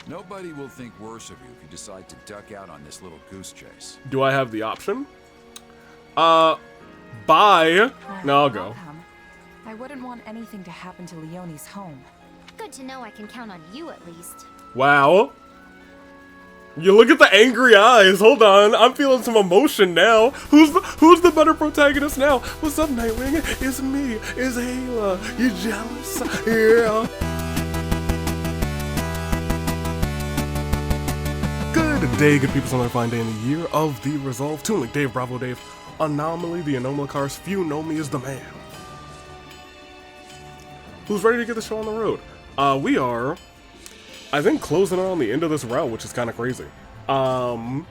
Nobody will think worse of you if you decide to duck out on this little goose chase. Do I have the option? Bye. No, I'll go. Come. I wouldn't want anything to happen to Leonie's home. Good to know I can count on you at least. Wow. You look at the angry eyes. Hold on, I'm feeling some emotion now. Who's the better protagonist now? What's up, Nitewing? It's me. It's Ayla. You jealous? Yeah. Good day, good people. Another fine day in the year of the Resolve. Tune like Dave, Bravo Dave, Anomaly, the Anomaly Cars. Few know me as the man. Who's ready to get the show on the road? We are, I think, closing on the end of this route, which is kind of crazy. But I'm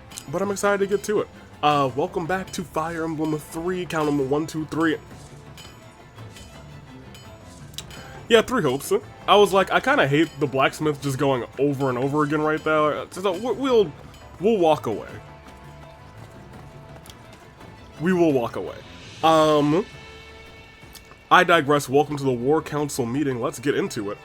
excited to get to it. Welcome back to Fire Emblem 3. Count them 1, 2, 3. Yeah, 3 hopes. I was like, I kind of hate the blacksmith just going over and over again right there. So we'll walk away. We will walk away. I digress. Welcome to the War Council meeting. Let's get into it.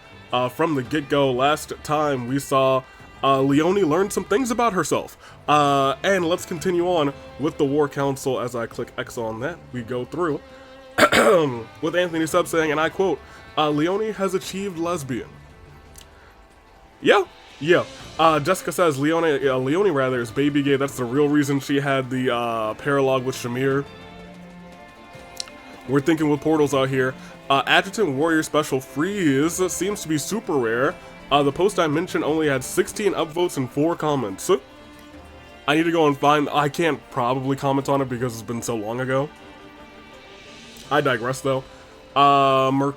From the get-go, last time we saw Leonie learn some things about herself. And let's continue on with the War Council. As I click X on that, we go through with Anthony Sub saying, and I quote, Leonie has achieved lesbian. Yeah. Jessica says Leonie rather is baby gay. That's the real reason she had the paralogue with Shamir. We're thinking with portals out here. Adjutant Warrior Special Freeze seems to be super rare. The post I mentioned only had 16 upvotes and 4 comments. I need to go and find. I can't probably comment on it because it's been so long ago. I digress though. Mercurius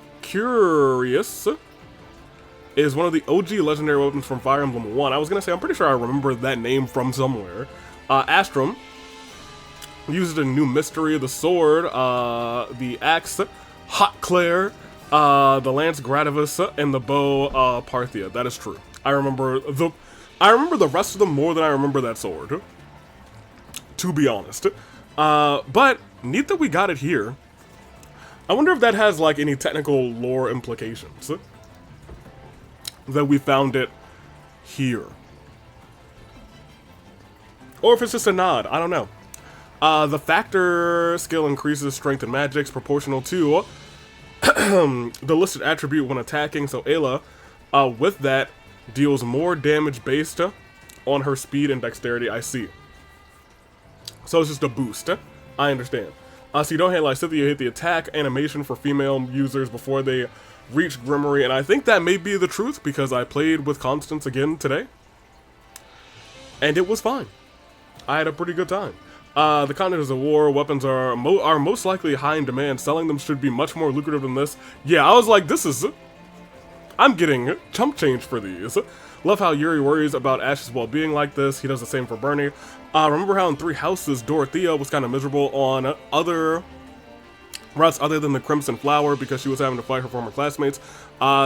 is one of the OG legendary weapons from Fire Emblem 1. I was gonna say, I'm pretty sure I remember that name from somewhere. Astrum uses a new mystery, the sword, the axe, Hot Claire, the lance Gradivus, and the bow Parthia. That is true. I remember the rest of them more than I remember that sword, to be honest. But neat that we got it here. I wonder if that has like any technical lore implications that we found it here, or if it's just a nod. I don't know. The factor skill increases strength and magics proportional to the listed attribute when attacking. So Ayla, with that, deals more damage based on her speed and dexterity. I see. So it's just a boost. I understand. So you don't hit Lysithia, you hit the attack animation for female users before they reach Grimory, and I think that may be the truth because I played with Constance again today, and it was fine. I had a pretty good time. The content is a war. Weapons are most likely high in demand. Selling them should be much more lucrative than this. Yeah, I was like, I'm getting chump change for these. Love how Yuri worries about Ash's well-being like this. He does the same for Bernie. Remember how in 3 Houses, Dorothea was kind of miserable on other routes other than the Crimson Flower because she was having to fight her former classmates.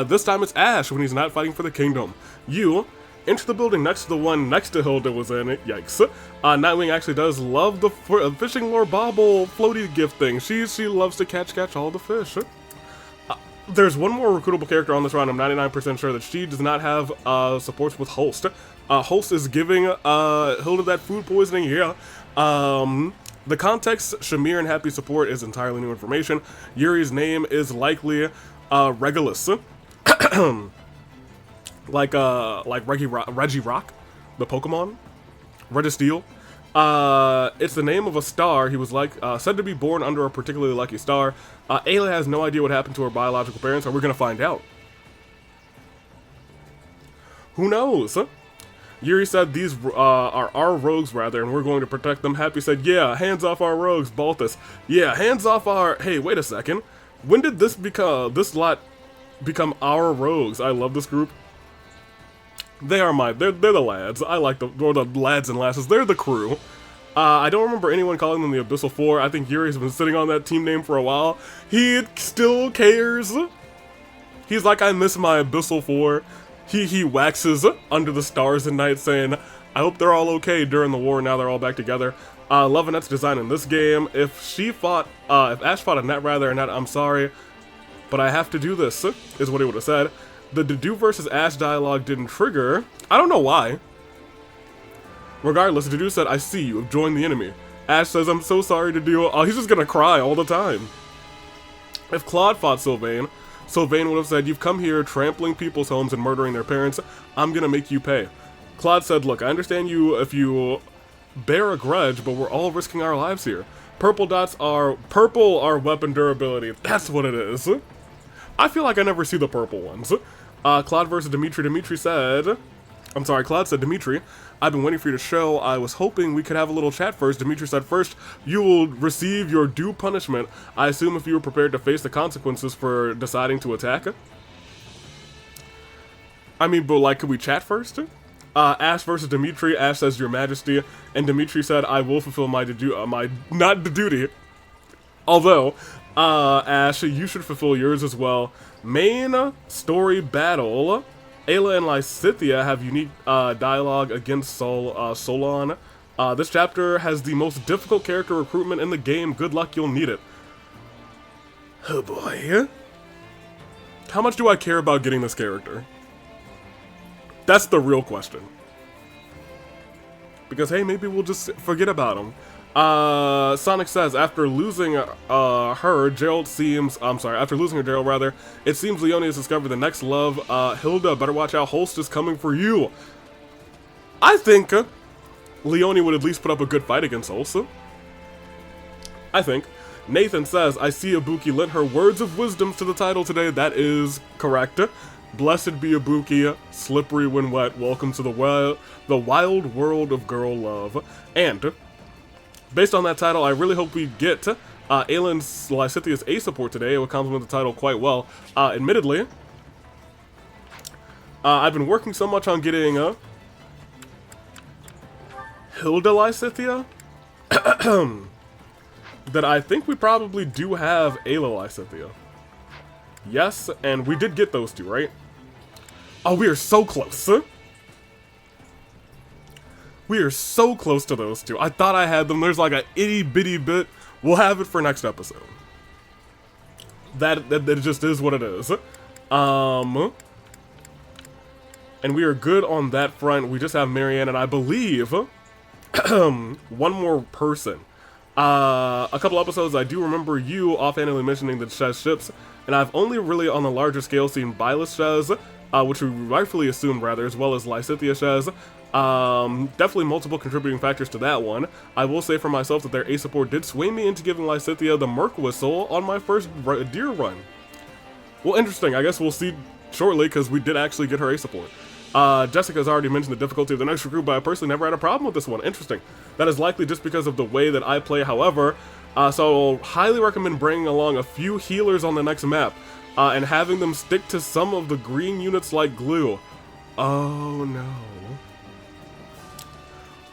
This time it's Ash when he's not fighting for the kingdom. You enter the building next to the one next to Hilda was in it. Yikes. Nightwing actually does love the fishing lore bobble floaty gift thing. She loves to catch all the fish. There's one more recruitable character on this round. I'm 99% sure that she does not have supports with Holst. Holst is giving Hilda that food poisoning. Yeah. The context, Shamir and Happy support is entirely new information. Yuri's name is likely Regulus. like Reggie Rock, the Pokemon, Registeel. It's the name of a star. He was said to be born under a particularly lucky star. Ayla has no idea what happened to her biological parents, and we're gonna find out. Who knows? Yuri said these are our rogues rather, and we're going to protect them. Happy said, yeah, hands off our rogues. Balthus, yeah, hands off our. Hey, wait a second. When did this lot become our rogues? I love this group. They're the lads. I like the lads and lasses. They're the crew. I don't remember anyone calling them the Abyssal Four. I think Yuri's been sitting on that team name for a while. He still cares. He's like, I miss my Abyssal Four. He waxes under the stars at night saying, I hope they're all okay during the war. Now they're all back together. Love Annette's design in this game. If Ash fought Annette rather, Annette, I'm sorry, but I have to do this, is what he would have said. The Dedue versus Ash dialogue didn't trigger. I don't know why. Regardless, Dedue said, I see you, have joined the enemy. Ash says, I'm so sorry, Dedue. Oh, he's just gonna cry all the time. If Claude fought Sylvain, Sylvain would have said, you've come here trampling people's homes and murdering their parents. I'm gonna make you pay. Claude said, look, I understand you if you bear a grudge, but we're all risking our lives here. Purple are weapon durability. That's what it is. I feel like I never see the purple ones. Claude versus Dimitri. Claude said, Dimitri, I've been waiting for you to show. I was hoping we could have a little chat first. Dimitri said, first, you will receive your due punishment. I assume if you were prepared to face the consequences for deciding to attack. I mean, but like, could we chat first? Ash versus Dimitri. Ash says, Your Majesty. And Dimitri said, I will fulfill my duty. Although, Ash, you should fulfill yours as well. Main story battle. Ayla and Lysithea have unique dialogue against Solon. This chapter has the most difficult character recruitment in the game. Good luck, you'll need it. Oh boy. How much do I care about getting this character? That's the real question. Because, hey, maybe we'll just forget about him. Sonic says, after losing after losing her, Gerald, rather, it seems Leonie has discovered the next love. Hilda, better watch out, Holst is coming for you. I think Leonie would at least put up a good fight against Holst. I think. Nathan says, I see Ibuki lent her words of wisdom to the title today. That is correct. Blessed be Ibuki, slippery when wet. Welcome to the wild world of girl love. And based on that title, I really hope we get Aylan's Lysithea's A support today. It would complement the title quite well. Admittedly, I've been working so much on getting Hilda Lysithea that I think we probably do have Ayla Lysithea. Yes, and we did get those two, right? Oh, we are so close. We are so close to those two. I thought I had them. There's like a itty bitty bit. We'll have it for next episode. That just is what it is. And we are good on that front. We just have Marianne and I believe one more person. A couple episodes, I do remember you offhandedly mentioning the Shez ships, and I've only really on the larger scale seen Byleth Shez, which we rightfully assumed rather, as well as Lysithea Shez. Definitely multiple contributing factors to that one. I will say for myself that their A support did sway me into giving Lysithea the Merc Whistle on my first Deer run. Well, interesting. I guess we'll see shortly, because we did actually get her A support. Jessica's already mentioned the difficulty of the next recruit, but I personally never had a problem with this one. Interesting. That is likely just because of the way that I play, however. So I'll highly recommend bringing along a few healers on the next map, and having them stick to some of the green units like glue. Oh no.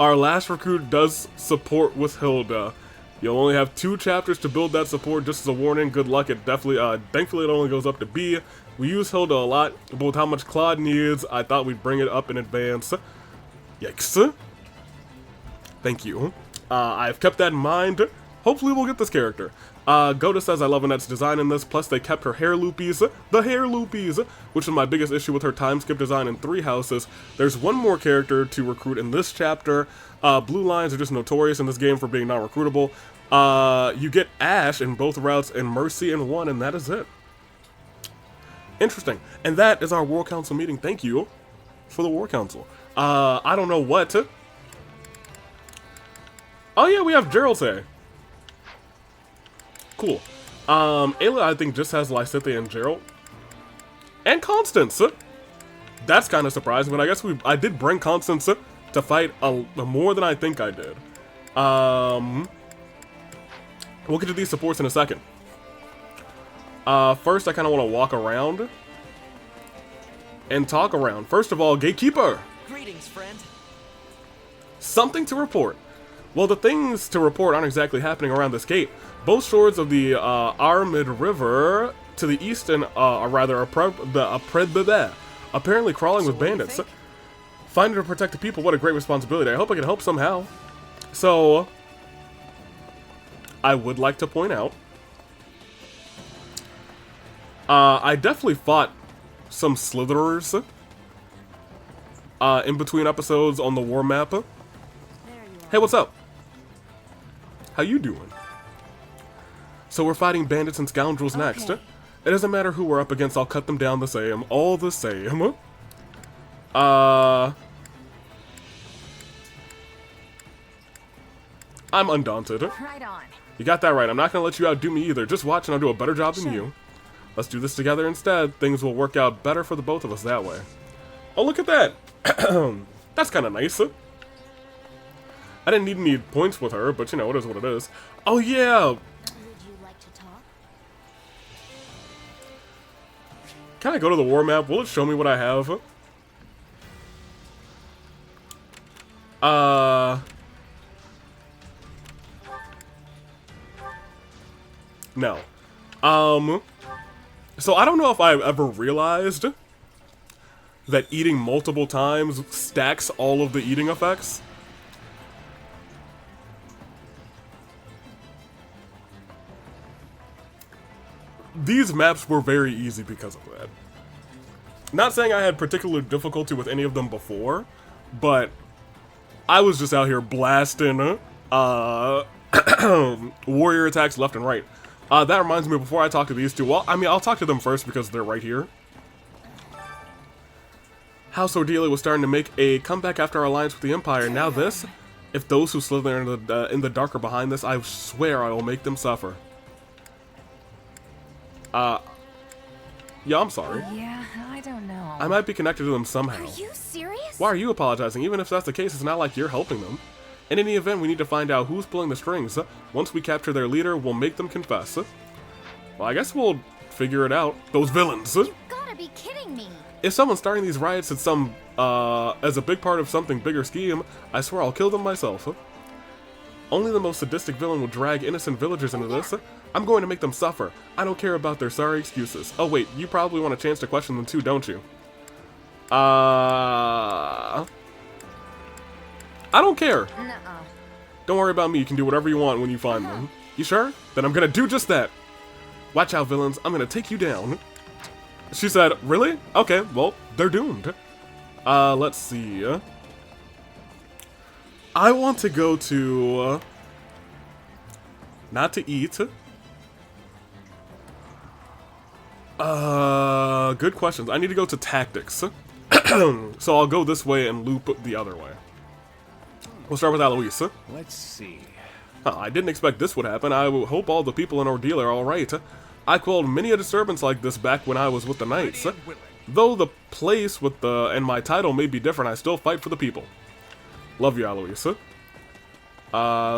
Our last recruit does support with Hilda. You'll only have 2 chapters to build that support, just as a warning. Good luck. It definitely, thankfully it only goes up to B. We use Hilda a lot, but with how much Claude needs, I thought we'd bring it up in advance. Yikes. Thank you. I've kept that in mind. Hopefully we'll get this character. Goda says, I love Annette's design in this, plus they kept her hair loopies. The hair loopies! Which is my biggest issue with her time skip design in 3 houses. There's one more character to recruit in this chapter. Blue lines are just notorious in this game for being non-recruitable. You get Ash in both routes and Mercy in one, and that is it. Interesting. And that is our War Council meeting. Thank you for the War Council. I don't know what to... Oh yeah, we have Gerald say. Cool. Ayla, I think, just has Lysithea and Gerald. And Constance. That's kind of surprising, but I guess I did bring Constance to fight more than I think I did. We'll get to these supports in a second. First, I kind of want to walk around and talk around. First of all, Gatekeeper. Greetings, friend. Something to report. Well, the things to report aren't exactly happening around this gate. Both shores of the Armid River to the east and, apparently crawling with bandits. Finding to protect the people, what a great responsibility. I hope I can help somehow. So, I would like to point out, I definitely fought some slitherers in between episodes on the war map. Hey, what's up? How you doing? So we're fighting bandits and scoundrels next. It doesn't matter who we're up against, I'll cut them down the same. All the same. I'm undaunted. Right on. You got that right. I'm not gonna let you outdo me either. Just watch and I'll do a better job than you. Let's do this together instead. Things will work out better for the both of us that way. Oh, look at that. That's kind of nice. I didn't need any points with her, but you know, it is what it is. Oh, yeah. Would you like to talk? Can I go to the war map? Will it show me what I have? No. So I don't know if I've ever realized that eating multiple times stacks all of the eating effects. These maps were very easy because of that. Not saying I had particular difficulty with any of them before, but I was just out here blasting warrior attacks left and right. That reminds me, before I talk to these two, well, I mean, I'll talk to them first because they're right here. House Ordelia was starting to make a comeback after our alliance with the Empire. Now this, if those who slither in the dark are behind this, I swear I will make them suffer. Yeah, I'm sorry. Yeah, I don't know. I might be connected to them somehow. Are you serious? Why are you apologizing? Even if that's the case, it's not like you're helping them. In any event, we need to find out who's pulling the strings. Once we capture their leader, we'll make them confess. Well, I guess we'll figure it out. Those villains. You gotta be kidding me. If someone's starting these riots as a big part of something bigger scheme, I swear I'll kill them myself. Only the most sadistic villain will drag innocent villagers into this. I'm going to make them suffer. I don't care about their sorry excuses. Oh wait, you probably want a chance to question them too, don't you? I don't care. Nuh-uh. Don't worry about me, you can do whatever you want when you find them. You sure? Then I'm gonna do just that. Watch out, villains, I'm gonna take you down. She said, really? Okay, well, they're doomed. Let's see. I want to go to... not to eat. Good questions. I need to go to tactics. So I'll go this way and loop the other way. We'll start with Alois. Let's see. I didn't expect this would happen. I hope all the people in Ordeal are alright. I quelled many a disturbance like this back when I was with the Knights. Though the place with and my title may be different, I still fight for the people. Love you, Alois.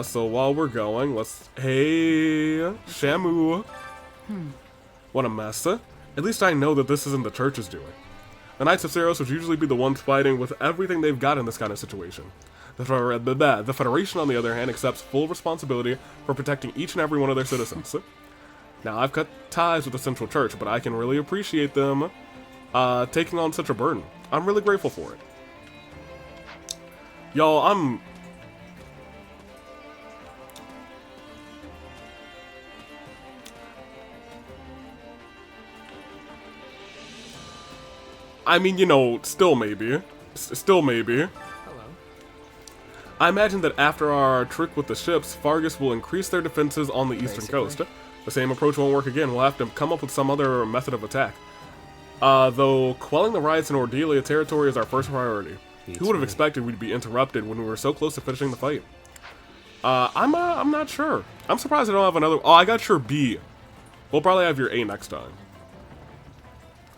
So while we're going, let's... Hey, Shamu. What a mess. At least I know that this isn't the church's doing. The Knights of Saros would usually be the ones fighting with everything they've got in this kind of situation. The Federation, on the other hand, accepts full responsibility for protecting each and every one of their citizens. Now, I've cut ties with the Central Church, but I can really appreciate them taking on such a burden. I'm really grateful for it. Y'all, I mean, you know, still maybe. Still maybe. Hello. I imagine that after our trick with the ships, Fargus will increase their defenses on the eastern coast. The same approach won't work again. We'll have to come up with some other method of attack. Though, quelling the riots in Ordelia territory is our first priority. Who would have expected we'd be interrupted when we were so close to finishing the fight? I'm not sure. I'm surprised I don't have another... Oh, I got your B. We'll probably have your A next time.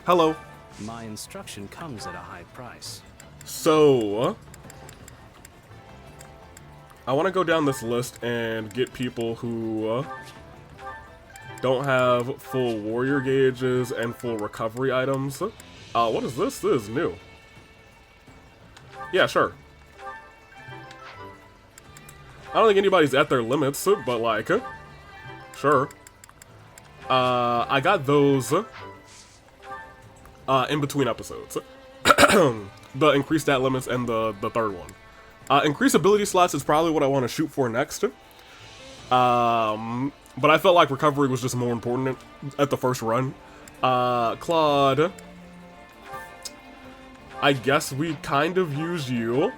Hello. My instruction comes at a high price. So... I want to go down this list and get people who... don't have full warrior gauges and full recovery items. What is this? This is new. Yeah, sure. I don't think anybody's at their limits, but like, sure. I got those in between episodes. The increased stat limits and the third one. Increased ability slots is probably what I want to shoot for next. But I felt like recovery was just more important at the first run. Claude, I guess we kind of use you.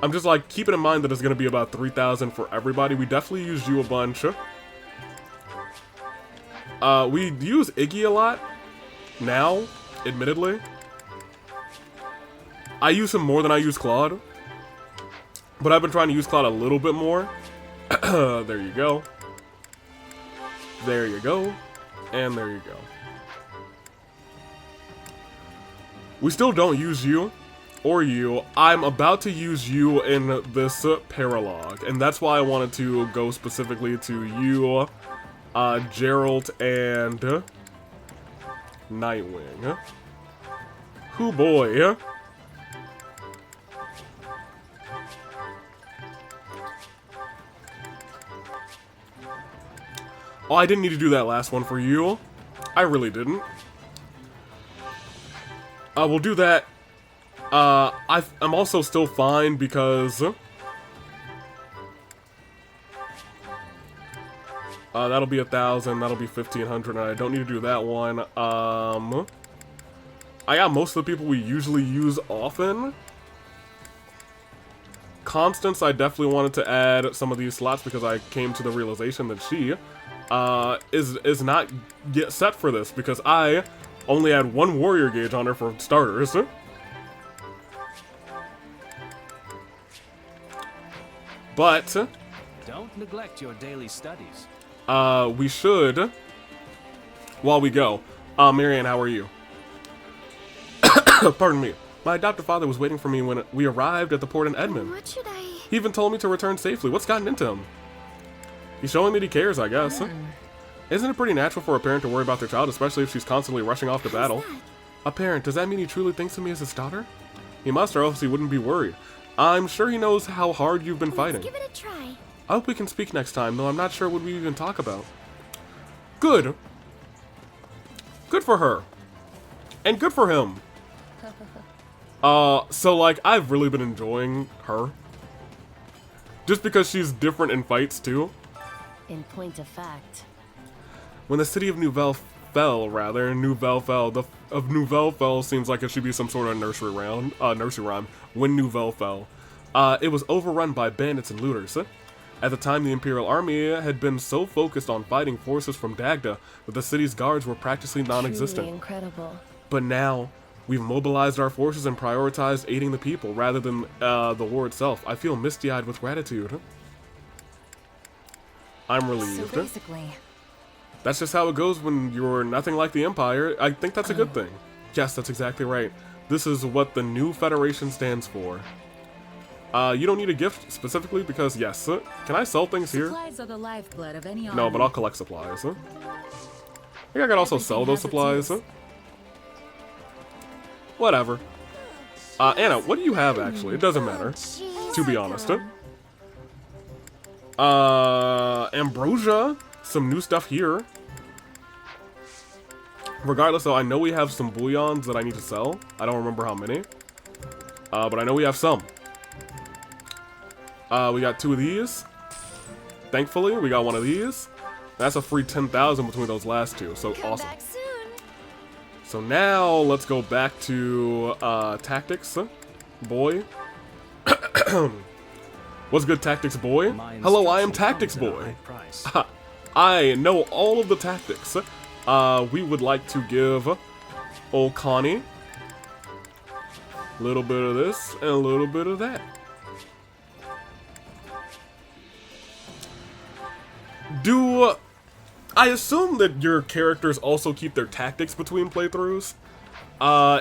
I'm just like, keeping in mind that it's going to be about 3,000 for everybody. We definitely used you a bunch. We use Iggy a lot now, admittedly. I use him more than I use Claude. But I've been trying to use Claude a little bit more. There you go. There you go. And there you go. We still don't use you. Or you. I'm about to use you in this paralogue, and that's why I wanted to go specifically to you, Gerald, and Nitewing. Hoo boy. Oh, I didn't need to do that last one for you. I really didn't. We'll do that. I'm also still fine because that'll be 1,000, that'll be 1,500, and I don't need to do that one. I got most of the people we usually use often. Constance, I definitely wanted to add some of these slots because I came to the realization that she is not yet set for this because I only had one warrior gauge on her for starters. But Don't neglect your daily studies. we should, while we go, Marianne, how are you? Pardon me. My adopted father was waiting for me when we arrived at the port in Edmond. What should I... He even told me to return safely. What's gotten into him? He's showing that he cares, I guess. Isn't it pretty natural for a parent to worry about their child, especially if she's constantly rushing off to battle? that? A parent, does that mean he truly thinks of me as his daughter? He must, or else he wouldn't be worried. I'm sure he knows how hard you've been fighting. Let's give it a try. I hope we can speak next time, though I'm not sure what we even talk about. Good. Good for her. And good for him. So like, I've really been enjoying her. Just because she's different in fights, too. In point of fact, When the city of Nouvelle fell, Nouvelle fell seems like it should be some sort of nursery rhyme. When Nouvelle fell. It was overrun by bandits and looters. At the time, the Imperial Army had been so focused on fighting forces from Dagda that the city's guards were practically non-existent. truly incredible. But now, we've mobilized our forces and prioritized aiding the people rather than the war itself. I feel misty-eyed with gratitude. I'm relieved. So basically, That's just how it goes when you're nothing like the Empire. I think that's a good thing. Yes, that's exactly right. This is what the new Federation stands for. You don't need a gift specifically because, yes. Can I sell things here? Supplies are the lifeblood of any No, but I'll collect supplies. I think I can also sell those supplies. Whatever. Anna, what do you have actually? It doesn't matter, to be honest. Ambrosia. Some new stuff here. Regardless, though, I know we have some bouillons that I need to sell. I don't remember how many. But I know we have some. We got 2 of these. Thankfully, we got 1 of these. That's a free 10,000 between those last 2, so Come awesome. back soon. So now, let's go back to tactics, boy. What's good, tactics boy? My Hello, I am instruction tactics comes at a boy. high price. I know all of the tactics. We would like to give old Connie a little bit of this and a little bit of that. I assume that your characters also keep their tactics between playthroughs?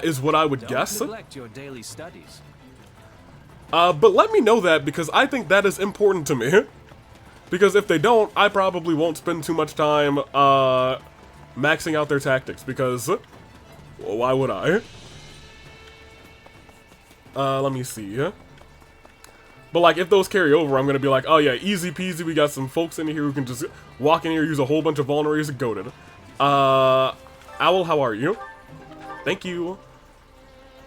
Is what I would guess. Don't neglect your daily studies. But let me know that because I think that is important to me. Because if they don't, I probably won't spend too much time maxing out their tactics because, well, why would I? Let me see. But like, if those carry over, I'm gonna be like, oh yeah, easy peasy. We got some folks in here who can just walk in here, use a whole bunch of vulneraries, and goated. Owl, how are you? Thank you.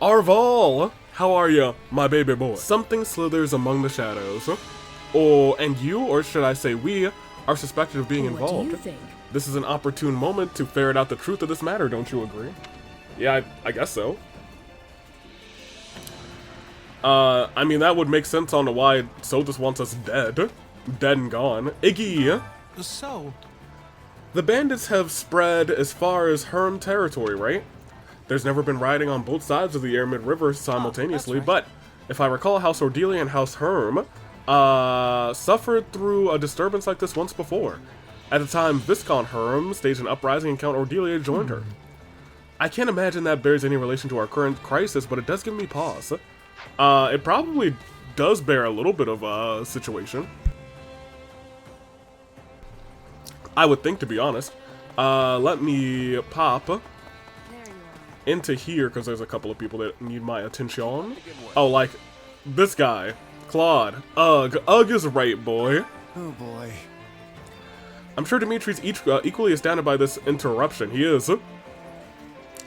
Arval, how are you, my baby boy? Something slithers among the shadows. Oh, and you, or should I say we, are suspected of being What do involved. you think? This is an opportune moment to ferret out the truth of this matter, don't you agree? Yeah, I guess so. I mean, that would make sense on why Sotus wants us dead. Dead and gone. Iggy! So, The bandits have spread as far as Herm territory, right? There's never been rioting on both sides of the Eremid River simultaneously, but if I recall, House Ordelia and House Herm suffered through a disturbance like this once before. At the time, Viscount Herm staged an uprising and Count Ordelia joined her. I can't imagine that bears any relation to our current crisis, but it does give me pause. It probably does bear a little bit of a situation. I would think, to be honest. Let me pop into here, because there's a couple of people that need my attention. Oh, like this guy. Claude. Ugh. Ugh is right, boy. Oh boy. I'm sure Dimitri's equally astounded by this interruption. He is.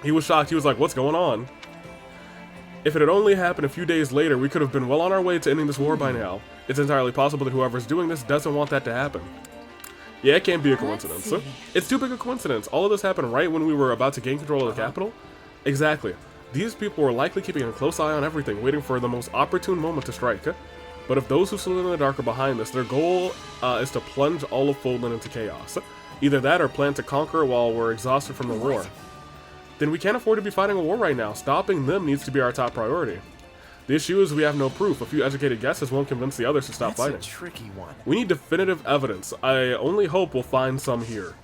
He was shocked. He was like, what's going on? If it had only happened a few days later, we could have been well on our way to ending this war by now. It's entirely possible that whoever's doing this doesn't want that to happen. Yeah, it can't be a coincidence. It's too big a coincidence. All of this happened right when we were about to gain control of the capital. Exactly. These people were likely keeping a close eye on everything, waiting for the most opportune moment to strike. But if those who slid in the dark are behind this, their goal is to plunge all of Fodlan into chaos. Either that or plan to conquer while we're exhausted from the war. Then we can't afford to be fighting a war right now. Stopping them needs to be our top priority. The issue is we have no proof. A few educated guesses won't convince the others to stop fighting. That's a tricky one. We need definitive evidence. I only hope we'll find some here.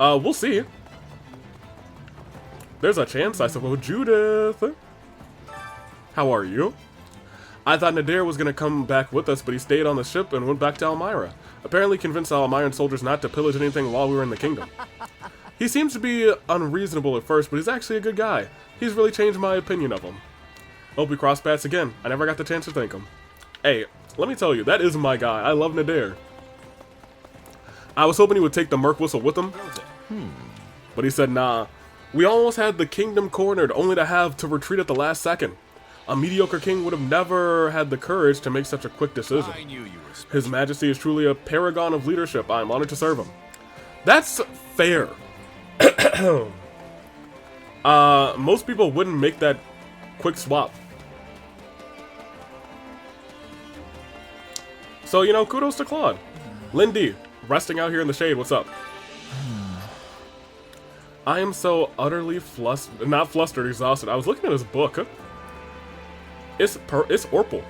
We'll see. There's a chance, I suppose. Judith! How are you? I thought Nadir was going to come back with us, but he stayed on the ship and went back to Elmira. Apparently convinced Elmiran soldiers not to pillage anything while we were in the kingdom. He seems to be unreasonable at first, but he's actually a good guy. He's really changed my opinion of him. Hope we cross paths again. I never got the chance to thank him. Hey, let me tell you, that is my guy. I love Nadir. I was hoping he would take the Merc Whistle with him, but he said nah. We almost had the kingdom cornered, only to have to retreat at the last second. A mediocre king would have never had the courage to make such a quick decision. I knew you were special. His Majesty is truly a paragon of leadership. I am honored to serve him. That's fair. Most people wouldn't make that quick swap. So, you know, kudos to Claude. Lindy, resting out here in the shade, what's up? I am so utterly not flustered, exhausted. I was looking at his book. It's Orpal.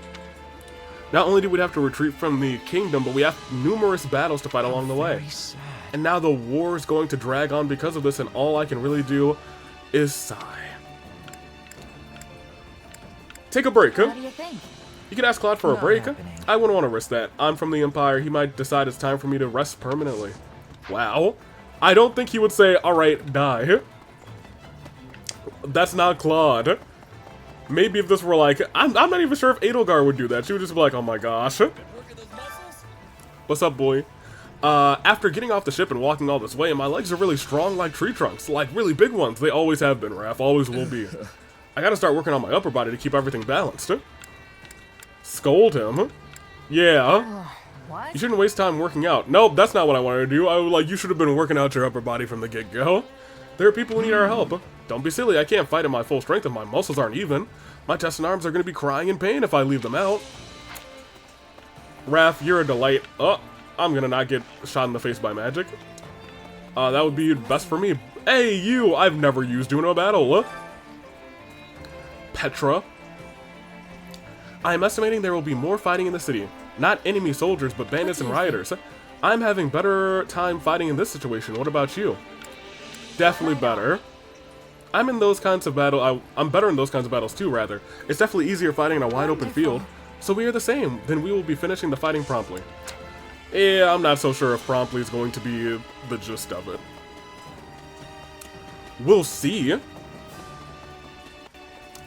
Not only do we have to retreat from the kingdom, but we have numerous battles to fight along the way. And now the war is going to drag on because of this, and all I can really do is sigh. Take a break, huh? What do you think? You could ask Claude for a Not break. happening. I wouldn't want to risk that. I'm from the Empire. He might decide it's time for me to rest permanently. Wow. I don't think he would say, alright, die. That's not Claude. Maybe if this were like, I'm not even sure if Edelgar would do that. She would just be like, oh my gosh. What's up, boy? After getting off the ship and walking all this way, my legs are really strong like tree trunks. Like really big ones. They always have been, Raph. Always will be. I gotta start working on my upper body to keep everything balanced. Scold him. Yeah. What? You shouldn't waste time working out. Nope, that's not what I wanted to do. I was like, you should have been working out your upper body from the get-go. There are people who need our help. Don't be silly, I can't fight at my full strength if my muscles aren't even. My chest and arms are going to be crying in pain if I leave them out. Raph, you're a delight. Oh, I'm going to not get shot in the face by magic. That would be best for me. Hey, you! I've never used you in a battle. Petra. I am estimating there will be more fighting in the city. Not enemy soldiers, but bandits and rioters. I'm having better time fighting in this situation. What about you? Definitely better. I'm in those kinds of battle. I'm better in those kinds of battles too, rather. It's definitely easier fighting in a wide open field. So we are the same. Then we will be finishing the fighting promptly. Yeah, I'm not so sure if promptly is going to be the gist of it. We'll see.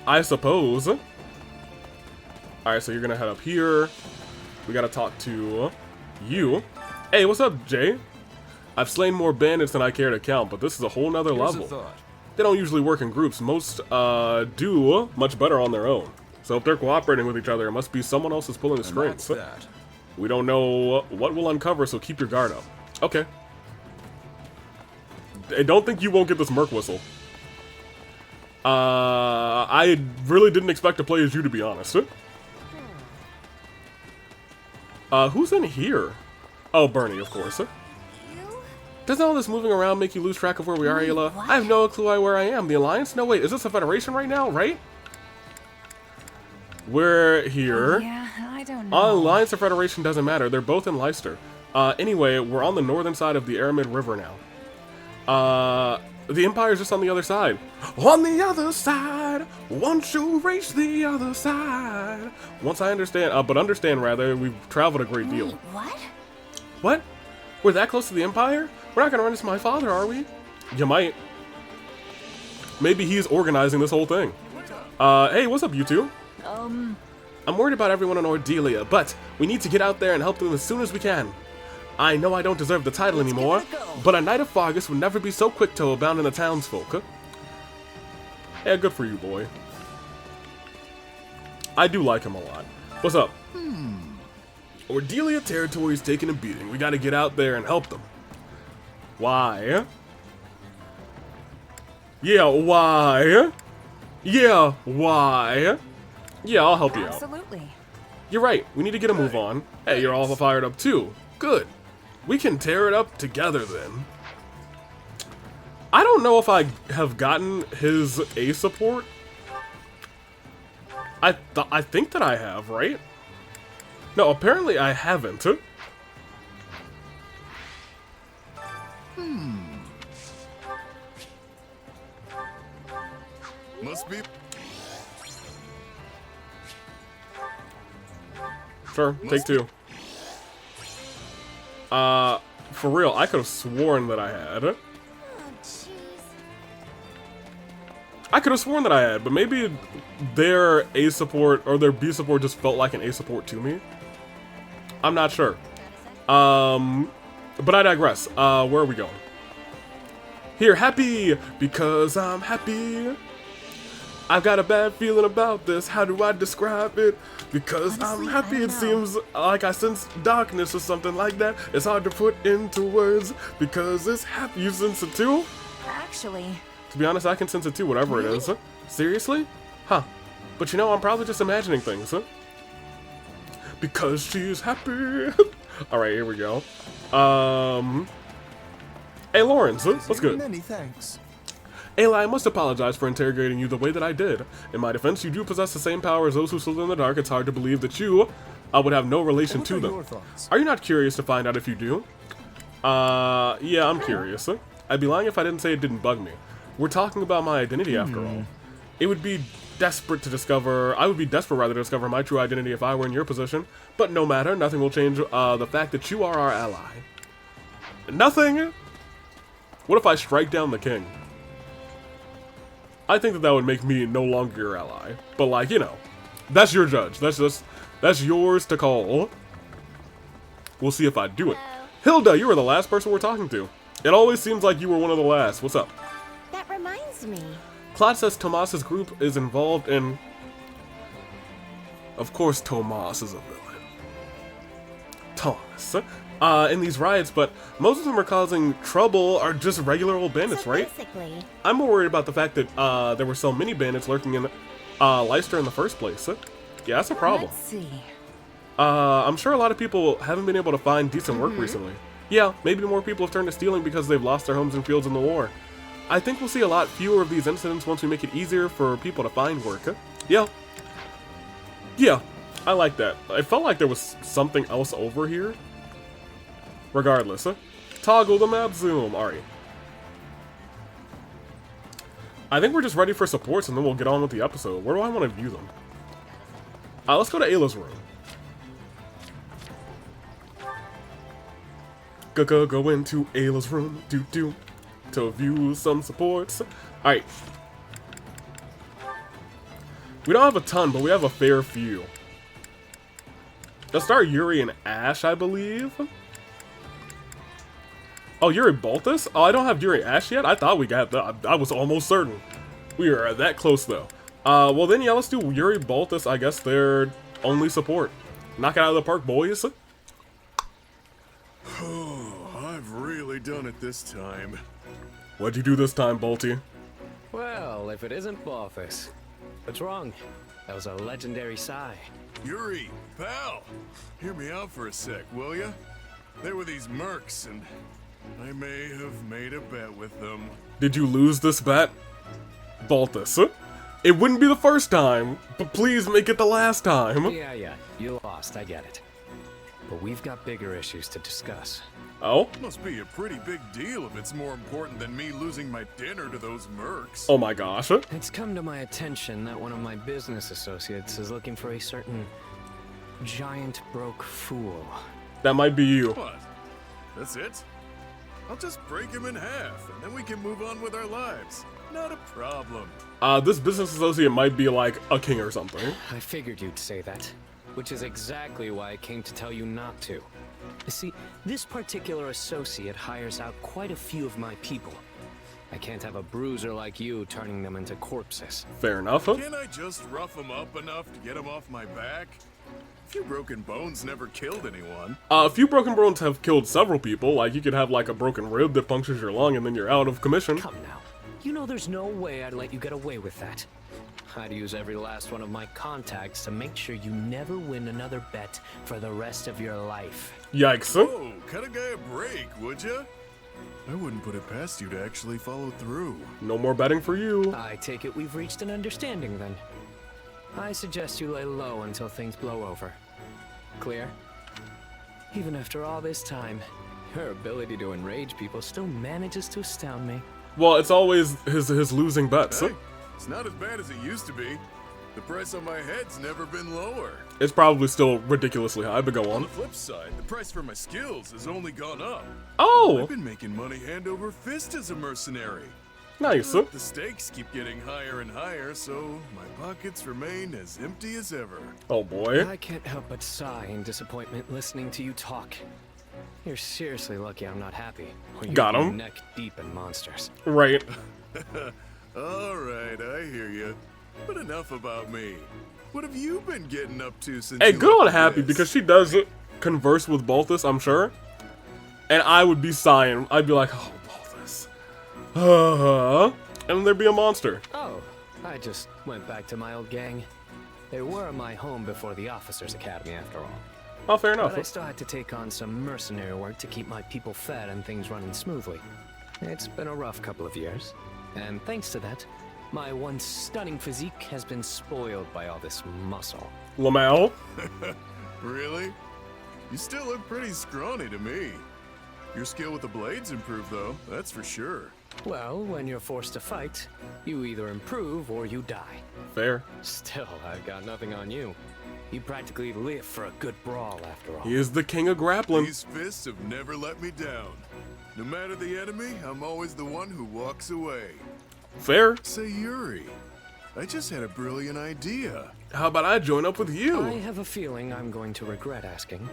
I suppose. Alright, so you're gonna head up here. We gotta talk to you. Hey, what's up, Jay? I've slain more bandits than I care to count, but this is a whole nother Here's a level. thought. They don't usually work in groups. Most do much better on their own. So if they're cooperating with each other, it must be someone else is pulling the And that's strings. that. We don't know what we'll uncover, so keep your guard up. Okay. don't think you won't get this Merc Whistle. I really didn't expect to play as you, to be honest. Who's in here? Oh, Bernie, of course. Doesn't all this moving around make you lose track of where we are, Ayla? I have no clue where I am. The Alliance? No, wait, is this a Federation right now, right? We're here. Yeah, I don't know. Alliance or Federation doesn't matter. They're both in Leicester. Anyway, we're on the northern side of the Aramid River now. The Empire's just on the other side. On the other side, once you reach the other side. Once I understand, but understand rather, we've traveled a great deal. Wait, what? What? We're that close to the Empire? We're not gonna run into my father, are we? You might. Maybe he's organizing this whole thing. Hey, what's up, you two? I'm worried about everyone in Ordelia, but we need to get out there and help them as soon as we can. I know I don't deserve the title anymore, but a Knight of Fargus would never be so quick-toe bound in the townsfolk. Yeah, good for you, boy. I do like him a lot. What's up? Ordelia territory's taking a beating. We gotta get out there and help them. Why? Yeah, why? Yeah, why? Yeah, I'll help you out. Absolutely. You're right, we need to get a move on. Hey, you're all fired up too. Good. We can tear it up together then. I don't know if I have gotten his A support. I think that I have, right? No, apparently I haven't. Must be. Sure, take two. For real, I could have sworn that I had. Oh, jeez. I could have sworn that I had, but maybe their A support or their B support just felt like an A support to me. I'm not sure. But I digress. Where are we going? Here, happy because I'm happy. I've got a bad feeling about this. How do I describe it? Because Honestly, I'm happy. I don't It seems like I sense darkness or something like that. It's hard to put into words because it's happy. You sense it too? Actually, To be honest, I can sense it too, whatever it is. Seriously? Huh. But you know, I'm probably just imagining things, huh? Because she's happy. Alright, here we go. Hey, Lawrence, what's good? Many thanks. Ayla, I must apologize for interrogating you the way that I did. In my defense, you do possess the same power as those who slither in the dark. It's hard to believe that you would have no relation What to are them. your thoughts? Are you not curious to find out if you do? Yeah, I'm curious. I'd be lying if I didn't say it didn't bug me. We're talking about my identity after all. It would be desperate to discover, I would be desperate rather to discover my true identity if I were in your position. But no matter, nothing will change the fact that you are our ally. Nothing? What if I strike down the king? I think that would make me no longer your ally. But like, you know, that's your judge. That's yours to call. We'll see if I do it. Hilda, you were the last person we're talking to. It always seems like you were one of the last. What's up? That reminds me. Claude says Tomas's group is involved in... Of course Tomas is a villain. Thomas. In these riots, but most of them are causing trouble are just regular old bandits, So right? basically, I'm more worried about the fact that there were so many bandits lurking in Leicester in the first place. Yeah, that's a problem. let's see. I'm sure a lot of people haven't been able to find decent work recently. Yeah, maybe more people have turned to stealing because they've lost their homes and fields in the war. I think we'll see a lot fewer of these incidents once we make it easier for people to find work. Yeah. Yeah, I like that. I felt like there was something else over here. Regardless, toggle the map zoom. Alright. I think we're just ready for supports and then we'll get on with the episode. Where do I want to view them? Let's go to Ayla's room. Go into Ayla's room, to view some supports. Alright. We don't have a ton, but we have a fair few. Let's start Yuri and Ash, I believe. Oh, Yuri Baltus? Oh, I don't have Yuri Ash yet? I thought we got that. I was almost certain. We are that close, though. Well then, yeah, let's do Yuri Baltus. I guess they're only support. Knock it out of the park, boys. I've really done it this time. What'd you do this time, Balti? Well, if it isn't Balthus. What's wrong? That was a legendary sigh. Yuri, pal, hear me out for a sec, will ya? There were these mercs, and I may have made a bet with them. Did you lose this bet? Balthus. It wouldn't be the first time, but please make it the last time. Yeah, you lost, I get it. But we've got bigger issues to discuss. Oh? Must be a pretty big deal if it's more important than me losing my dinner to those mercs. Oh my gosh. It's come to my attention that one of my business associates is looking for a certain giant broke fool. That might be you. What? That's it? I'll just break him in half, and then we can move on with our lives. Not a problem. This business associate might be like a king or something. I figured you'd say that, which is exactly why I came to tell you not to. You see, this particular associate hires out quite a few of my people. I can't have a bruiser like you turning them into corpses. Fair enough. Can't I just rough him up enough to get him off my back? A few broken bones never killed anyone. A few broken bones have killed several people. Like, you could have like a broken rib that punctures your lung and then you're out of commission. Come now. You know there's no way I'd let you get away with that. I'd use every last one of my contacts to make sure you never win another bet for the rest of your life. Yikes. Oh, cut a guy a break, would ya? I wouldn't put it past you to actually follow through. No more betting for you. I take it we've reached an understanding then. I suggest you lay low until things blow over. Clear? Even after all this time, your ability to enrage people still manages to astound me. Well, it's always his losing bets. Hey, it's not as bad as it used to be. The price on my head's never been lower. It's probably still ridiculously high, but go On on. the flip side, the price for my skills has only gone up. Oh! I've been making money hand over fist as a mercenary. Nice. The stakes keep getting higher and higher, so my pockets remain as empty as ever. Oh boy. I can't help but sigh in disappointment listening to you talk. You're seriously lucky I'm not happy. Or you'd Got be him. neck deep in monsters. Right. Alright, I hear you. But enough about me. What have you been getting up to since Hey, you good on left Happy, this? because she does converse with Balthus, I'm sure. And I would be sighing. I'd be like, oh, Balthus. And there'd be a monster. Oh, I just went back to my old gang. They were my home before the Officers Academy, after all. Oh, fair enough. But I still had to take on some mercenary work to keep my people fed and things running smoothly. It's been a rough couple of years. And thanks to that, my once stunning physique has been spoiled by all this muscle. Lamau. Really? You still look pretty scrawny to me. Your skill with the blades improved, though, that's for sure. Well, when you're forced to fight, you either improve or you die. Fair. Still, I've got nothing on you. You practically live for a good brawl, after all. He is the king of grappling. These fists have never let me down. No matter the enemy, I'm always the one who walks away. Fair. Say, Yuri, I just had a brilliant idea. How about I join up with I you? have a feeling I'm going to regret asking.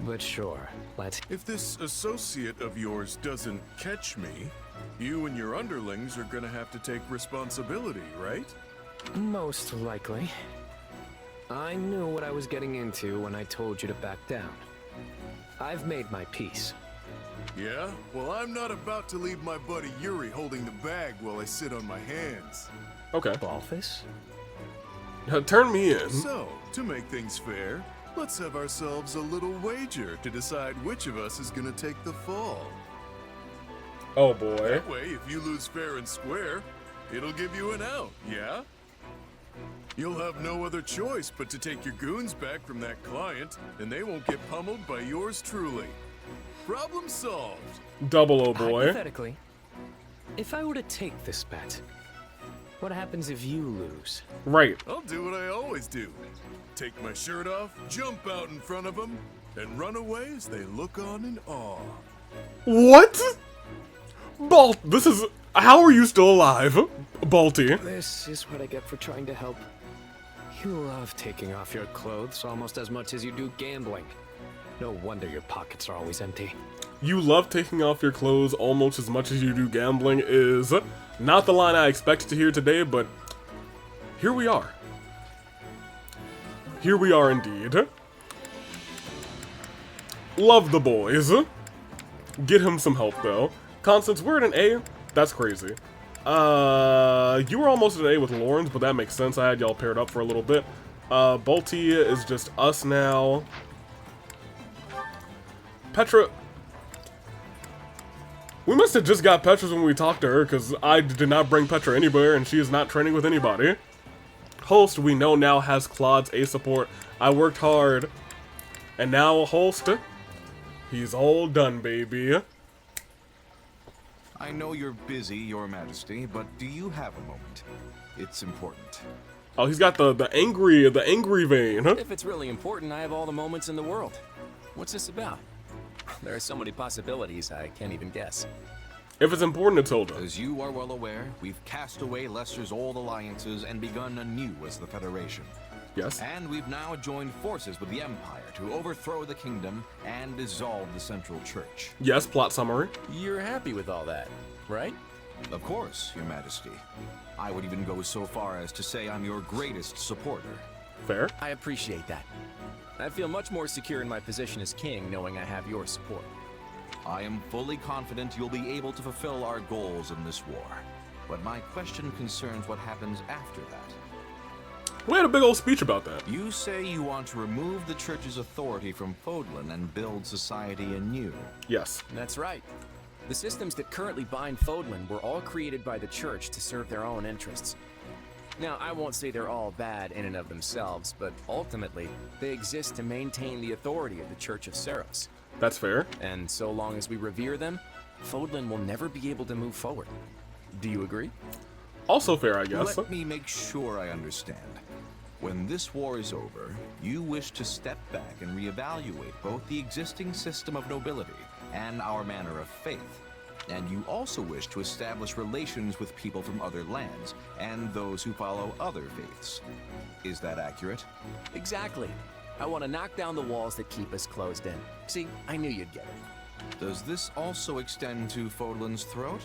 But sure, let's... If this associate of yours doesn't catch me, you and your underlings are gonna have to take responsibility, right? Most likely. I knew what I was getting into when I told you to back down. I've made my peace. Yeah? Well, I'm not about to leave my buddy Yuri holding the bag while I sit on my hands. Okay. Balthus? Turn me in. So, to make things fair, let's have ourselves a little wager to decide which of us is gonna take the fall. Oh boy. That way, if you lose fair and square, it'll give you an out, yeah? You'll have no other choice but to take your goons back from that client, and they won't get pummeled by yours truly. Problem solved. Double oh boy. Hypothetically, if I were to take this bet, what happens if you lose? Right. I'll do what I always do. Take my shirt off, jump out in front of them, and run away as they look on in awe. What? Balt, this is... How are you still alive? Balti. This is what I get for trying to help. You love taking off your clothes almost as much as you do gambling. No wonder your pockets are always empty. You love taking off your clothes almost as much as you do gambling is not the line I expected to hear today, but here we are. Here we are indeed. Love the boys. Get him some help though. Constance, we're at an A. That's crazy. You were almost an A with Lawrence, but that makes sense. I had y'all paired up for a little bit. Bolti is just us now. Petra... We must have just got Petra's when we talked to her, because I did not bring Petra anywhere, and she is not training with anybody. Holst, we know now, has Claude's A support. I worked hard. And now Holst, he's all done, baby. I know you're busy, Your Majesty, but do you have a moment? It's important. Oh, he's got the angry vein. If it's really important, I have all the moments in the world. What's this about? There are so many possibilities, I can't even guess. If it's important, it's Hilda. As you are well aware, we've cast away Leicester's old alliances and begun anew as the Federation. Yes. And we've now joined forces with the Empire to overthrow the kingdom and dissolve the Central Church. Yes, plot summary. You're happy with all that, right? Of course, Your Majesty. I would even go so far as to say I'm your greatest supporter. Fair. I appreciate that. I feel much more secure in my position as king knowing I have your support. I am fully confident you'll be able to fulfill our goals in this war. But my question concerns what happens after that. We had a big old speech about that. You say you want to remove the church's authority from Fodlan and build society anew. Yes. That's right. The systems that currently bind Fodlan were all created by the church to serve their own interests. Now, I won't say they're all bad in and of themselves, but ultimately, they exist to maintain the authority of the Church of Seros. That's fair. And so long as we revere them, Fodlan will never be able to move forward. Do you agree? Also fair, I guess. Let me make sure I understand. When this war is over, you wish to step back and reevaluate both the existing system of nobility and our manner of faith. And you also wish to establish relations with people from other lands and those who follow other faiths. Is that accurate? Exactly. I want to knock down the walls that keep us closed in. See, I knew you'd get it. Does this also extend to Fodlan's throat?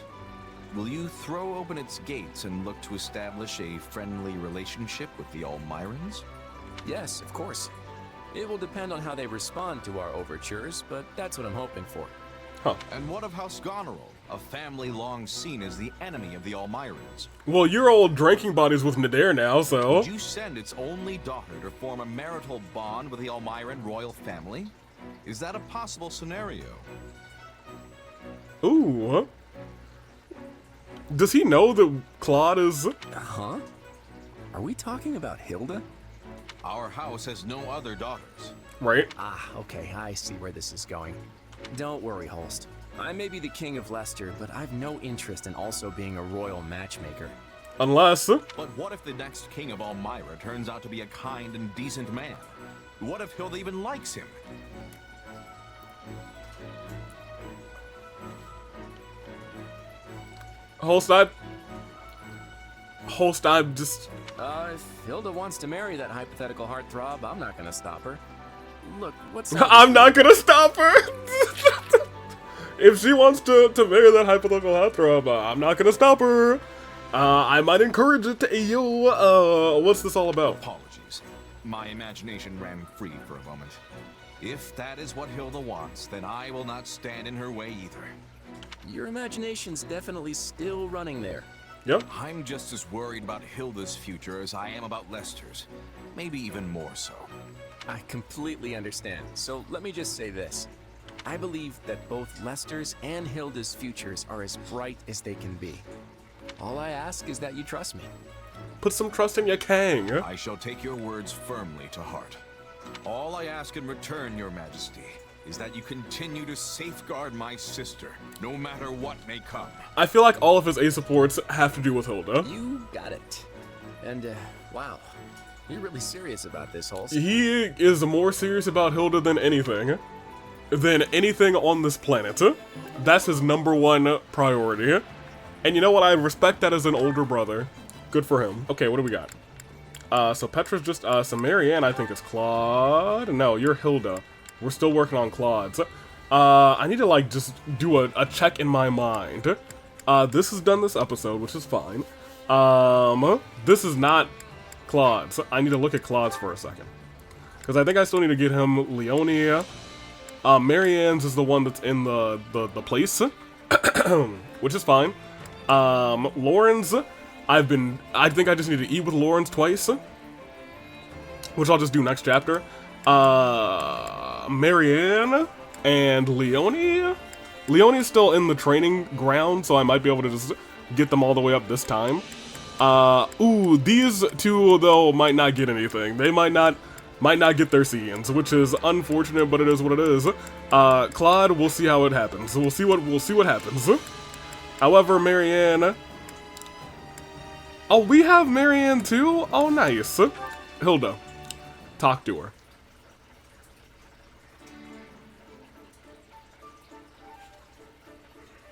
Will you throw open its gates and look to establish a friendly relationship with the Almirans? Yes, of course. It will depend on how they respond to our overtures, but that's what I'm hoping for. Huh. And what of House Goneril, a family long seen as the enemy of the Almirans? Well, you're all drinking buddies with Nadir now, so... Would you send its only daughter to form a marital bond with the Almiran royal family? Is that a possible scenario? Ooh. Does he know that Claude is... Huh? Are we talking about Hilda? Our house has no other daughters. Right. Ah, okay, I see where this is going. Don't worry, Holst. I may be the king of Leicester, but I've no interest in also being a royal matchmaker. Unless... But what if the next king of Almira turns out to be a kind and decent man? What if Hilda even likes him? Holst, I'm just... If Hilda wants to marry that hypothetical heartthrob, I'm not gonna stop her. Look, what's... I'm not gonna stop her! If she wants to marry that hypothetical heartthrob, I'm not gonna stop her. I might encourage it to yo. What's this all about? Apologies. My imagination ran free for a moment. If that is what Hilda wants, then I will not stand in her way either. Your imagination's definitely still running there. Yep. I'm just as worried about Hilda's future as I am about Leicester's. Maybe even more so. I completely understand. So let me just say this. I believe that both Leicester's and Hilda's futures are as bright as they can be. All I ask is that you trust me. Put some trust in your king. I shall take your words firmly to heart. All I ask in return, Your Majesty, is that you continue to safeguard my sister, no matter what may come. I feel like all of his A supports have to do with Hilda. You got it. And, wow. You're really serious about this, Holst. He is more serious about Hilda than anything. Than anything on this planet. That's his #1 priority. And you know what? I respect that as an older brother. Good for him. Okay, what do we got? So Petra's just so Marianne, I think, is Claude. No, you're Hilda. We're still working on Claude's. I need to, like, just do a check in my mind. This is done this episode, which is fine. This is not Claude's. I need to look at Claude's for a second. Because I think I still need to get him Leonia. Marianne's is the one that's in the place. Which is fine. Lawrence, I think I just need to eat with Lawrence twice, which I'll just do next chapter. Marianne and Leonie. Leonie's still in the training ground, so I might be able to just get them all the way up this time. Ooh, these two though might not get anything. They might not get their scenes, which is unfortunate, but it is what it is. Claude, we'll see how it happens. We'll see what happens. However, Marianne. Oh, we have Marianne too? Oh, nice. Hilda, talk to her.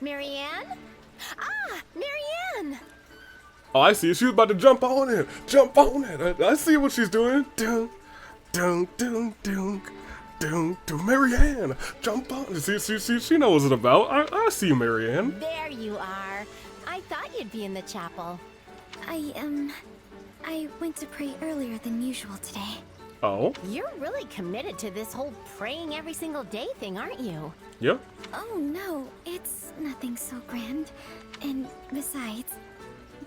Marianne? Ah, Marianne! Oh, I see. She was about to jump on it. Jump on it. I see what she's doing. Dun, dun, dun, dun, dun, dun. Marianne, jump on it. See, she knows what it's about. I see you, Marianne. There you are. I thought you'd be in the chapel. I went to pray earlier than usual today. Oh? You're really committed to this whole praying every single day thing, aren't you? Yeah. Oh no, it's nothing so grand. And besides,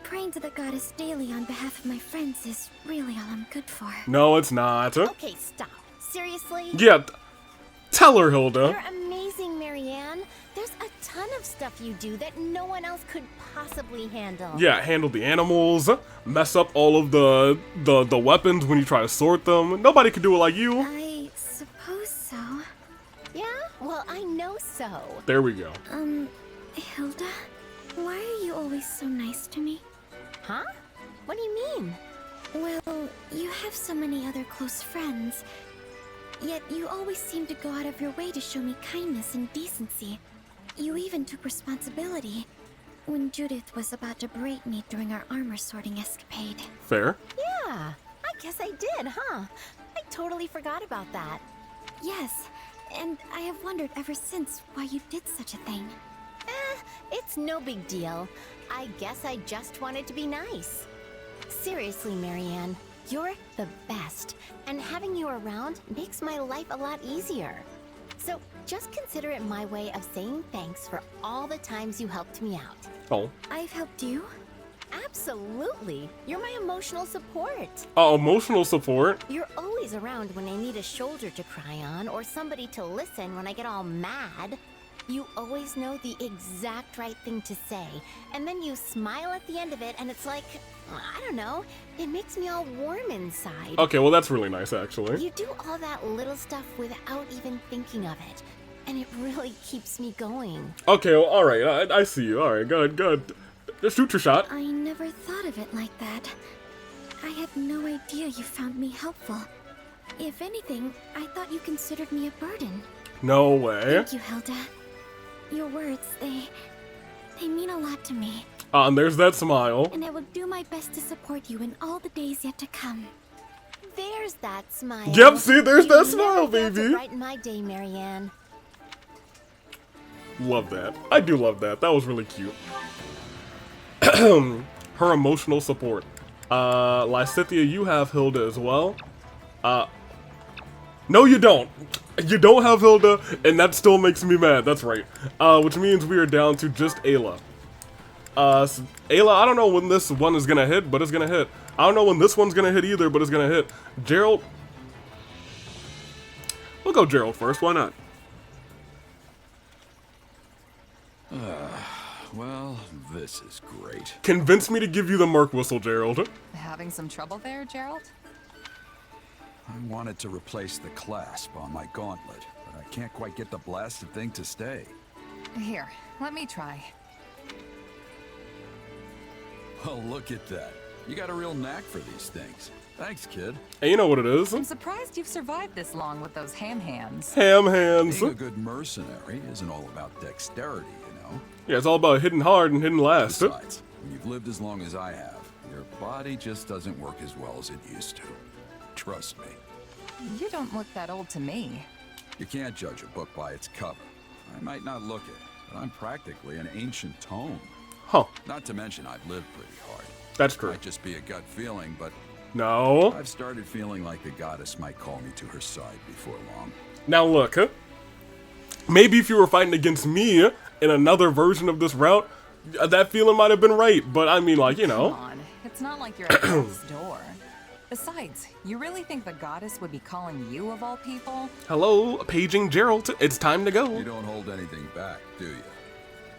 praying to the goddess daily on behalf of my friends is really all I'm good for. No, it's not. Okay, stop. Seriously? Yeah. Tell her, Hilda. You're amazing, Marianne. There's a ton of stuff you do that no one else could possibly handle. Yeah, handle the animals, mess up all of the weapons when you try to sort them. Nobody could do it like you. I suppose so. Yeah? Well, I know so. There we go. Hilda, why are you always so nice to me? Huh? What do you mean? Well, you have so many other close friends, yet you always seem to go out of your way to show me kindness and decency. You even took responsibility when Judith was about to berate me during our armor sorting escapade. Fair. Yeah, I guess I did, huh? I totally forgot about that. Yes, and I have wondered ever since why you did such a thing. It's no big deal. I guess I just wanted to be nice. Seriously, Marianne, you're the best, and having you around makes my life a lot easier. So just consider it my way of saying thanks for all the times you helped me out. Oh. I've helped you? Absolutely. You're my emotional support. Emotional support? You're always around when I need a shoulder to cry on or somebody to listen when I get all mad. You always know the exact right thing to say, and then you smile at the end of it, and it's like, I don't know, it makes me all warm inside. Okay, well that's really nice, actually. You do all that little stuff without even thinking of it, and it really keeps me going. Okay, well, alright, I see you. Alright, good. Just shoot your shot. I never thought of it like that. I had no idea you found me helpful. If anything, I thought you considered me a burden. No way. Thank you, Hilda. Your words, they mean a lot to me. And there's that smile. And I will do my best to support you in all the days yet to come. There's that smile. Yep, see, there's that You smile, never failed to baby. brighten my day, Marianne. Love that. I do love that. That was really cute. Her emotional support. Lysithia, you have Hilda as well. No, you don't. You don't have Hilda, and that still makes me mad. That's right. Which means we are down to just Ayla. So Ayla, I don't know when this one is gonna hit, but it's gonna hit. I don't know when this one's gonna hit either, but it's gonna hit. Gerald. We'll go Gerald first. Why not? Well, this is great. Convince me to give you the Merc whistle, Gerald. Having some trouble there, Gerald? I wanted to replace the clasp on my gauntlet, but I can't quite get the blasted thing to stay. Here, let me try. Well, look at that. You got a real knack for these things. Thanks, kid. And you know what it is. I'm surprised you've survived this long with those ham hands. Ham hands. Being a good mercenary isn't all about dexterity, you know? Yeah, it's all about hitting hard and hitting last. Besides, when you've lived as long as I have, your body just doesn't work as well as it used to. Trust me. You don't look that old to me. You can't judge a book by its cover. I might not look it, but I'm practically an ancient tome. Huh. Not to mention I've lived pretty hard. That's true. Might just be a gut feeling, but No. I've started feeling like the goddess might call me to her side before long. Now look, maybe if you were fighting against me in another version of this route, That feeling might have been right, but I mean, like, you Come know. on, it's not like you're at death's door. Besides, you really think the goddess would be calling you of all people? Hello, paging Gerald. It's time to You go. don't hold anything back, do you?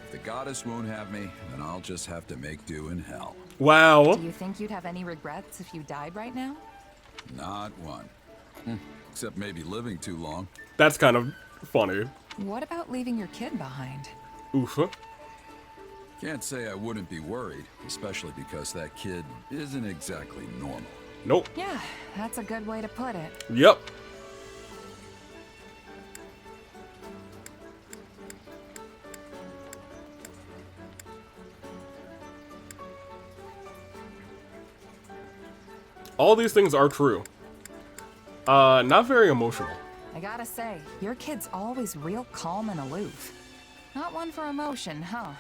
If the goddess won't have me, then I'll just have to make do in hell. Wow. Do you think you'd have any regrets if you died right now? Not one. Except maybe living too long. That's kind of funny. What about leaving your kid behind? Oof. Can't say I wouldn't be worried, especially because that kid isn't exactly normal. Nope. Yeah, that's a good way to put it. Yep. All these things are true. Not very emotional. I gotta say, your kid's always real calm and aloof. Not one for emotion, huh?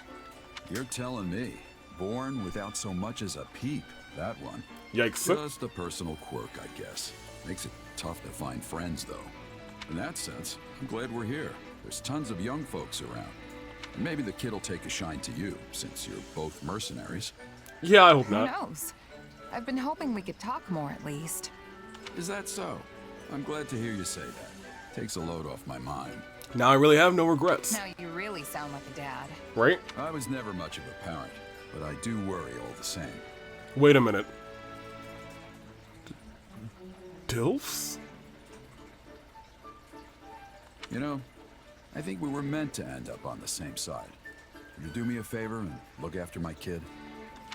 You're telling me. Born without so much as a peep, that one. Yikes. Just a personal quirk, I guess. Makes it tough to find friends, though. In that sense, I'm glad we're here. There's tons of young folks around. And maybe the kid'll take a shine to you, since you're both mercenaries. Yeah, I hope Who not. knows? I've been hoping we could talk more at least. Is that so? I'm glad to hear you say that. Takes a load off my mind. Now I really have no regrets. Now you really sound like a dad. Right? I was never much of a parent, but I do worry all the same. Wait a minute. DILFs? You know, I think we were meant to end up on the same side. Will you do me a favor and look after my kid?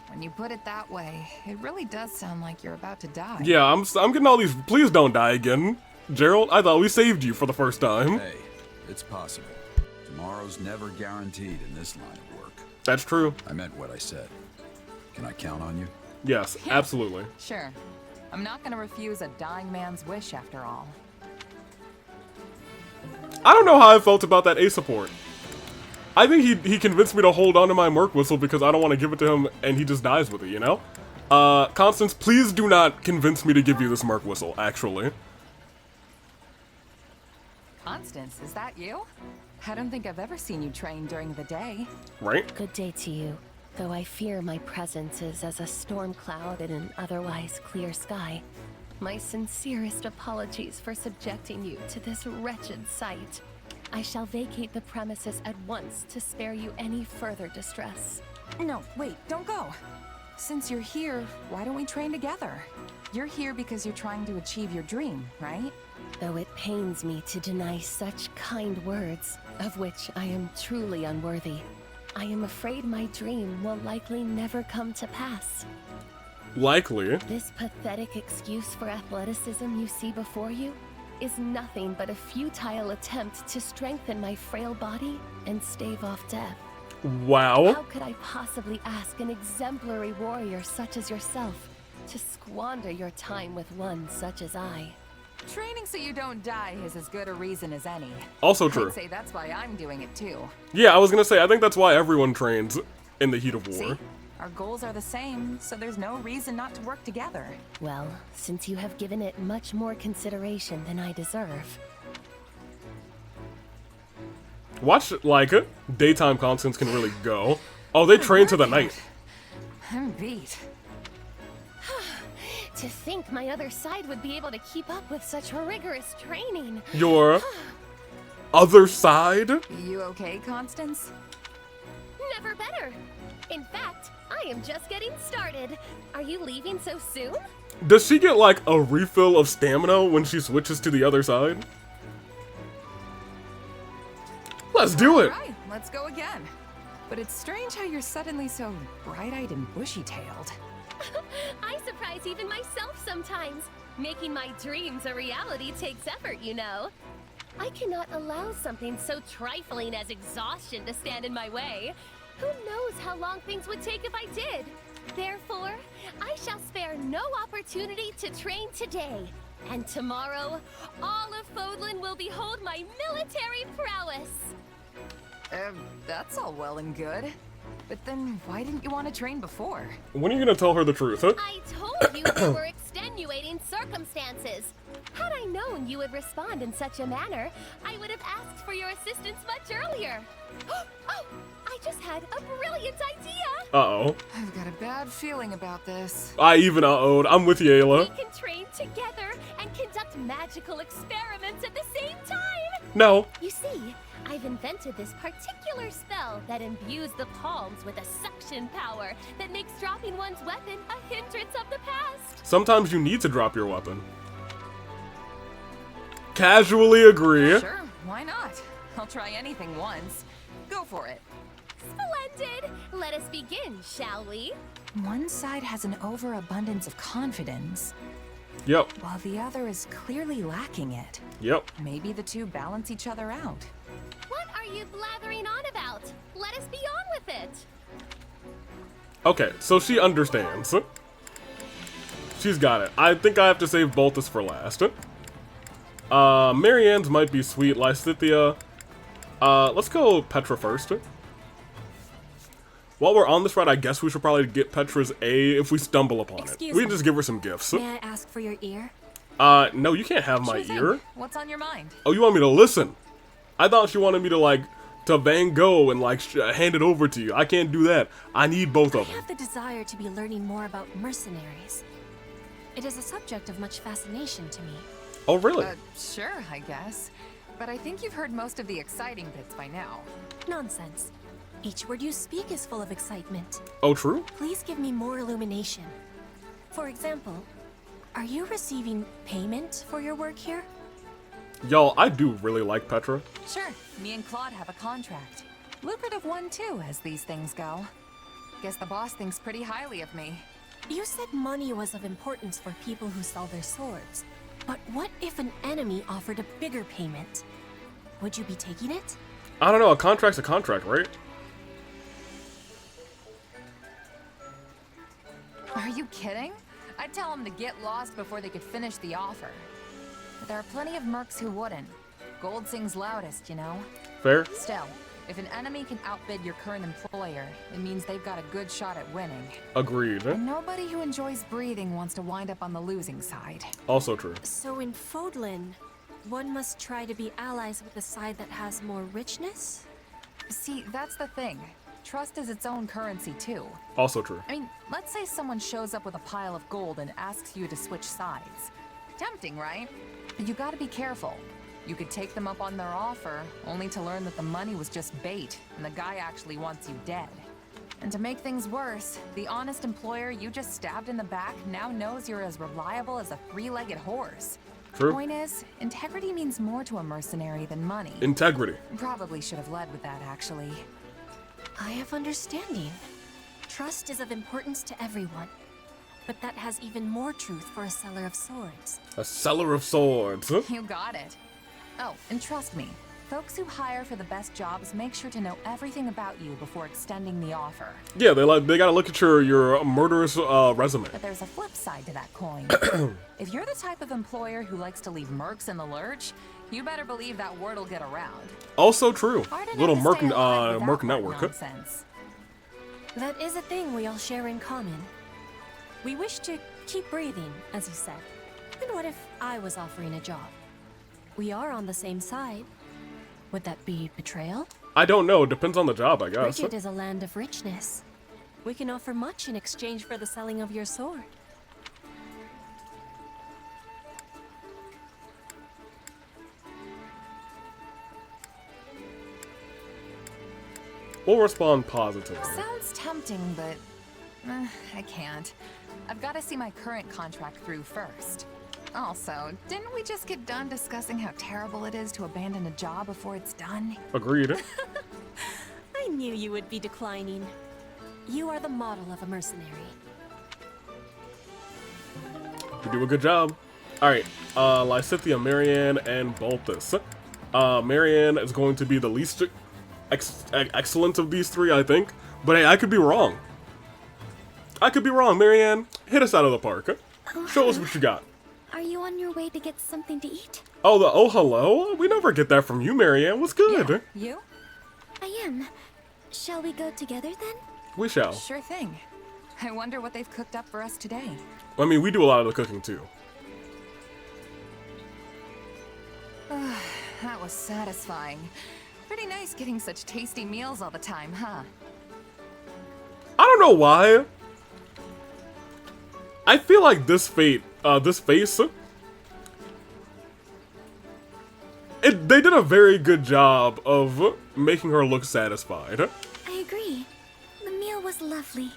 When you put it that way, it really does sound like you're about to die. Yeah, I'm getting all these. Please don't die again. Gerald, I thought we saved you for the first time. Hey, it's possible. Tomorrow's never guaranteed in this line of work. That's true. I meant what I said. Can I count on you? Yes, absolutely. Sure. I'm not gonna refuse a dying man's wish after all. I don't know how I felt about that A support. I think he convinced me to hold on to my Merc Whistle because I don't want to give it to him and he just dies with it, you know? Constance, please do not convince me to give you this Merc Whistle, actually. Constance, is that you? I don't think I've ever seen you train during the day. Right? Good day to you, though I fear my presence is as a storm cloud in an otherwise clear sky. My sincerest apologies for subjecting you to this wretched sight. I shall vacate the premises at once to spare you any further distress. No, wait, don't go. Since you're here, why don't we train together? You're here because you're trying to achieve your dream, right? Though it pains me to deny such kind words, of which I am truly unworthy, I am afraid my dream will likely never come to pass. Likely. This pathetic excuse for athleticism you see before you is nothing but a futile attempt to strengthen my frail body and stave off death. Wow. How could I possibly ask an exemplary warrior such as yourself to squander your time with one such as I? Training so you don't die is as good a reason as any. Also true. I'd say that's why I'm doing it too. Yeah, I was gonna say, I think that's why everyone trains in the heat of war. See? Our goals are the same, so there's no reason not to work together. Well, since you have given it much more consideration than I deserve. Watch, like, daytime Constance can really go. Oh, they train to the night. I'm beat. To think my other side would be able to keep up with such rigorous training. Your other side? You okay, Constance? Never better. In fact, I am just getting started. Are you leaving so soon? Does she get, like, a refill of stamina when she switches to the other side? Let's do it! Alright, let's go again. But it's strange how you're suddenly so bright-eyed and bushy-tailed. I surprise even myself sometimes. Making my dreams a reality takes effort, you know. I cannot allow something so trifling as exhaustion to stand in my way. Who knows how long things would take if I did? Therefore, I shall spare no opportunity to train today. And tomorrow, all of Fodlan will behold my military prowess. That's all well and good. But then, why didn't you want to train before? When are you gonna tell her the truth, huh? I told you there were extenuating strange circumstances. Had I known you would respond in such a manner, I would have asked for your assistance much earlier. Oh, I just had a brilliant idea! Uh-oh. I've got a bad feeling about this. I even uh-oh'd. I'm with you, We Ayla. can train together and conduct magical experiments at the same time! No. You see, I've invented this particular spell that imbues the palms with a suction power that makes dropping one's weapon a hindrance of the past. Sometimes you need to drop your weapon. Casually agree. Sure, why not? I'll try anything once. Go for it. Splendid! Let us begin, shall we? One side has an overabundance of confidence, Yep. while the other is clearly lacking it. Yep. Maybe the two balance each other out. What are you blathering on about? Let us be on with it! Okay, so she understands. She's got it. I think I have to save Boltus for last. Marianne's might be sweet. Lysithia. Let's go Petra first. While we're on this ride, I guess we should probably get Petra's A if we stumble upon Excuse it. We can me. just give her some gifts. May I ask for your ear? No, you can't have my Sure thing. ear. What's on your mind? Oh, you want me to listen? I thought she wanted me to, like, to Van Gogh and, like, hand it over to you. I can't do that. I need both I of them. have the desire to be learning more about mercenaries. It is a subject of much fascination to me. Oh, really? Sure, I guess. But I think you've heard most of the exciting bits by now. Nonsense. Each word you speak is full of excitement. Oh, true? Please give me more illumination. For example, are you receiving payment for your work here? Y'all, I do really like Petra. Sure, me and Claude have a contract. Lucrative one too, as these things go. Guess the boss thinks pretty highly of me. You said money was of importance for people who sell their swords. But what if an enemy offered a bigger payment? Would you be taking it? I don't know, a contract's a contract, right? Are you kidding? I'd tell them to get lost before they could finish the offer. But there are plenty of mercs who wouldn't. Gold sings loudest, you know? Fair? Still, if an enemy can outbid your current employer, it means they've got a good shot at winning. Agreed. And nobody who enjoys breathing wants to wind up on the losing side. Also true. So in Fodlan, one must try to be allies with the side that has more richness? See, that's the thing. Trust is its own currency, too. Also true. I mean, let's say someone shows up with a pile of gold and asks you to switch sides. Tempting, right? But you gotta be careful. You could take them up on their offer, only to learn that the money was just bait, and the guy actually wants you dead. And to make things worse, the honest employer you just stabbed in the back now knows you're as reliable as a three-legged horse. True. Point is, integrity means more to a mercenary than money. Integrity. Probably should have led with that, actually. I have understanding. Trust is of importance to everyone. But that has even more truth for a seller of swords. A seller of swords. You got it. Oh, and trust me, folks who hire for the best jobs make sure to know everything about you before extending the offer. Yeah, they gotta look at your murderous resume. But there's a flip side to that coin. If you're the type of employer who likes to leave mercs in the lurch, you better believe that word'll get around. Also true. Hard enough Little to merc stay alive without merc that network. nonsense. That is a thing we all share in common. We wish to keep breathing, as you said. And what if I was offering a job? We are on the same side. Would that be betrayal? I don't know. Depends on the job, I guess. Bridget is a land of richness. We can offer much in exchange for the selling of your sword. We'll respond positively. Sounds tempting, but I can't. I've got to see my current contract through first. Also, didn't we just get done discussing how terrible it is to abandon a job before it's done? Agreed. I knew you would be declining. You are the model of a mercenary. You do a good job. Alright, Lysithia, Marianne, and Boltus. Marianne is going to be the least excellent of these three, I think. But hey, I could be wrong. I could be wrong, Marianne. Hit us out of the park. Show us what you got. Are you on your way to get something to eat? Oh, hello? We never get that from you, Marianne. What's good? Yeah, you? I am. Shall we go together then? We shall. Sure thing. I wonder what they've cooked up for us today. I mean, we do a lot of the cooking, too. that was satisfying. Pretty nice getting such tasty meals all the time, huh? I don't know why. I feel like this face, they did a very good job of making her look satisfied. I agree. The meal was lovely.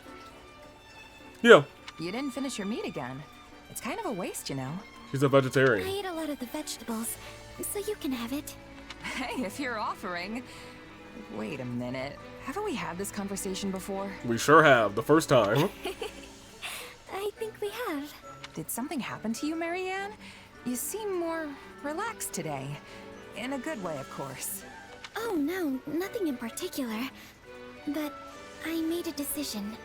Yeah. You didn't finish your meat again. It's kind of a waste, you know. She's a vegetarian. I ate a lot of the vegetables, so you can have it. Hey, if you're offering... Wait a minute. Haven't we had this conversation before? We sure have, the first time. I think we have. Did something happen to you, Marianne? You seem more relaxed today. In a good way, of course. Oh no, nothing in particular. But I made a decision.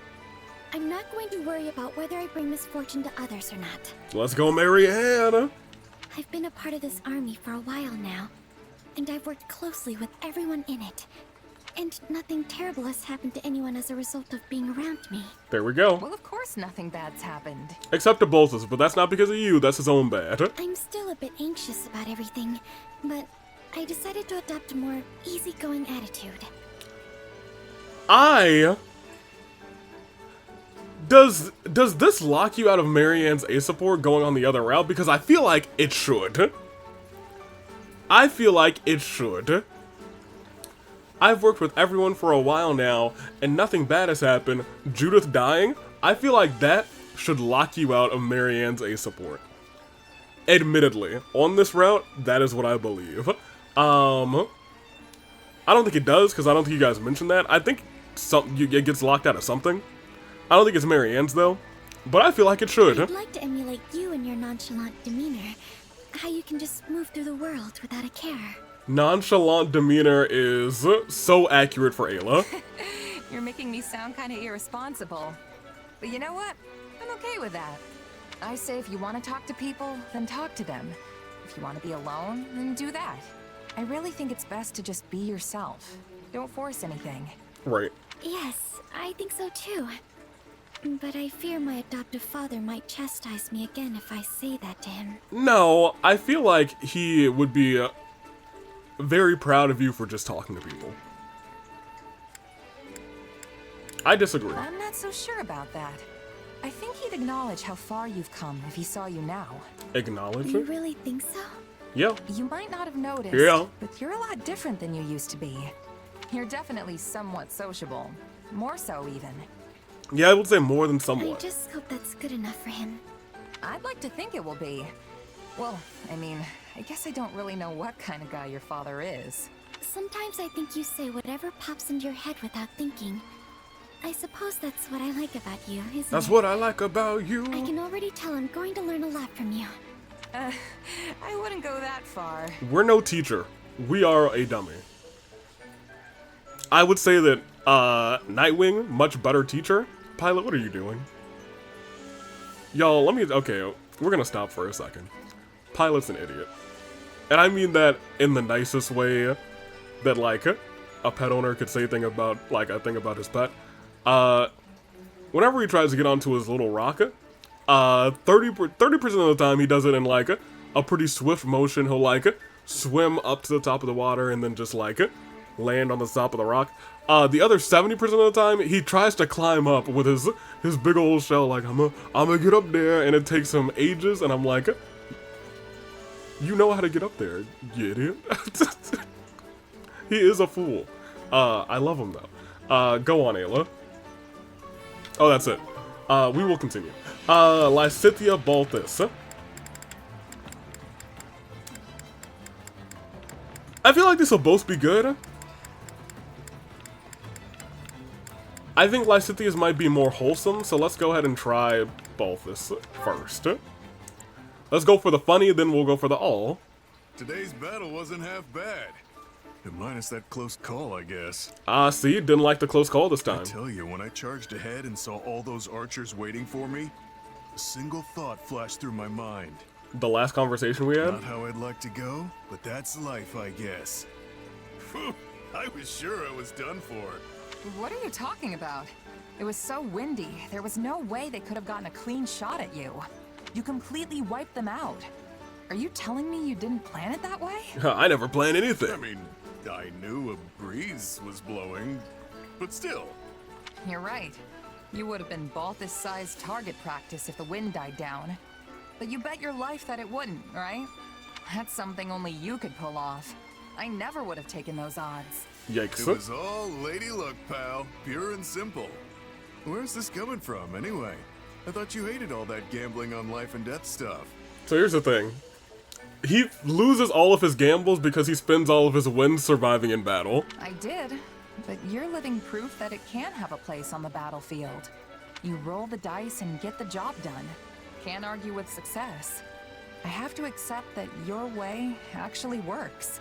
I'm not going to worry about whether I bring misfortune to others or not. Let's go, Marianne. I've been a part of this army for a while now, and I've worked closely with everyone in it. And nothing terrible has happened to anyone as a result of being around me. There we go. Well, of course nothing bad's happened. Except to Boltus, but that's not because of you, that's his own bad. I'm still a bit anxious about everything, but I decided to adopt a more easygoing attitude. Does this lock you out of Marianne's A support going on the other route? Because I feel like it should. I feel like it should. I've worked with everyone for a while now, and nothing bad has happened. Judith dying, I feel like that should lock you out of Marianne's A support. Admittedly, on this route, that is what I believe. I don't think it does, because I don't think you guys mentioned that. I think it gets locked out of something. I don't think it's Marianne's, though. But I feel like it should. I'd like to emulate you and your nonchalant demeanor. How you can just move through the world without a care. Nonchalant demeanor is so accurate for Ayla. You're making me sound kind of irresponsible. But you know what? I'm okay with that. I say if you want to talk to people, then talk to them. If you want to be alone, then do that. I really think it's best to just be yourself. Don't force anything. Right. Yes, I think so too. But I fear my adoptive father might chastise me again if I say that to him. No, I feel like he would be very proud of you for just talking to people. I disagree. I'm not so sure about that. I think he'd acknowledge how far you've come if he saw you now. Acknowledge You it? really think so? Yeah. You might not have noticed, Yeah. but you're a lot different than you used to be. You're definitely somewhat sociable. More so, even. Yeah, I would say more than I somewhat. just hope that's good enough for him. I'd like to think it will be. Well, I mean, I guess I don't really know what kind of guy your father is. Sometimes I think you say whatever pops into your head without thinking. I suppose that's what I like about you, isn't it? That's what I like about you. I can already tell I'm going to learn a lot from you. I wouldn't go that far. We're no teacher. We are a dummy. I would say that Nitewing, much better teacher. Pilot, what are you doing? Y'all, okay, we're gonna stop for a second. Pilot's an idiot. And I mean that in the nicest way that, like, a pet owner could say a thing about his pet. Whenever he tries to get onto his little rocket, 30% of the time he does it in, like, a pretty swift motion. He'll, like, swim up to the top of the water and then just, like, land on the top of the rock. The other 70% of the time, he tries to climb up with his big old shell, like, I'm gonna get up there, and it takes him ages, and I'm like, you know how to get up there, you idiot. He is a fool. I love him, though. Go on, Ayla. Oh, that's it. We will continue. Lysithea Balthus. I feel like this will both be good. I think Lysithea's might be more wholesome, so let's go ahead and try Balthus first. Let's go for the funny, then we'll go for the all. Today's battle wasn't half bad. Minus that close call, I guess. See, didn't like the close call this time. I tell you, when I charged ahead and saw all those archers waiting for me, a single thought flashed through my mind. The last conversation we had? Not how I'd like to go, but that's life, I guess. Phew, I was sure I was done for. What are you talking about? It was so windy, there was no way they could have gotten a clean shot at you. You completely wiped them out. Are you telling me you didn't plan it that way? I never plan anything. I mean, I knew a breeze was blowing, but still. You're right. You would have been Balthus-sized target practice if the wind died down. But you bet your life that it wouldn't, right? That's something only you could pull off. I never would have taken those odds. Yikes. It was all lady luck, pal. Pure and simple. Where's this coming from, anyway? I thought you hated all that gambling on life and death stuff. So here's the thing. He loses all of his gambles because he spends all of his wins surviving in battle. I did, but you're living proof that it can have a place on the battlefield. You roll the dice and get the job done. Can't argue with success. I have to accept that your way actually works.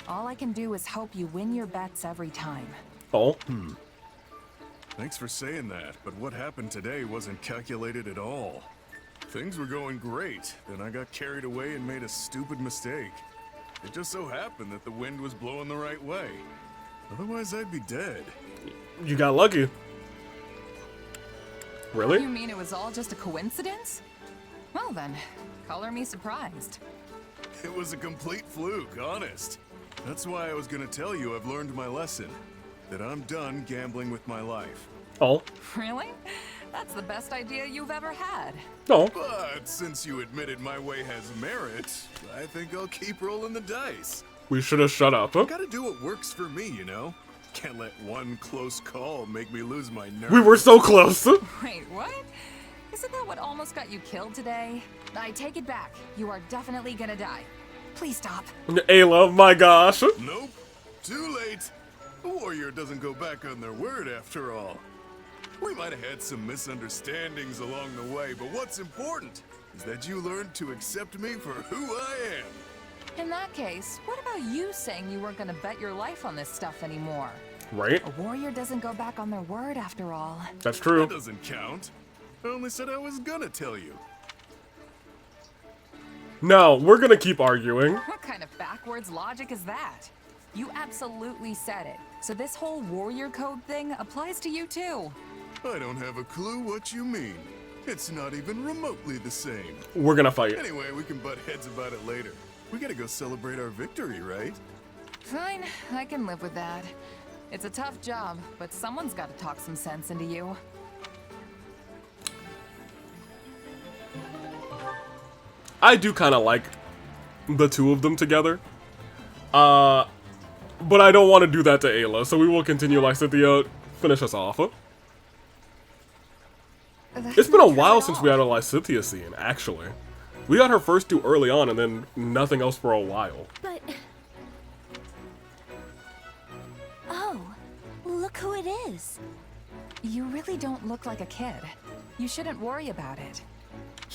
All I can do is hope you win your bets every time. Oh. Thanks for saying that, but what happened today wasn't calculated at all. Things were going great, then I got carried away and made a stupid mistake. It just so happened that the wind was blowing the right way. Otherwise, I'd be dead. You got lucky. Really? You mean it was all just a coincidence? Well then, color me surprised. It was a complete fluke, honest. That's why I was gonna tell you I've learned my lesson. That I'm done gambling with my life. Oh. Really? That's the best idea you've ever had. No. But since you admitted my way has merit, I think I'll keep rolling the dice. We should have shut up. I gotta do what works for me, you know? Can't let one close call make me lose my nerve. We were so close. Wait, what? Isn't that what almost got you killed today? I take it back. You are definitely gonna die. Please stop. Ayla, my gosh. Nope. Too late. A warrior doesn't go back on their word after all. We might have had some misunderstandings along the way, but what's important is that you learned to accept me for who I am. In that case, what about you saying you weren't gonna bet your life on this stuff anymore? Right? A warrior doesn't go back on their word after all. That's true. That doesn't count. I only said I was gonna tell you. No, we're gonna keep arguing. What kind of backwards logic is that? You absolutely said it. So this whole warrior code thing applies to you too. I don't have a clue what you mean. It's not even remotely the same. We're gonna fight. Anyway, we can butt heads about it later. We gotta go celebrate our victory, right? Fine, I can live with that. It's a tough job, but someone's got to talk some sense into you. I do kind of like the two of them together. But I don't want to do that to Ayla, so we will continue. Lysithea, finish us off. It's been a while since we had a Lysithea scene, actually. We got her first two early on, and then nothing else for a while. But... Oh, look who it is. You really don't look like a kid. You shouldn't worry about it.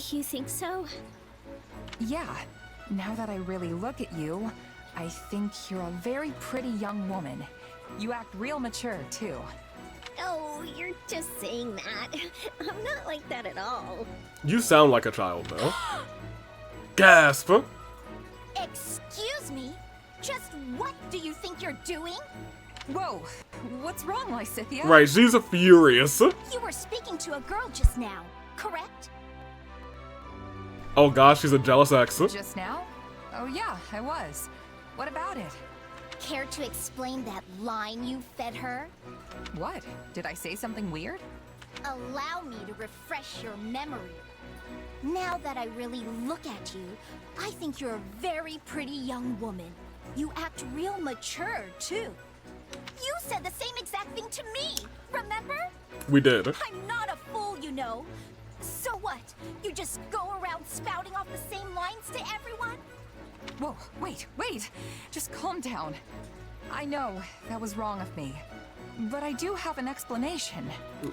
You think so? Yeah. Now that I really look at you, I think you're a very pretty young woman. You act real mature, too. Oh, you're just saying that. I'm not like that at all. You sound like a child, though. Gasp! Excuse me? Just what do you think you're doing? Whoa, what's wrong, Lysithea? Right, she's furious. You were speaking to a girl just now, correct? Oh gosh, she's a jealous ex. Just now? Oh yeah, I was. What about it? Care to explain that line you fed her? What? Did I say something weird? Allow me to refresh your memory. Now that I really look at you, I think you're a very pretty young woman. You act real mature, too. You said the same exact thing to me, remember? We did. I'm not a fool, you know. So what? You just go around spouting off the same lines to everyone? Whoa, wait. Just calm down. I know, that was wrong of me. But I do have an explanation.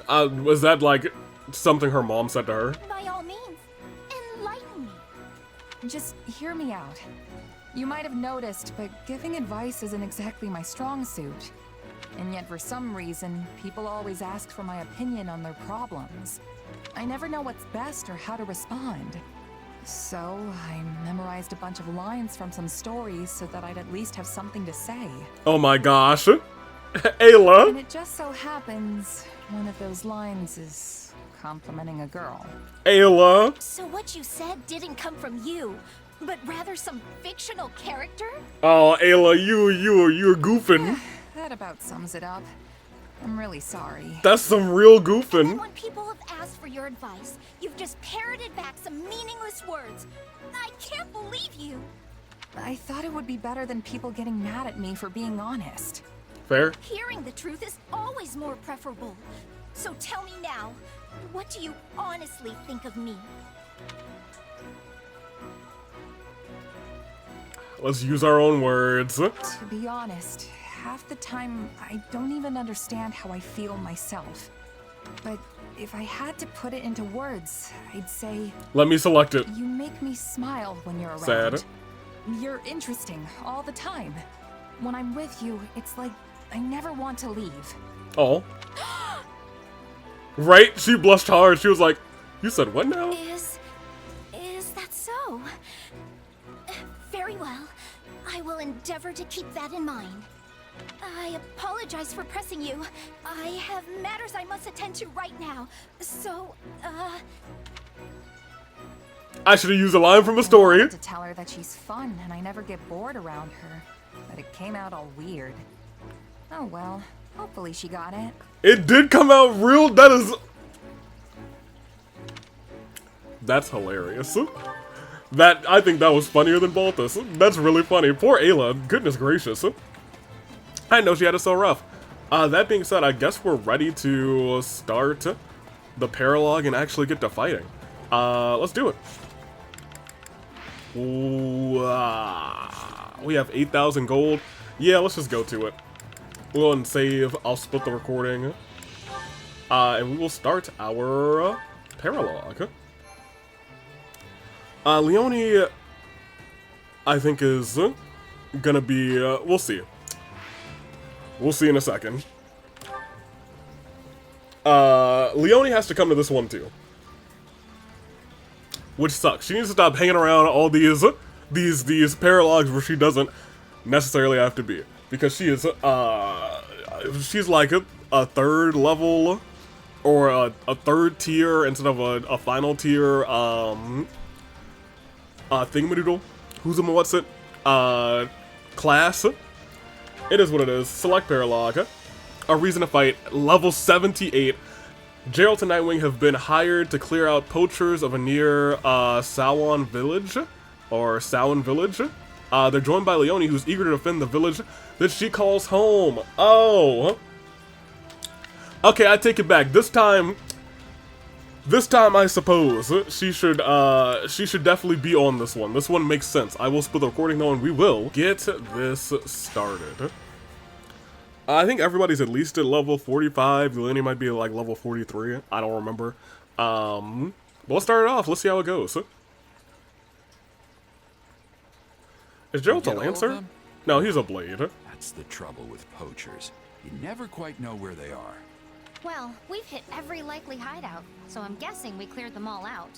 Was that like something her mom said to her? By all means, enlighten me. Just hear me out. You might have noticed, but giving advice isn't exactly my strong suit. And yet for some reason, people always ask for my opinion on their problems. I never know what's best or how to respond. So I memorized a bunch of lines from some stories so that I'd at least have something to say. Oh my gosh. Ayla. And it just so happens one of those lines is complimenting a girl. Ayla. So what you said didn't come from you, but rather some fictional character? Oh, Ayla, you're goofing. That about sums it up. I'm really sorry. That's some real And then goofing. when people have asked for your advice, you've just parroted back some meaningless words. I can't believe you. I thought it would be better than people getting mad at me for being honest. Fair. Hearing the truth is always more preferable. So tell me now, what do you honestly think of me? Let's use our own words. To be honest, half the time I don't even understand how I feel myself. But if I had to put it into words, I'd say Let me select it. you make me smile when you're around. Sad. You're interesting all the time. When I'm with you, it's like I never want to leave. Oh. Right? She blushed hard. She was like, you said what now? Is that so? Very well. I will endeavor to keep that in mind. I apologize for pressing you. I have matters I must attend to right now. So, I should have used a line from a story. I wanted to tell her that she's fun and I never get bored around her. But it came out all weird. Oh well, hopefully she got it. It did come out real. That's hilarious. I think that was funnier than Baltus. That's really funny. Poor Ayla. Goodness gracious. I know she had it so rough. That being said, I guess we're ready to start the paralogue and actually get to fighting. Let's do it. Ooh, we have 8,000 gold. Yeah, let's just go to it. We'll go and save. I'll split the recording. And we will start our paralogue. Leone, I think, is gonna be, we'll see. We'll see in a second. Leone has to come to this one too. Which sucks. She needs to stop hanging around all these paralogues where she doesn't necessarily have to be. Because she is, she's like a third level, or a third tier instead of a final tier, thingamadoodle. Who's in what's it? Class. It is what it is. Select paralogue. A reason to fight. Level 78. Geralt and Nitewing have been hired to clear out poachers of a near Samhain village. Or Samhain village. They're joined by Leone, who's eager to defend the village that she calls home. Oh. Okay, I take it back. This time I suppose she should definitely be on this one. This one makes sense. I will split the recording though, and we will get this started. I think everybody's at least at level 45. Leone might be at like level 43. I don't remember. But let's start it off. Let's see how it goes. Is Geralt a Lancer? No, he's a Blade. That's the trouble with poachers. You never quite know where they are. Well, we've hit every likely hideout, so I'm guessing we cleared them all out.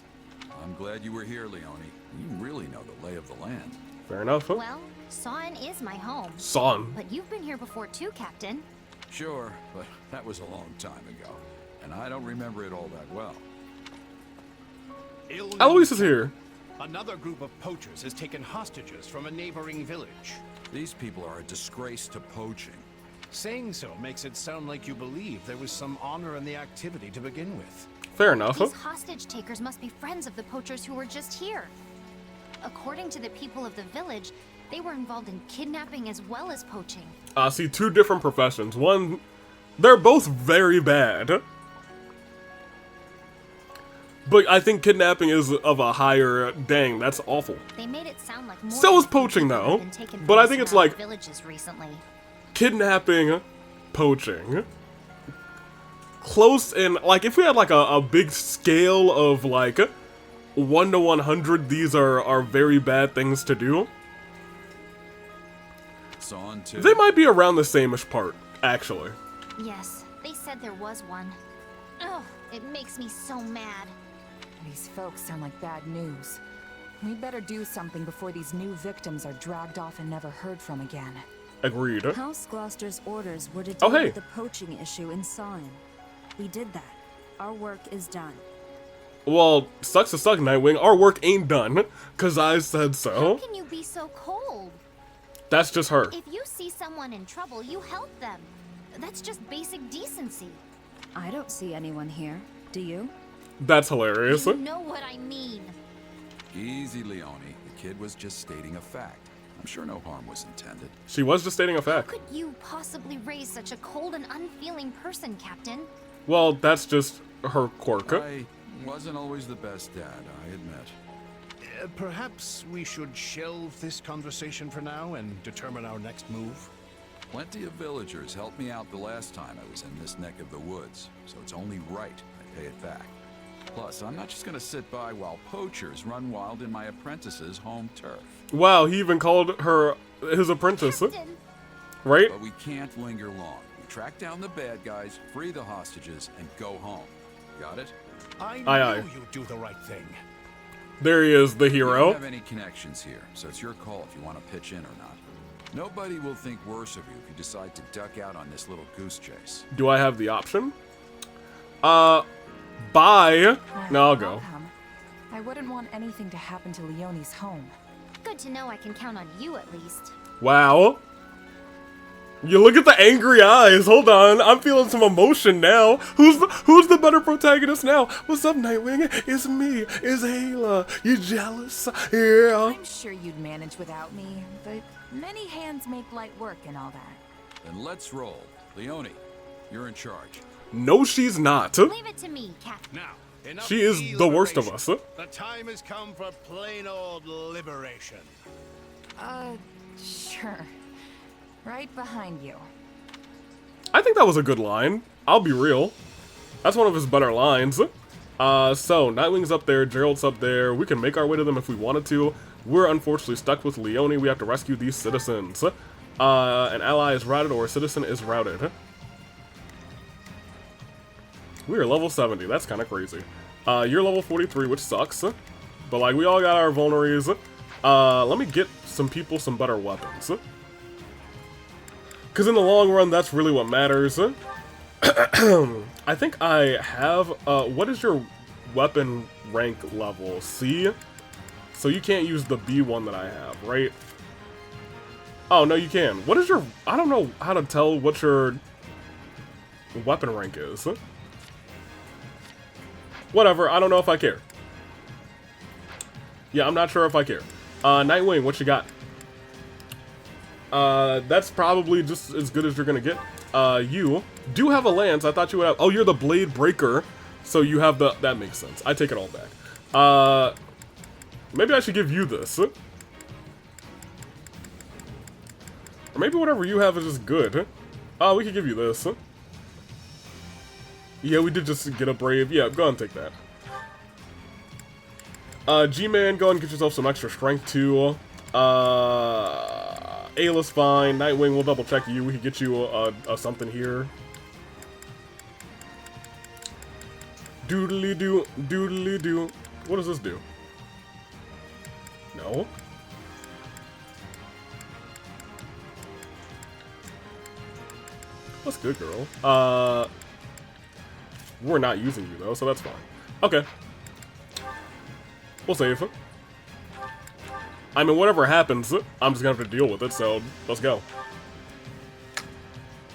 I'm glad you were here, Leone. You really know the lay of the land. Fair enough. Well, Sawn is my home. Sawn. But you've been here before too, Captain. Sure, but that was a long time ago, and I don't remember it all that well. Eloise is here. Another group of poachers has taken hostages from a neighboring village. These people are a disgrace to poaching. Saying so makes it sound like you believe there was some honor in the activity to begin with. Fair enough. These hostage takers must be friends of the poachers who were just here. According to the people of the village, they were involved in kidnapping as well as poaching. I see two different professions. One, they're both very bad. But I think kidnapping is of a higher, dang, that's awful. They made it sound like more So is poaching though. But I think it's like villages recently. Kidnapping, poaching. Close in, like if we had like a big scale of like 1 to 100, these are very bad things to do. Sawn too. They might be around the same-ish part, actually. Yes, they said there was one. Oh, it makes me so mad. These folks sound like bad news. We'd better do something before these new victims are dragged off and never heard from again. Agreed. House Gloucester's orders were to deal with the poaching issue in Sawn. We did that. Our work is done. Well, sucks to suck, Nitewing. Our work ain't done, cause I said so. How can you be so cold? That's just her. If you see someone in trouble, you help them. That's just basic decency. I don't see anyone here. Do you? That's hilarious. You know what I mean. Easy, Leone. The kid was just stating a fact. I'm sure no harm was intended. She was just stating a fact. How could you possibly raise such a cold and unfeeling person, Captain? Well, that's just her quirk. I wasn't always the best dad, I admit. Perhaps we should shelve this conversation for now and determine our next move. Plenty of villagers helped me out the last time I was in this neck of the woods, so it's only right I pay it back. Plus, I'm not just gonna sit by while poachers run wild in my apprentice's home turf. Wow, he even called her his apprentice. Captain. Right? But we can't linger long. We track down the bad guys, free the hostages, and go home. Got it? I Aye. knew you'd do the right thing. There he is, the We hero. don't have any connections here, so it's your call if you want to pitch in or not. Nobody will think worse of you if you decide to duck out on this little goose chase. Do I have the option? Bye. No, I'll go. Welcome. I wouldn't want anything to happen to Leone's home. Good to know I can count on you at least. Wow. You look at the angry eyes. Hold on, I'm feeling some emotion now. Who's the better protagonist now? What's up, Nitewing? It's me. It's Ayla. You jealous? Yeah. I'm sure you'd manage without me, but many hands make light work and all that. Then let's roll. Leone, you're in charge. No, she's not. Leave it to me, Captain. Now, enough She is the worst of deliberation. us. The time has come for plain old liberation. Sure. Right behind you. I think that was a good line. I'll be real. That's one of his better lines. So, Nightwing's up there, Gerald's up there. We can make our way to them if we wanted to. We're unfortunately stuck with Leone. We have to rescue these citizens. An ally is routed or a citizen is routed. We are level 70. That's kind of crazy. You're level 43, which sucks. But, like, we all got our vulneries. Let me get some people some better weapons. Because in the long run, that's really what matters. I think I have... what is your weapon rank level? C? So you can't use the B one that I have, right? Oh, no, you can. What is your... I don't know how to tell what your weapon rank is. Whatever, I don't know if I care. Yeah, I'm not sure if I care. Nitewing, what you got? That's probably just as good as you're gonna get. You do have a lance. I thought you would have... Oh, you're the blade breaker. So you have the... That makes sense. I take it all back. Maybe I should give you this. Or maybe whatever you have is just good. We could give you this. Yeah, we did just get a brave. Yeah, go ahead and take that. G-Man, go ahead and get yourself some extra strength too. Ayla's fine. Nitewing, we'll double check you. We could get you a something here. Doodly doo, doodly doo. What does this do? No. That's good, girl. We're not using you though, so that's fine. Okay. We'll save. I mean, whatever happens, I'm just gonna have to deal with it, so let's go.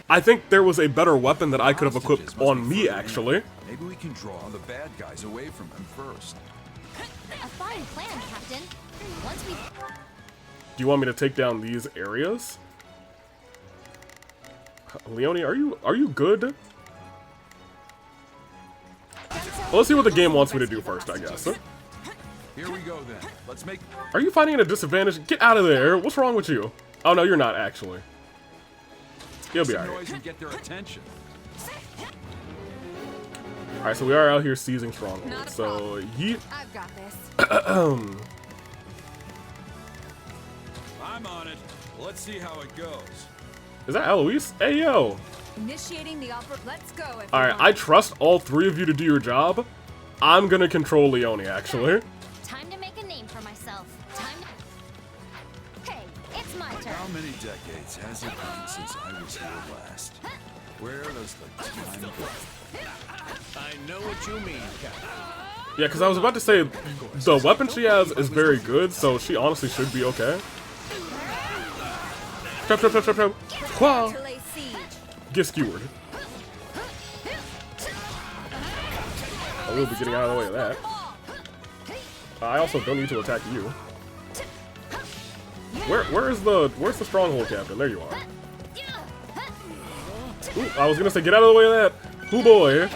I think there was a better weapon that I could have equipped on me, actually. Maybe we can draw the bad guys away from him first. A fine plan, Captain. Once we... Do you want me to take down these areas? Leone, are you good? Well, let's see what the game wants me to do first, I guess. Here we go then. Let's make... Are you fighting at a disadvantage? Get out of there. What's wrong with you? Oh, no, you're not, actually. You'll be alright. Noise and get their attention. Alright, so we are out here seizing strongholds. So, yeet. I've got this. I'm on it. Let's see how it goes. Is that Eloise? Hey, yo. Initiating the offer. Let's go. Alright, I trust all three of you to do your job. I'm gonna control Leone, actually. Time to make a name for myself. Time to... Hey, it's my turn. How many decades has it been since I was here last? Where does the time go? I know what you mean, Captain. Yeah, because I was about to say, the weapon she has is very good, so she honestly should be okay. Trap, trap, trap, trap, trap. Quah! Get skewered. I will be getting out of the way of that. I also don't need to attack you. Where's the stronghold captain? There you are. Ooh, I was gonna say, get out of the way of that. Ooh boy.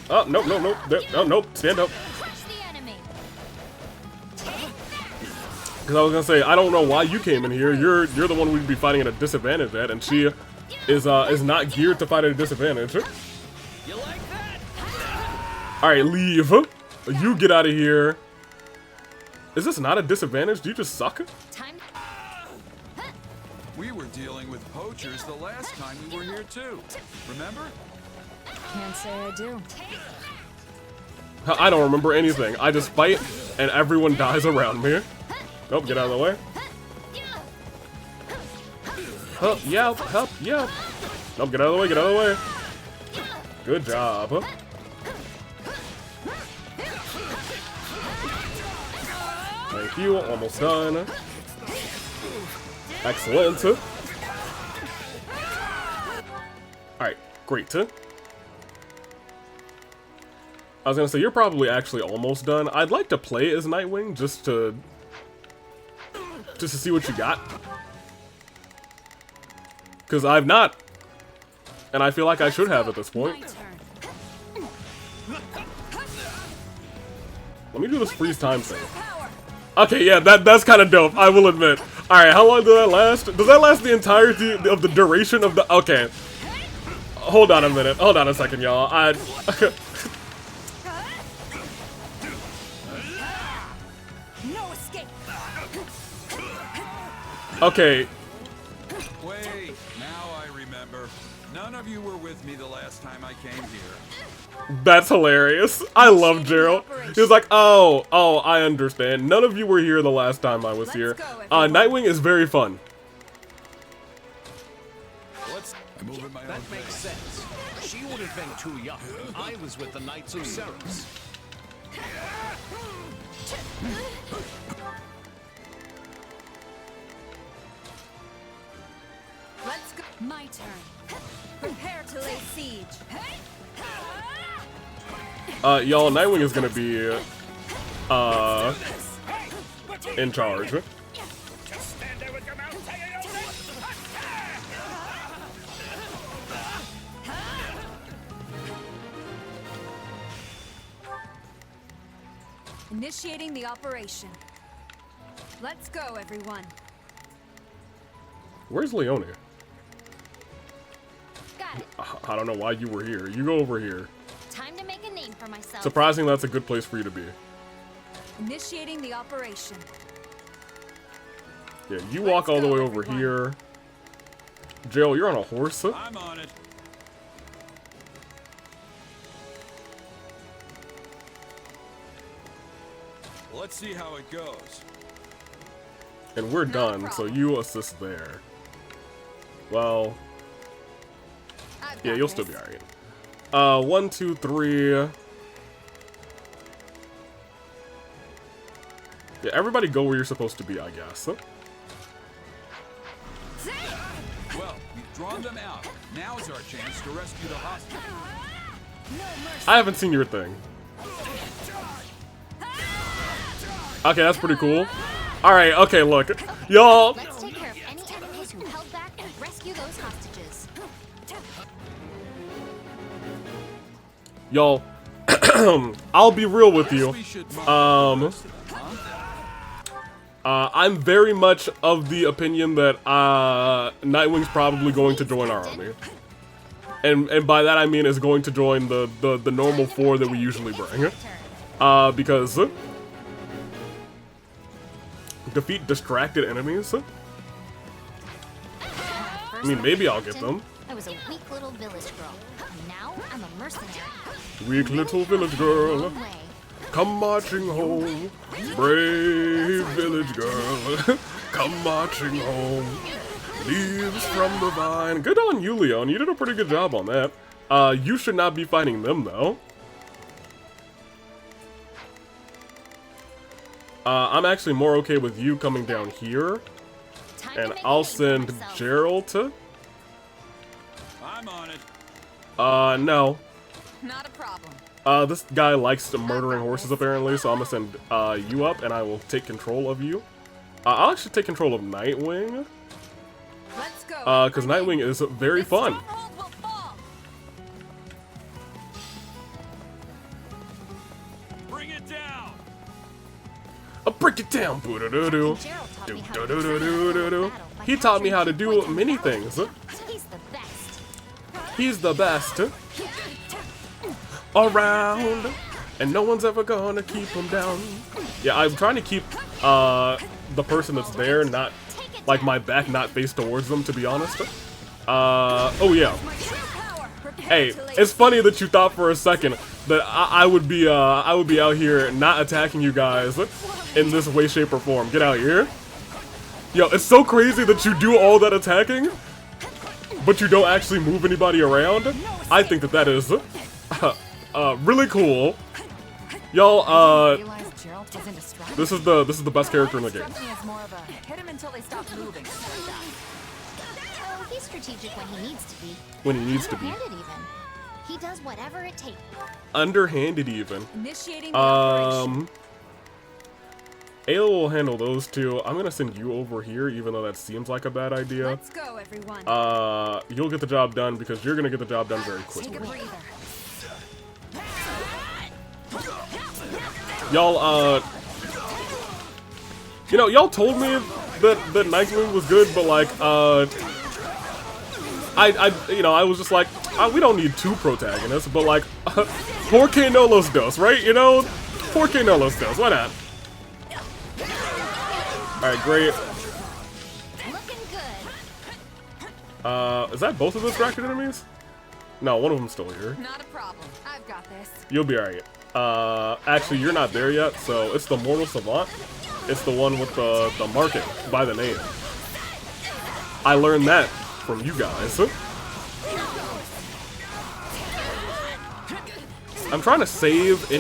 Oh, nope, nope, nope. Oh, nope. Stand up. Because I was gonna say, I don't know why you came in here. You're the one we'd be fighting at a disadvantage at, and she is not geared to fight at a disadvantage. Alright, leave. You get out of here. Is this not a disadvantage? Do you just suck? We were dealing with poachers the last time we were here too. Remember? Can't say I do. I don't remember anything. I just fight, and everyone dies around me. Nope, get out of the way. Help, yelp, help, yelp. Nope, get out of the way, get out of the way. Good job. Thank you, almost done. Excellent. Alright, great. I was gonna say, you're probably actually almost done. I'd like to play as Nitewing just to see what you got. Because I've not. And I feel like I should have at this point. Let me do this freeze time thing. Okay, yeah, that's kind of dope, I will admit. Alright, how long does that last? Does that last the entirety of the duration of the... Okay. Hold on a minute. Hold on a second, y'all. Okay. Wait, now I remember. None of you were with me the last time I came here. That's hilarious. I love Gerald. He was like, oh, I understand. None of you were here the last time I was here. Nitewing is very fun. That makes sense. She would have been too young. I was with the Knights of Ceres. Let's go. My turn. Prepare to lay siege. Y'all, Nitewing is gonna be, in charge. Initiating the operation. Let's go, everyone. Where's Leone? Got it. I don't know why you were here. You go over here. Time to make a name for myself. Surprising that's a good place for you to be. Initiating the operation. Yeah, you walk all the way over here. Jill, you're on a horse. I'm on it. Let's see how it goes. And we're done, so you assist there. Well, yeah, you'll still be alright. 1, 2, 3. Yeah, everybody go where you're supposed to be, I guess. Well, we've drawn them out. Now is our chance to rescue the hostage. I haven't seen your thing. Okay, that's pretty cool. Alright, okay, look. Y'all. Let's take care of any enemies who held back and rescue those hostages. Y'all, I'll be real with you. I'm very much of the opinion that Nitewing's probably going to join our army. And by that I mean is going to join the normal 4 that we usually bring. Because defeat distracted enemies. I mean, maybe I'll get them. I was a weak little village girl. Now I'm a mercenary. Weak little village girl, come marching home. Brave village girl, come marching home. Leaves from the vine. Good on you, Leon. You did a pretty good job on that. You should not be fighting them, though. I'm actually more okay with you coming down here. And I'll send Gerald to... I'm on it. No. Not a problem. This guy likes murdering horses apparently, so I'm gonna send you up, and I will take control of you. I'll actually take control of Nitewing. Let's go. Because Nitewing is very fun. Bring it down. Break it down. Boo-doo-doo-doo. Do-do-do-do-do-do-do. He taught me how to do many things. He's the best. He's the best around, and no one's ever gonna keep him down. Yeah, I'm trying to keep the person that's there not like my back not face towards them, to be honest. Oh yeah. Hey, it's funny that you thought for a second that I would be out here not attacking you guys in this way, shape, or form. Get out here. Yo, it's so crazy that you do all that attacking, but you don't actually move anybody around. I think that is really cool. Y'all, this is the best character in the game. Oh, he's strategic when he needs to be. When he needs to be. Underhanded even. He does whatever it takes. Underhanded even. Initiating the operation. Ayla will handle those two. I'm gonna send you over here, even though that seems like a bad idea. Let's go, everyone. You'll get the job done because you're gonna get the job done very quickly. Take a breather. Y'all, you know, y'all told me that Nitewing was good, but like, I was just like, we don't need two protagonists, but like, ¿Por qué no los dos, right? You know, ¿Por qué no los dos? Why not? Alright, great. Is that both of the distracted enemies? No, one of them's still here. Not a problem. I've got this. You'll be alright. Actually, you're not there yet, so it's the Mortal Savant. It's the one with the market by the name. I learned that from you guys. I'm trying to save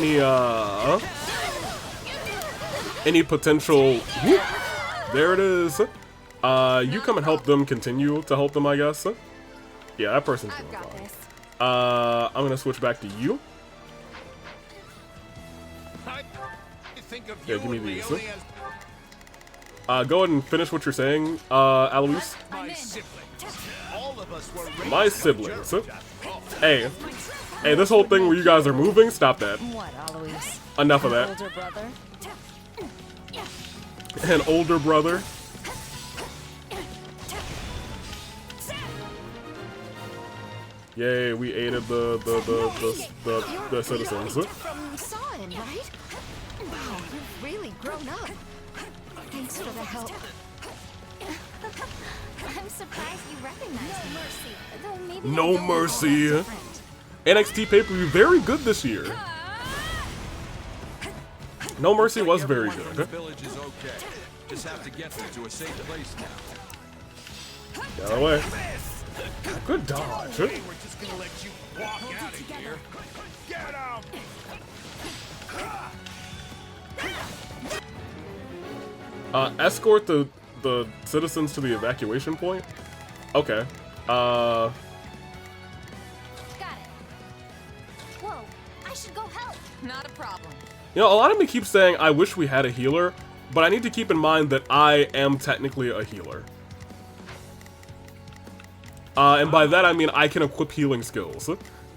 any potential. Whoop, there it is. You come and help them. Continue to help them, I guess. Yeah, that person's doing fine. I'm gonna switch back to you. Yeah, give me these. Go ahead and finish what you're saying, Alois. My siblings. Hey, this whole thing where you guys are moving, stop that. What, Alois? Enough of that. Older brother? An older brother. Yay, we aided the citizens. From Sawin, right? Wow, you've really grown up. Thanks for the help. I'm surprised you recognize me. Though maybe No mercy. NXT pay-per-view very good this year. No Mercy was very good. Village is okay. Just have to get them to a safe place now. Get out of the way. Good dodge. We're just gonna let you walk out of here. Get out! Escort the citizens to the evacuation point? Okay. Got it. Whoa, I should go help. Not a problem. You know, a lot of me keep saying I wish we had a healer, but I need to keep in mind that I am technically a healer. And by that I mean I can equip healing skills.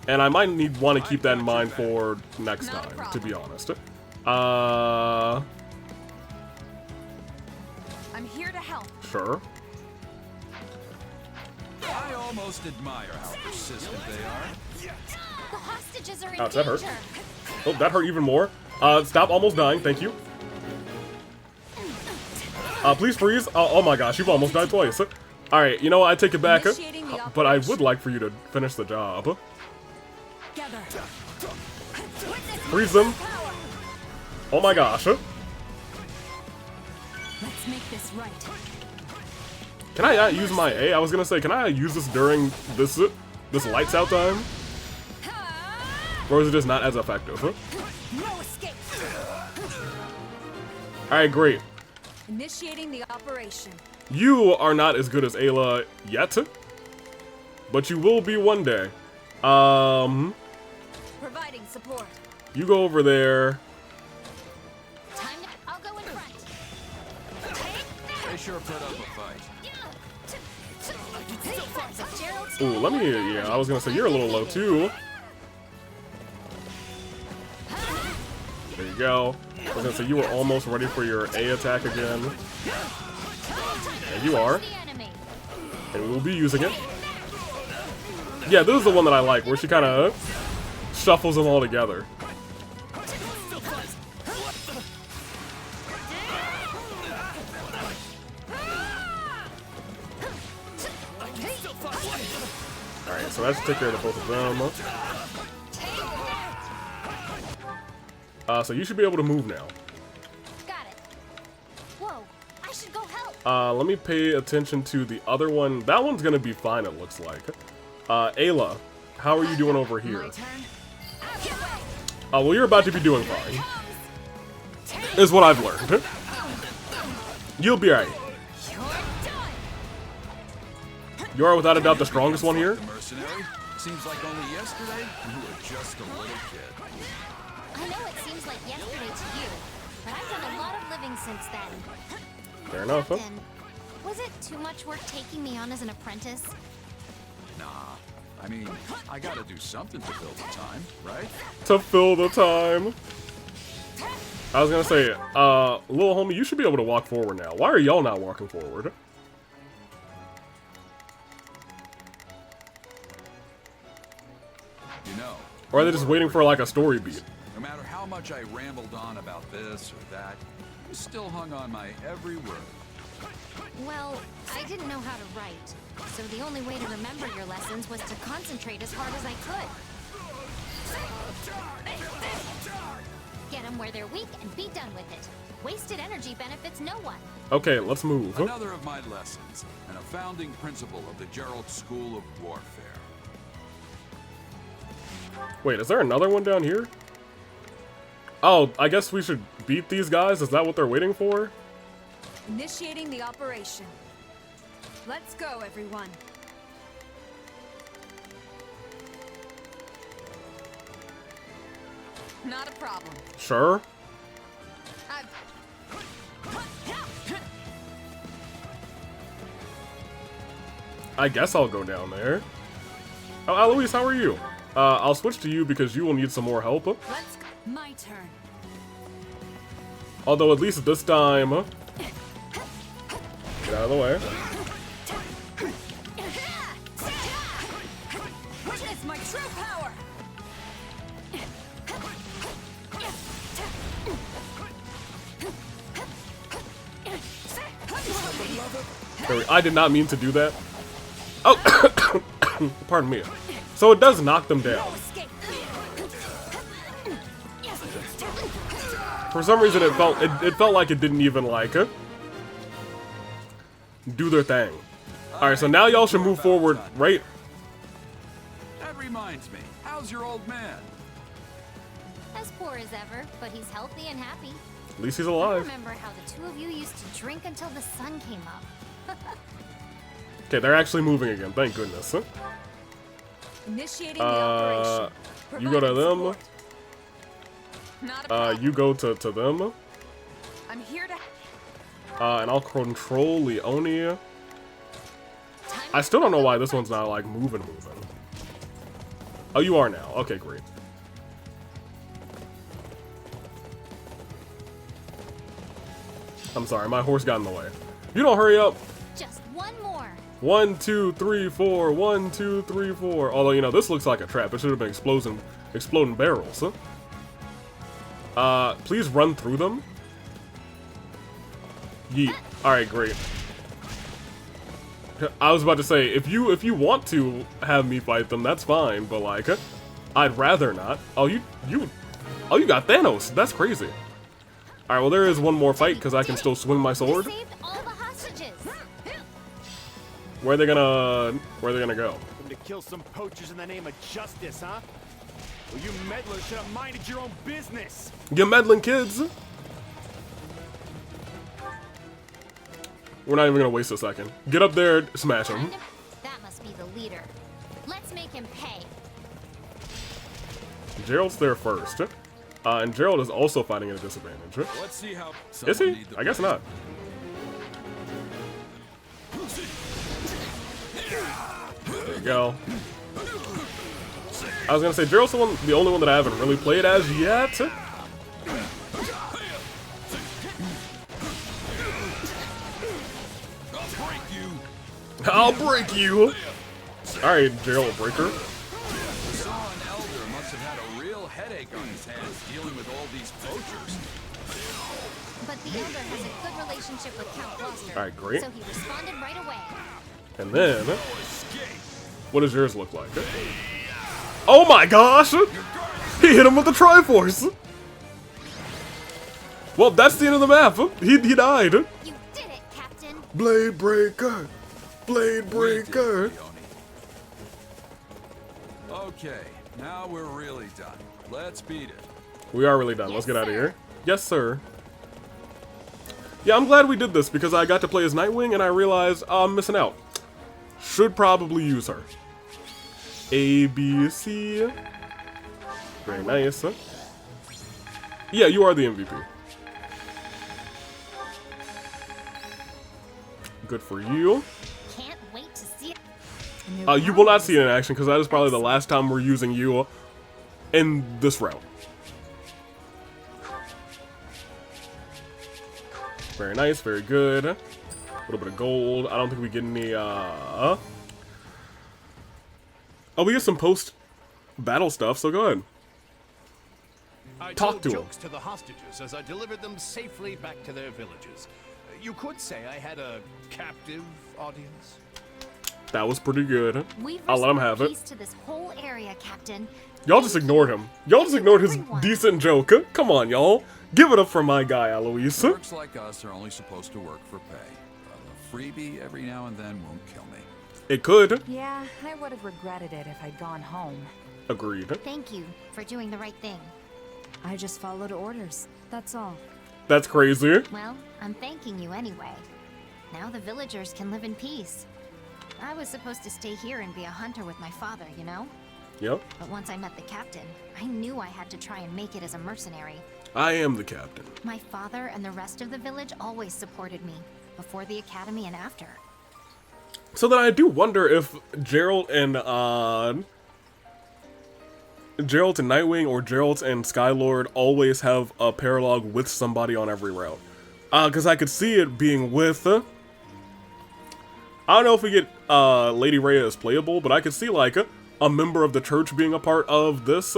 And I might want to keep that in mind for next time, to be honest. I'm here to help. Sure. I almost admire how persistent they are. The hostages are in Ouch, that hurt. danger. Oh, that hurt even more. Stop almost dying, thank you. Please freeze. Oh my gosh, you've almost died twice. Alright, you know what, I take it back. But I would like for you to finish the job. Freeze them. Oh my gosh. Let's make this right. Can I use my A? I was gonna say, can I use this during this lights out time? Or is it just not as effective? No escape. Alright, great. Initiating the operation. You are not as good as Ayla yet, but you will be one day. Providing support. You go over there. I'll go in front. They sure put up a fight. Ooh, let me, yeah, I was gonna say, you're a little low too. There you go. I was gonna say, you were almost ready for your A attack again. There you are. And we will be using it. Yeah, this is the one that I like, where she kind of shuffles them all together. Alright, so that should take care of both of them. So you should be able to move now. Got it. Whoa, I should go help. Let me pay attention to the other one. That one's gonna be fine, it looks like. Ayla, how are you doing over here? Well, you're about to be doing fine. Is what I've learned. You'll be alright. You are without a doubt the strongest one here. Mercenary? Seems like only yesterday you were just a little kid. I know it seems like yesterday to you, but I've done a lot of living since then. Fair enough, huh? Then, was it too much work taking me on as an apprentice? Nah, I mean, I gotta do something to fill the time, right? To fill the time. I was gonna say, little homie, you should be able to walk forward now. Why are y'all not walking forward? You know, Or are they just waiting for like a story beat? no matter how much I rambled on about this or that, you still hung on my every word. Well, I didn't know how to write, so the only way to remember your lessons was to concentrate as hard as I could. Get them where they're weak and be done with it. Wasted energy benefits no one. Okay, let's move. Another of my lessons, and a founding principle of the Gerald School of Warfare. Wait, is there another one down here? Oh, I guess we should beat these guys? Is that what they're waiting for? Initiating the operation. Let's go, everyone. Not a problem. Sure. I guess I'll go down there. Oh, Eloise, how are you? I'll switch to you because you will need some more help. Let's go. My turn. Although at least this time... Get out of the way. Witness my true power. I did not mean to do that. Oh, pardon me. So it does knock them down. For some reason, it felt like it didn't even like do their thing. All right, so now y'all should move forward, right? That reminds me, how's your old man? As poor as ever, but he's healthy and happy. At least he's I alive. remember how the two of you used to drink until the sun came up. Okay, they're actually moving again. Thank goodness. Initiating the operation. You go to them. Not a problem. You go to them. I'm here to. And I'll control Leonia. I still don't know why this one's not like moving. Oh, you are now. Okay, great. I'm sorry, my horse got in the way. You don't hurry up. Just one more. 1, 2, 3, 4. 1, 2, 3, 4. Although, you know, this looks like a trap. It should have been exploding barrels. Please run through them. Yeet. Alright, great. I was about to say, if you want to have me fight them, that's fine, but like, I'd rather not. Oh, you got Thanos. That's crazy. Alright, well there is one more fight, because I can still swing my sword. Saved all the hostages. Where are they gonna go? To kill some poachers in the name of justice, huh? Well, you meddlers should have minded your own business. You meddling kids. We're not even gonna waste a second. Get up there, smash him. That must be the leader. Let's make him pay. Gerald's there first. And Gerald is also fighting at a disadvantage. Let's see how. Is he? I guess not. There you go. I was gonna say Gerald's the only one that I haven't really played as yet. I'll break you. All right, Gerald Breaker. Saw an elder must have had a real headache on his hands dealing with all these poachers. But the elder has a good relationship with Count Gloucester. All right, great. So he responded right away. And then, what does yours look like? Oh my gosh! He hit him with the Triforce! Well, that's the end of the map. He died. You did it, Captain. Blade Breaker! Blade Breaker! Okay, now we're really done. Let's beat it. We are really done. Let's get out of here. Yes, sir. Yeah, I'm glad we did this because I got to play as Nitewing and I realized I'm missing out. Should probably use her. A, B, C. Very nice. Yeah, you are the MVP. Good for you. Can't wait to see it. You will not see it in action because that is probably the last time we're using you in this route. Very nice, very good. A little bit of gold. I don't think we get any, Oh, we get some post-battle stuff, so go ahead. Talk to him. Jokes to the hostages as I delivered them safely back to their villages. You could say I had a captive audience. That was pretty good. We've I'll let him have it. peace to this whole area, Captain. Y'all just ignored him. Y'all just ignored his decent joke. Come on, y'all. Give it up for my guy, Alois. Works like us are only supposed to work for pay. A freebie every now and then won't kill me. It could. Yeah, I would have regretted it if I'd gone home. Agreed. Thank you for doing the right thing. I just followed orders. That's all. That's crazy. Well, I'm thanking you anyway. Now the villagers can live in peace. I was supposed to stay here and be a hunter with my father, you know? Yep. But once I met the captain, I knew I had to try and make it as a mercenary. I am the captain. My father and the rest of the village always supported me, before the academy and after. So then I do wonder if Gerald and Nitewing or Gerald and Skylord always have a paralogue with somebody on every route. Because I could see it being with... I don't know if we get Lady Rhea as playable, but I could see like a member of the church being a part of this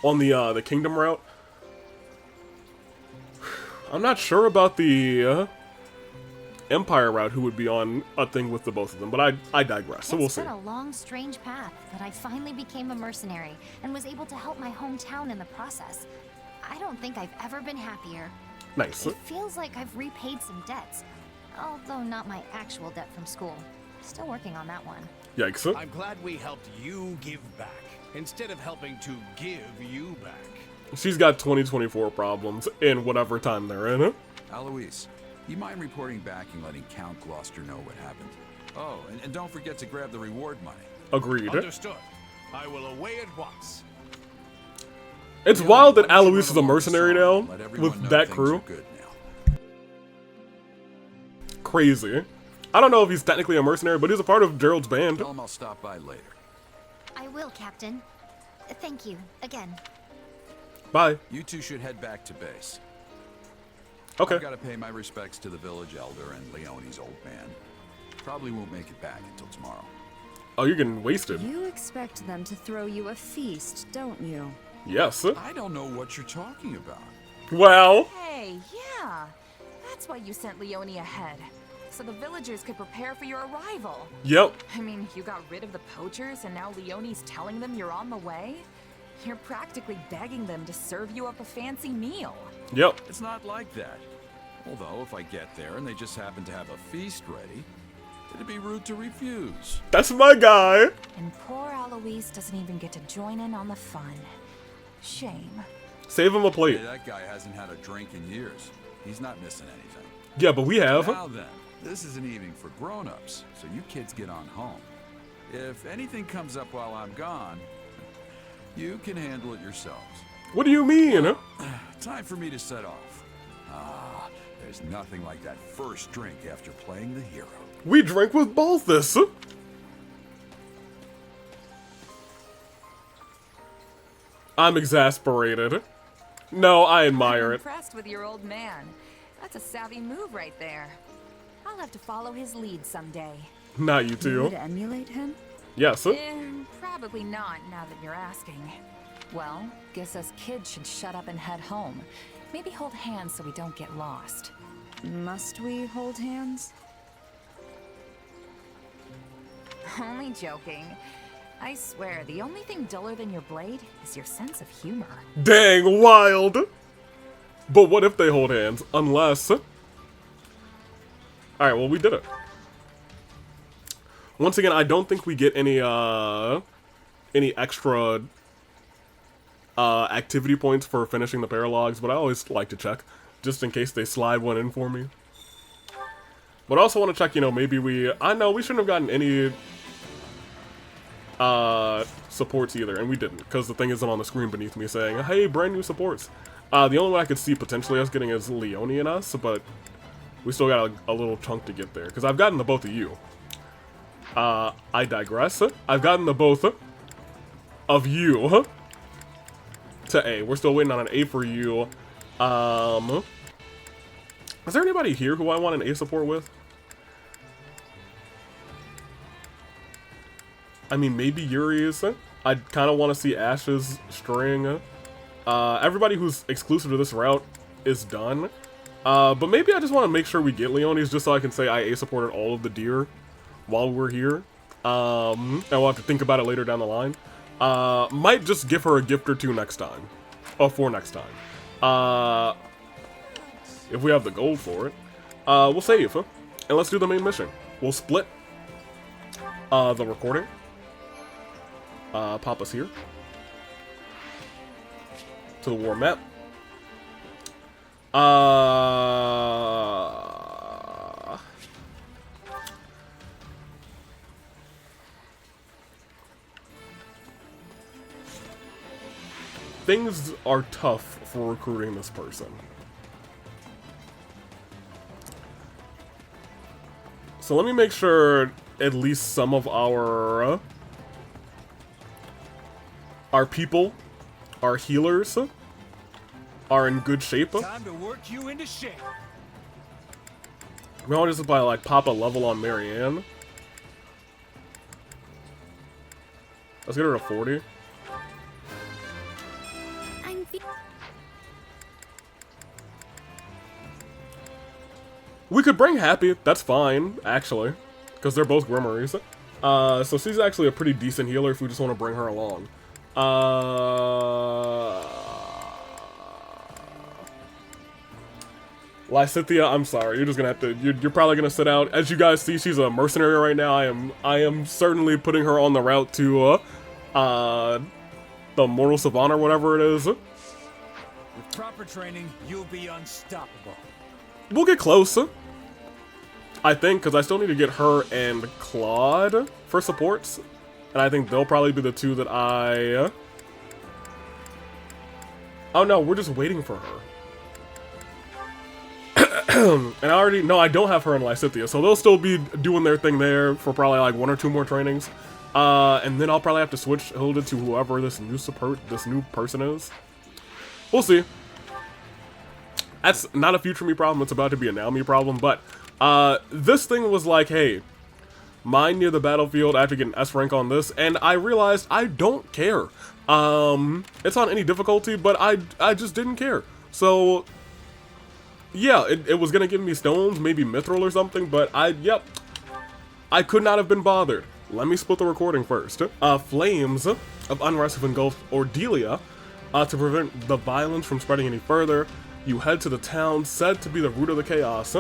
on the Kingdom route. I'm not sure about the Empire route who would be on a thing with the both of them, but I digress, so we'll see. It's been a long, strange path, but I finally became a mercenary and was able to help my hometown in the process. I don't think I've ever been happier. Nice. It feels like I've repaid some debts, although not my actual debt from school. Still working on that one. Yikes. I'm glad we helped you give back, instead of helping to give you back. She's got 2024 problems in whatever time they're in. Alois, you mind reporting back and letting Count Gloucester know what happened? Oh, and don't forget to grab the reward money. Agreed. Understood. I will away at once. It's wild that Alois is a mercenary now with that crew. Crazy. I don't know if he's technically a mercenary, but he's a part of Gerald's band. Tell him I'll stop by later. I will, Captain. Thank you, again. Bye. You two should head back to base. Okay. I've got to pay my respects to the village elder and Leonie's old man. Probably won't make it back until tomorrow. Oh, you're getting wasted. You expect them to throw you a feast, don't you? Yes. I don't know what you're talking about. Well. Hey, yeah. That's why you sent Leonie ahead. So the villagers could prepare for your arrival. Yep. I mean, you got rid of the poachers and now Leonie's telling them you're on the way? You're practically begging them to serve you up a fancy meal. Yep. It's not like that. Although, if I get there and they just happen to have a feast ready, it'd be rude to refuse. That's my guy. And poor Alois doesn't even get to join in on the fun. Shame. Save him a plate. Hey, that guy hasn't had a drink in years. He's not missing anything. Yeah, but we have. Now then, this is an evening for grown-ups, so you kids get on home. If anything comes up while I'm gone, you can handle it yourselves. What do you mean? Time for me to set off. Ah, there's nothing like that first drink after playing the hero. We drank with both this. I'm exasperated. No, I admire I'm it. impressed with your old man. That's a savvy move right there. I'll have to follow his lead someday. Not you You two. would emulate him? Yes. Probably not, now that you're asking. Well, guess us kids should shut up and head home. Maybe hold hands so we don't get lost. Must we hold hands? Only joking. I swear, the only thing duller than your blade is your sense of humor. Dang, wild. But what if they hold hands? Unless... Alright, well, we did it. Once again, I don't think we get any extra activity points for finishing the paralogs, but I always like to check, just in case they slide one in for me. But I also want to check, you know, maybe I know we shouldn't have gotten any supports either, and we didn't, because the thing isn't on the screen beneath me saying, hey, brand new supports. The only one I could see potentially us getting is Leone and us, but we still got a little chunk to get there, because I've gotten the both of you. I digress. I've gotten the both of you to A. We're still waiting on an A for you. Is there anybody here who I want an A support with? I mean, maybe Yuri's. I kind of want to see Ash's string. Everybody who's exclusive to this route is done. But maybe I just want to make sure we get Leone's just so I can say I A supported all of the deer while we're here. And we'll have to think about it later down the line. Might just give her a gift or two next time. Or for next time. If we have the gold for it. We'll save. And let's do the main mission. We'll split the recording. Pop us here. To the war map. Things are tough for recruiting this person. So let me make sure at least some of our people, our healers, are in good shape. Time to work you into shape. We want to just like pop a level on Marianne. Let's get her to 40. We could bring Happy, that's fine, actually. Because they're both Grimoires. So she's actually a pretty decent healer if we just want to bring her along. Lysithia, I'm sorry, you're just gonna have to, you're probably gonna sit out. As you guys see, she's a mercenary right now. I am certainly putting her on the route to, the Mortal Savant or whatever it is. With proper training, you'll be unstoppable. We'll get close, I think, because I still need to get her and Claude for supports. And I think they'll probably be the two that I... Oh no, we're just waiting for her. And I already... No, I don't have her in Lysithia, so they'll still be doing their thing there for probably like 1 or 2 more trainings. And then I'll probably have to switch Hilda to whoever this new person is. We'll see. That's not a future me problem, it's about to be a now me problem, but this thing was like, hey, mine near the battlefield, I have to get an S rank on this, and I realized I don't care. It's on any difficulty, but I just didn't care. So, yeah, it was gonna give me stones, maybe mithril or something, but I could not have been bothered. Let me split the recording first. Flames of unrest have engulfed Ordelia. To prevent the violence from spreading any further, you head to the town said to be the root of the chaos.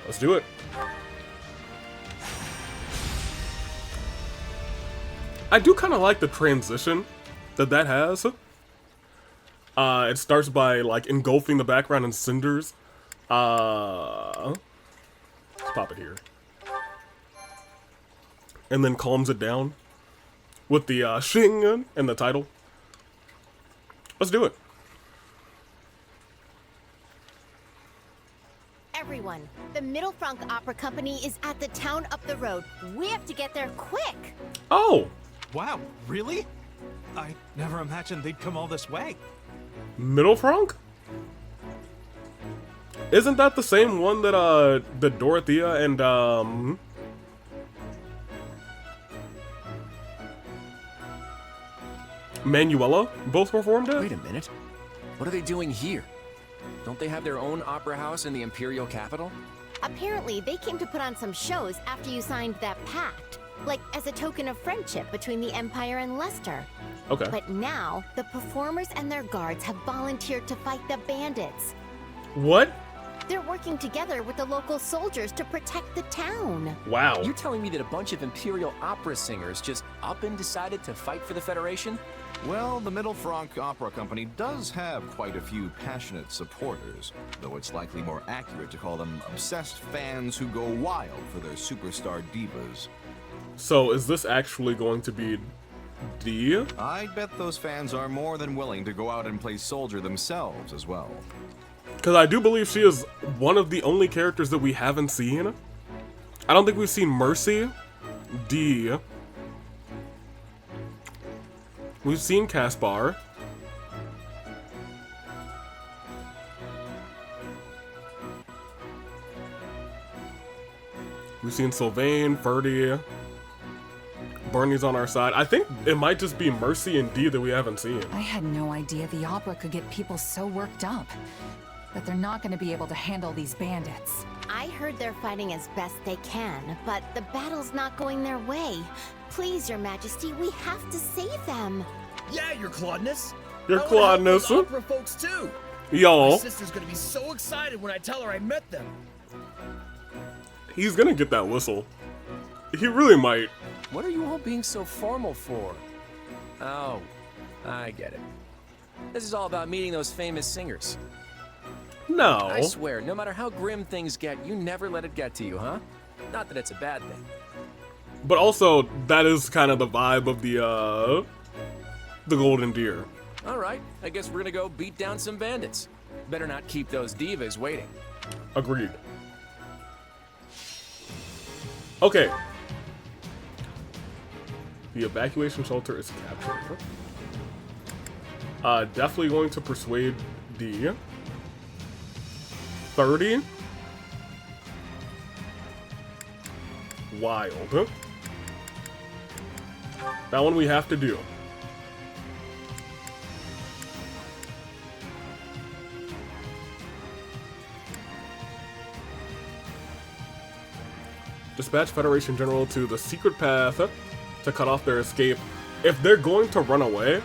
Let's do it. I do kind of like the transition that has. It starts by like engulfing the background in cinders. Let's pop it here. And then calms it down with the shing and the title. Let's do it. Everyone, the Middle Frank Opera Company is at the town up the road. We have to get there quick. Oh! Wow, really? I never imagined they'd come all this way. Middle Frank? Isn't that the same one that that Dorothea and Manuela both performed at? Wait a minute. What are they doing here? Don't they have their own opera house in the Imperial capital? Apparently, they came to put on some shows after you signed that pact. Like, as a token of friendship between the Empire and Leicester. Okay. But now, the performers and their guards have volunteered to fight the bandits. What? They're working together with the local soldiers to protect the town. Wow. You're telling me that a bunch of Imperial opera singers just up and decided to fight for the Federation? Well, the Middle Frank Opera Company does have quite a few passionate supporters, though it's likely more accurate to call them obsessed fans who go wild for their superstar divas. So, is this actually going to be D? I bet those fans are more than willing to go out and play soldier themselves as well. Because I do believe she is one of the only characters that we haven't seen. I don't think we've seen Mercy. D. We've seen Caspar. We've seen Sylvain, Ferdy. Bernie's on our side. I think it might just be Mercy and D that we haven't seen. I had no idea the opera could get people so worked up. But they're not going to be able to handle these bandits. I heard they're fighting as best they can, but the battle's not going their way. Please, Your Majesty, we have to save them. Yeah, Your Claudeness. Your I wanna help Claudeness. those opera folks too. Yo. My sister's gonna be so excited when I tell her I met them. He's gonna get that whistle. He really might. What are you all being so formal for? Oh, I get it. This is all about meeting those famous singers. No. I swear, no matter how grim things get, you never let it get to you, huh? Not that it's a bad thing. But also, that is kind of the vibe of the Golden Deer. All right, I guess we're gonna go beat down some bandits. Better not keep those divas waiting. Agreed. Okay. The evacuation shelter is captured. Definitely going to persuade D. 30. Wild. That one we have to do. Dispatch Federation General to the secret path to cut off their escape. If they're going to run away,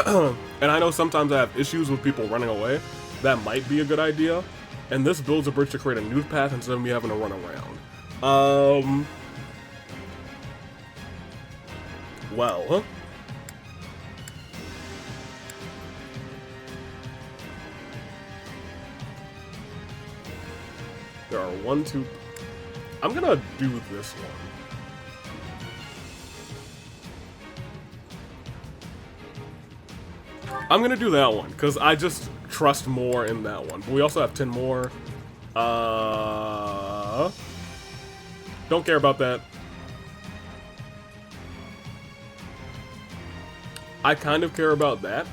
and I know sometimes I have issues with people running away, that might be a good idea. And this builds a bridge to create a new path instead of me having to run around. Well. There are 1, 2... I'm gonna do this one. I'm gonna do that one, because I just trust more in that one. But we also have 10 more. Don't care about that. I kind of care about that.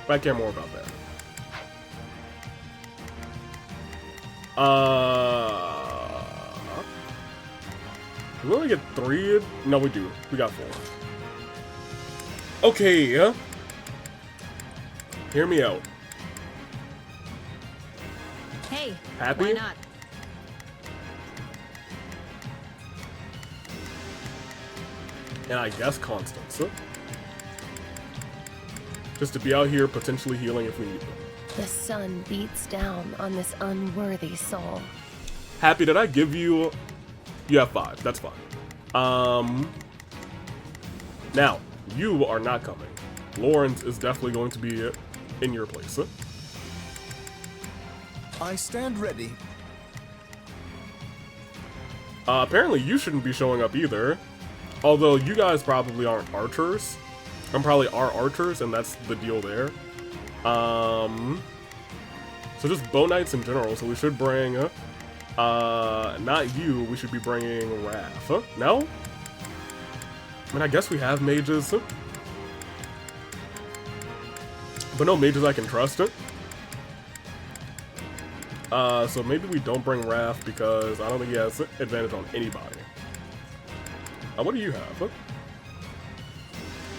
But I care more about that. Do we only get 3? No, we do. We got 4. Okay. Hear me out. Hey, Happy? why not? And I guess Constance. Just to be out here potentially healing if we need them. The sun beats down on this unworthy soul. Happy, did I give you You have 5. That's fine. Now, you are not coming. Lawrence is definitely going to be in your place. I stand ready. Apparently you shouldn't be showing up either. Although you guys probably aren't archers. And probably are archers, and that's the deal there. So just bow knights in general, so we should bring, not you, we should be bringing Raph. No? I mean, I guess we have mages. But no mages I can trust. So maybe we don't bring Raph because I don't think he has advantage on anybody. What do you have?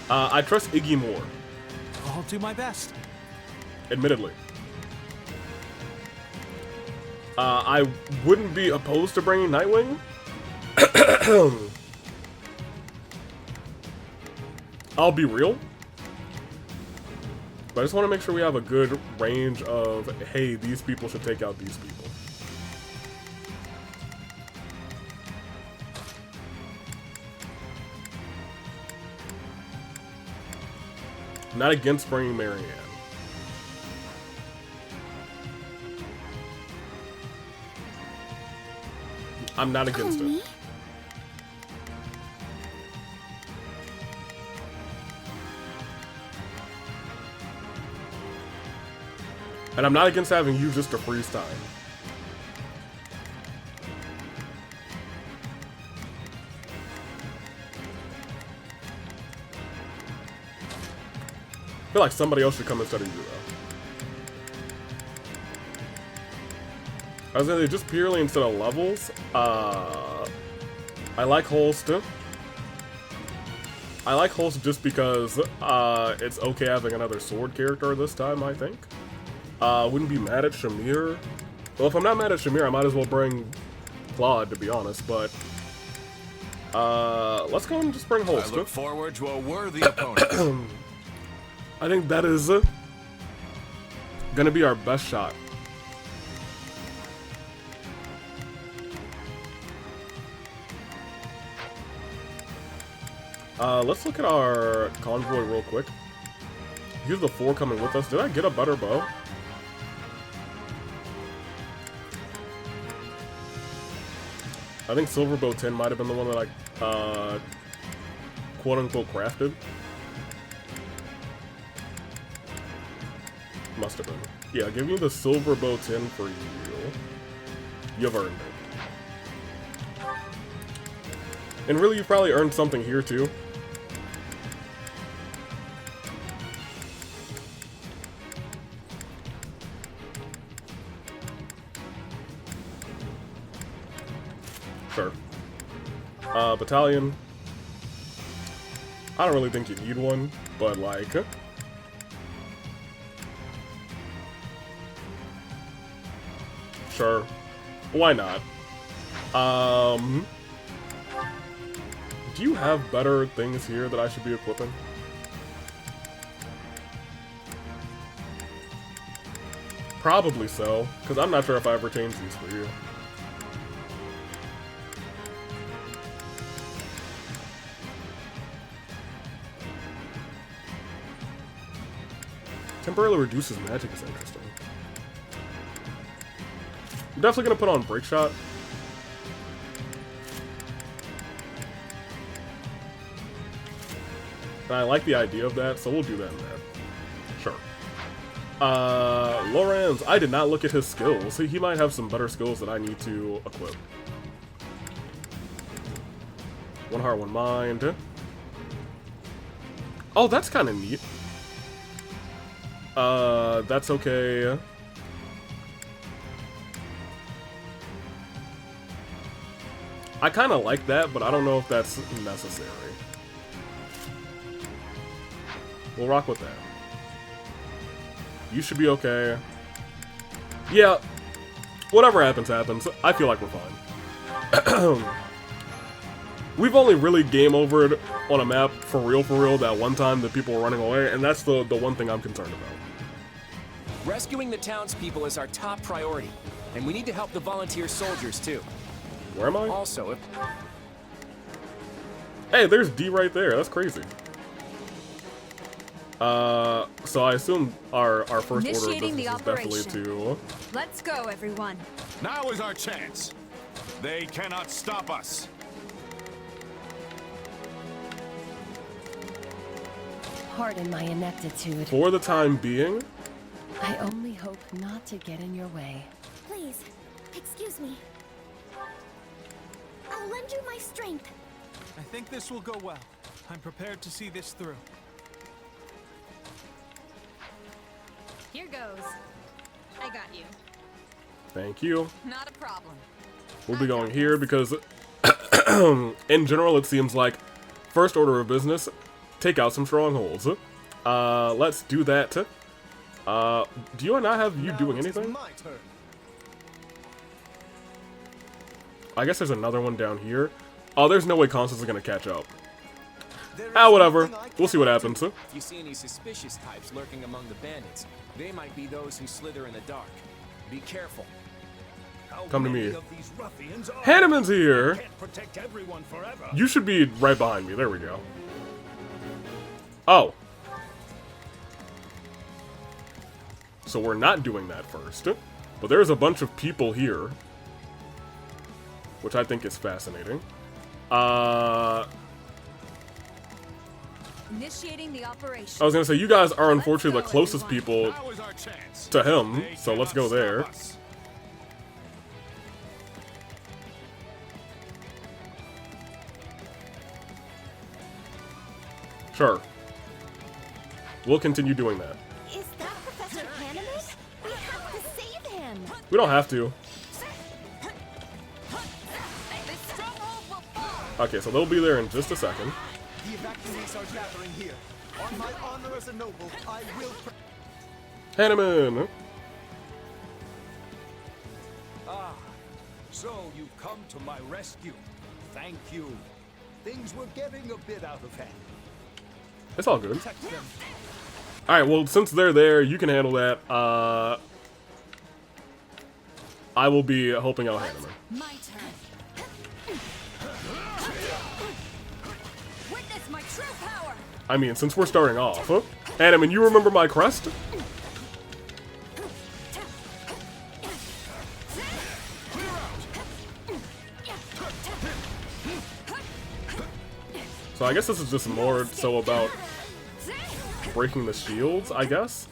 I trust Iggy more. I'll do my best. Admittedly. I wouldn't be opposed to bringing Nitewing. I'll be real. But I just want to make sure we have a good range of, hey, these people should take out these people. Not against bringing Marianne. I'm not against it. And I'm not against having you just to freeze time. I feel like somebody else should come instead of you, though. I was gonna say, just purely instead of levels, I like Holst. I like Holst just because it's okay having another sword character this time, I think. Wouldn't be mad at Shamir. Well, if I'm not mad at Shamir, I might as well bring Claude, to be honest, but let's go and just bring Holst. I look forward to a worthy opponent. I think that is gonna be our best shot. Let's look at our convoy real quick. Here's the 4 coming with us. Did I get a better bow? I think Silverbow 10 might have been the one that I, quote-unquote, crafted. Must have been. Yeah, give me the Silverbow 10 for you. You've earned it. And really, you've probably earned something here, too. Sure. Battalion. I don't really think you need one, but like... Sure. Why not? Do you have better things here that I should be equipping? Probably so, because I'm not sure if I ever changed these for you. Temporarily reduces magic is interesting. I'm definitely gonna put on Break Shot. And I like the idea of that, so we'll do that in there. Sure. Lorenz, I did not look at his skills. He might have some better skills that I need to equip. 1 heart, 1 mind. Oh, that's kind of neat. That's okay. I kind of like that, but I don't know if that's necessary. We'll rock with that. You should be okay. Yeah, whatever happens, happens. I feel like we're fine. We've only really game overed on a map for real that one time that people were running away, and that's the one thing I'm concerned about. Rescuing the townspeople is our top priority, and we need to help the volunteer soldiers too. Where am I? Also, if Hey, there's D right there. That's crazy. So I assume our first order of Initiating business the is definitely operation. to... Let's go, everyone. Now is our chance. They cannot stop us. Pardon my ineptitude. For the time being, I only hope not to get in your way. Please, excuse me. I'll lend you my strength. I think this will go well. I'm prepared to see this through. Here goes. I got you. thank you. Not a problem. We'll be going here because, in general, it seems like first order of business, take out some strongholds. Let's do that. Do you not have you doing anything? I guess there's another one down here. Oh, there's no way Constance is gonna catch up. Whatever. We'll see what happens. if you see any suspicious types lurking among the bandits, they might be those who slither in the dark. Be careful. Come to me. Hanneman's here! You should be right behind me. There we go. Oh. So we're not doing that first. But there's a bunch of people here. Which I think is fascinating. Initiating the operation. I was gonna say, you guys are unfortunately the closest people to him, so let's go there. Sure. We'll continue doing that. Is that Professor Hanneman? We have to save him. We don't have to. Okay, so they'll be there in just a second. The evacuees are gathering here. On my honor as a noble, I will... Hanneman! Ah, so you've come to my rescue. Thank you. Things were getting a bit out of hand. It's all good. Alright, well, since they're there, you can handle that. I will be helping out Hanneman. My turn. Witness my true power. I mean, since we're starting off, huh? Hanneman, you remember my crest? So I guess this is just more so about breaking the shields, I guess?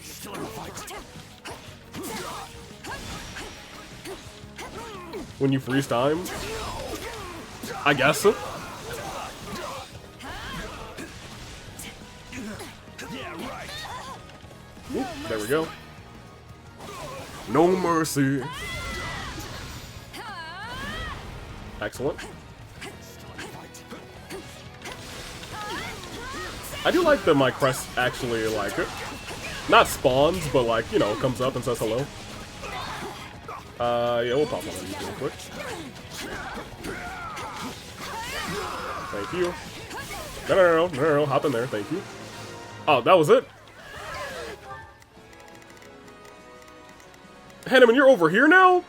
When you freeze time? I guess. Ooh, there we go. No mercy. Excellent. I do like that my crest actually, like, not spawns, but, like, you know, comes up and says hello. Yeah, we'll pop on these real quick. Thank you. No, hop in there, thank you. Oh, that was it? Hanneman, you're over here now?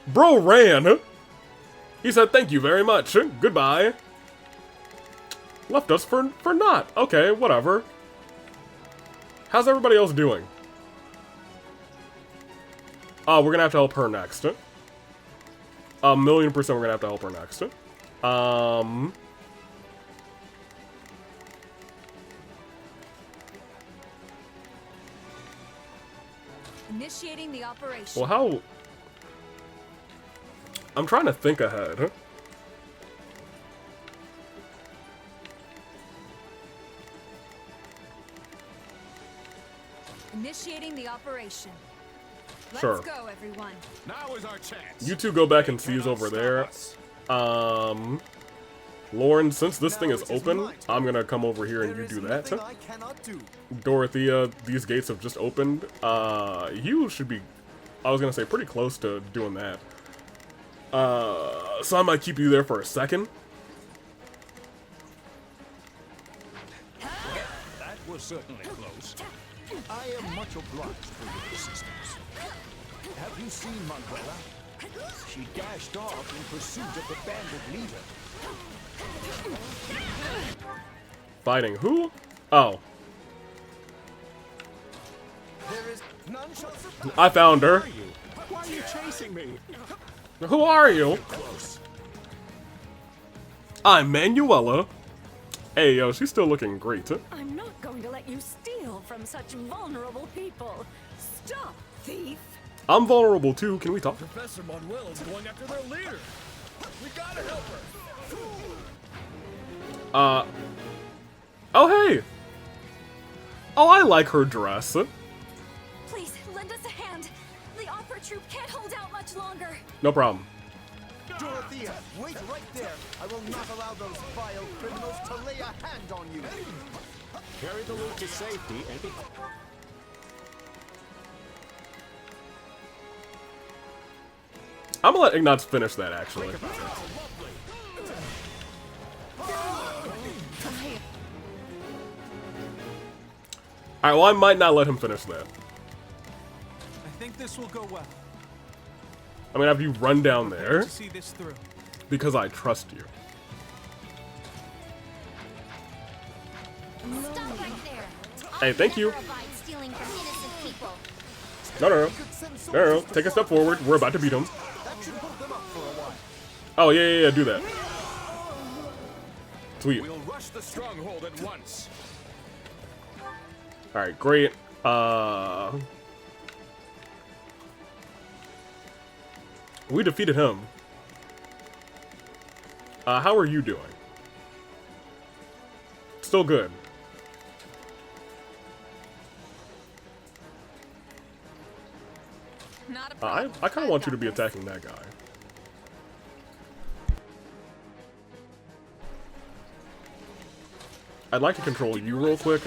Bro ran. He said thank you very much. Goodbye. Left us for naught. Okay, whatever. How's everybody else doing? Oh, we're gonna have to help her next. 1,000,000% we're gonna have to help her next. Initiating the operation. Well, how... I'm trying to think ahead. Initiating the operation. Let's Sure. go, everyone. Now is our chance. You two go back and seize over there. Lauren, since this thing is open, I'm gonna come over here and you do that. Dorothea, these gates have just opened. You should be, I was gonna say, pretty close to doing that. So I might keep you there for a second. That was certainly close. I am much obliged for your assistance. Have you seen Manuela? She dashed off in pursuit of the bandit leader. Fighting who? Oh. There is none shall surpass. I found her. Why are you chasing me? Who are you? I'm Manuela. Hey, yo, she's still looking great. I'm not going to let you steal from such vulnerable people. Stop, thief! I'm vulnerable too. Can we talk? Professor Manuela's going after their leader. We gotta help her. Oh, hey. Oh, I like her dress. Please, lend us a hand. The opera troupe can't hold out much longer. No problem. Dorothea, wait right there. I will not allow those vile criminals to lay a hand on you. Carry the loot to safety and be... I'm gonna let Ignatz finish that, actually. Alright, well, I might not let him finish that. I think this will go well. I'm gonna have you run down there. To see this through. Because I trust you. Stop right there. Hey, thank you. Never abide stealing from innocent people. No. Take a step forward. We're about to beat him. That should hold them up for a while. Oh, yeah, do that. Sweet. We'll rush the stronghold at once. Alright, great. We defeated him. How are you doing? Still good. Not a problem. I kind of want you to be attacking that guy. I'd like to control you real quick.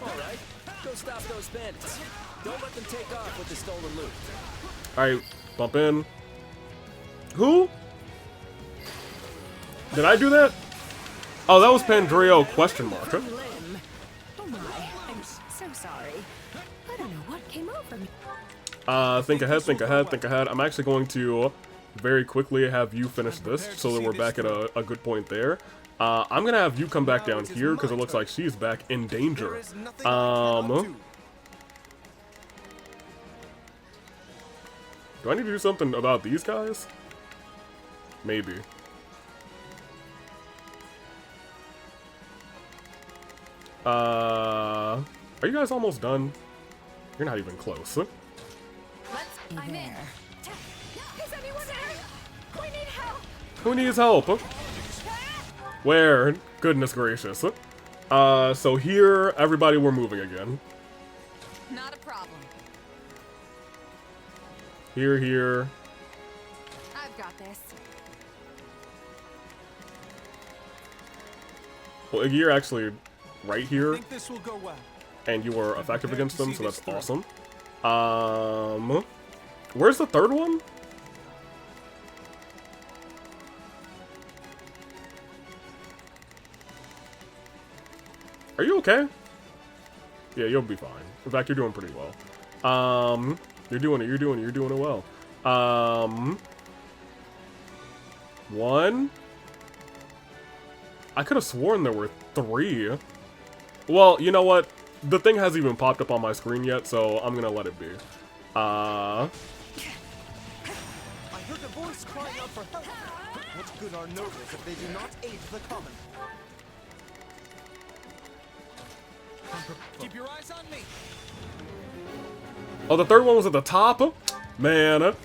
Alright, go stop those bandits. Don't let them take off with the stolen loot. Alright, bump in. Who? Did I do that? Oh, that was Pandreo question mark. Oh my, I'm so sorry. I don't know what came over me. Think ahead. I'm actually going to very quickly have you finish this so that we're back at a good point there. I'm gonna have you come back down here because it looks like she's back in danger. Do I need to do something about these guys? Maybe. Are you guys almost done? You're not even close. I'm in. Is anyone there? We need help. Who needs help? Where? Goodness gracious. So here, everybody, we're moving again. Not a problem. Here. I've got this. Well, Iggy, you're actually right I here, think this will go well. and you were effective against them, so that's awesome. Where's the third one? Are you okay? Yeah, you'll be fine. In fact, you're doing pretty well. You're doing it well. One. I could have sworn there were 3. Well, you know what? The thing hasn't even popped up on my screen yet, so I'm gonna let it be. I heard a voice crying out for help. What good are nobles if they do not aid the common? Keep your eyes on me. Oh, the third one was at the top? Man.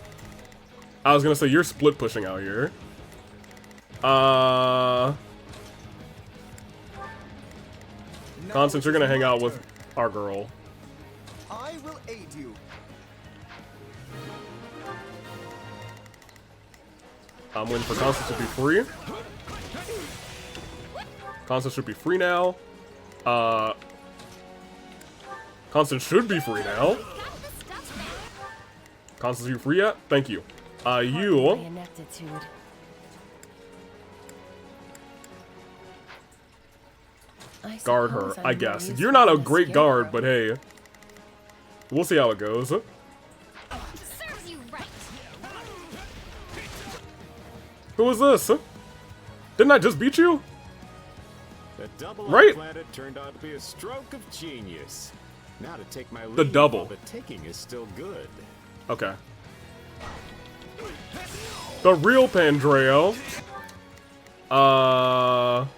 I was gonna say, you're split pushing out here. Constance, you're gonna hang out with our girl. I will aid you. I'm waiting for Constance to be free. Constance should be free now. Constance should be free now. Constance, you free yet? Thank you. You. Guard her, I guess. You're not a great guard, but hey. We'll see how it goes. Who was this? Didn't I just beat you? The double Right? planet turned out to be a stroke of genius. Now to take my lead, The double. while the taking is still good. Okay. The real Pandreo. How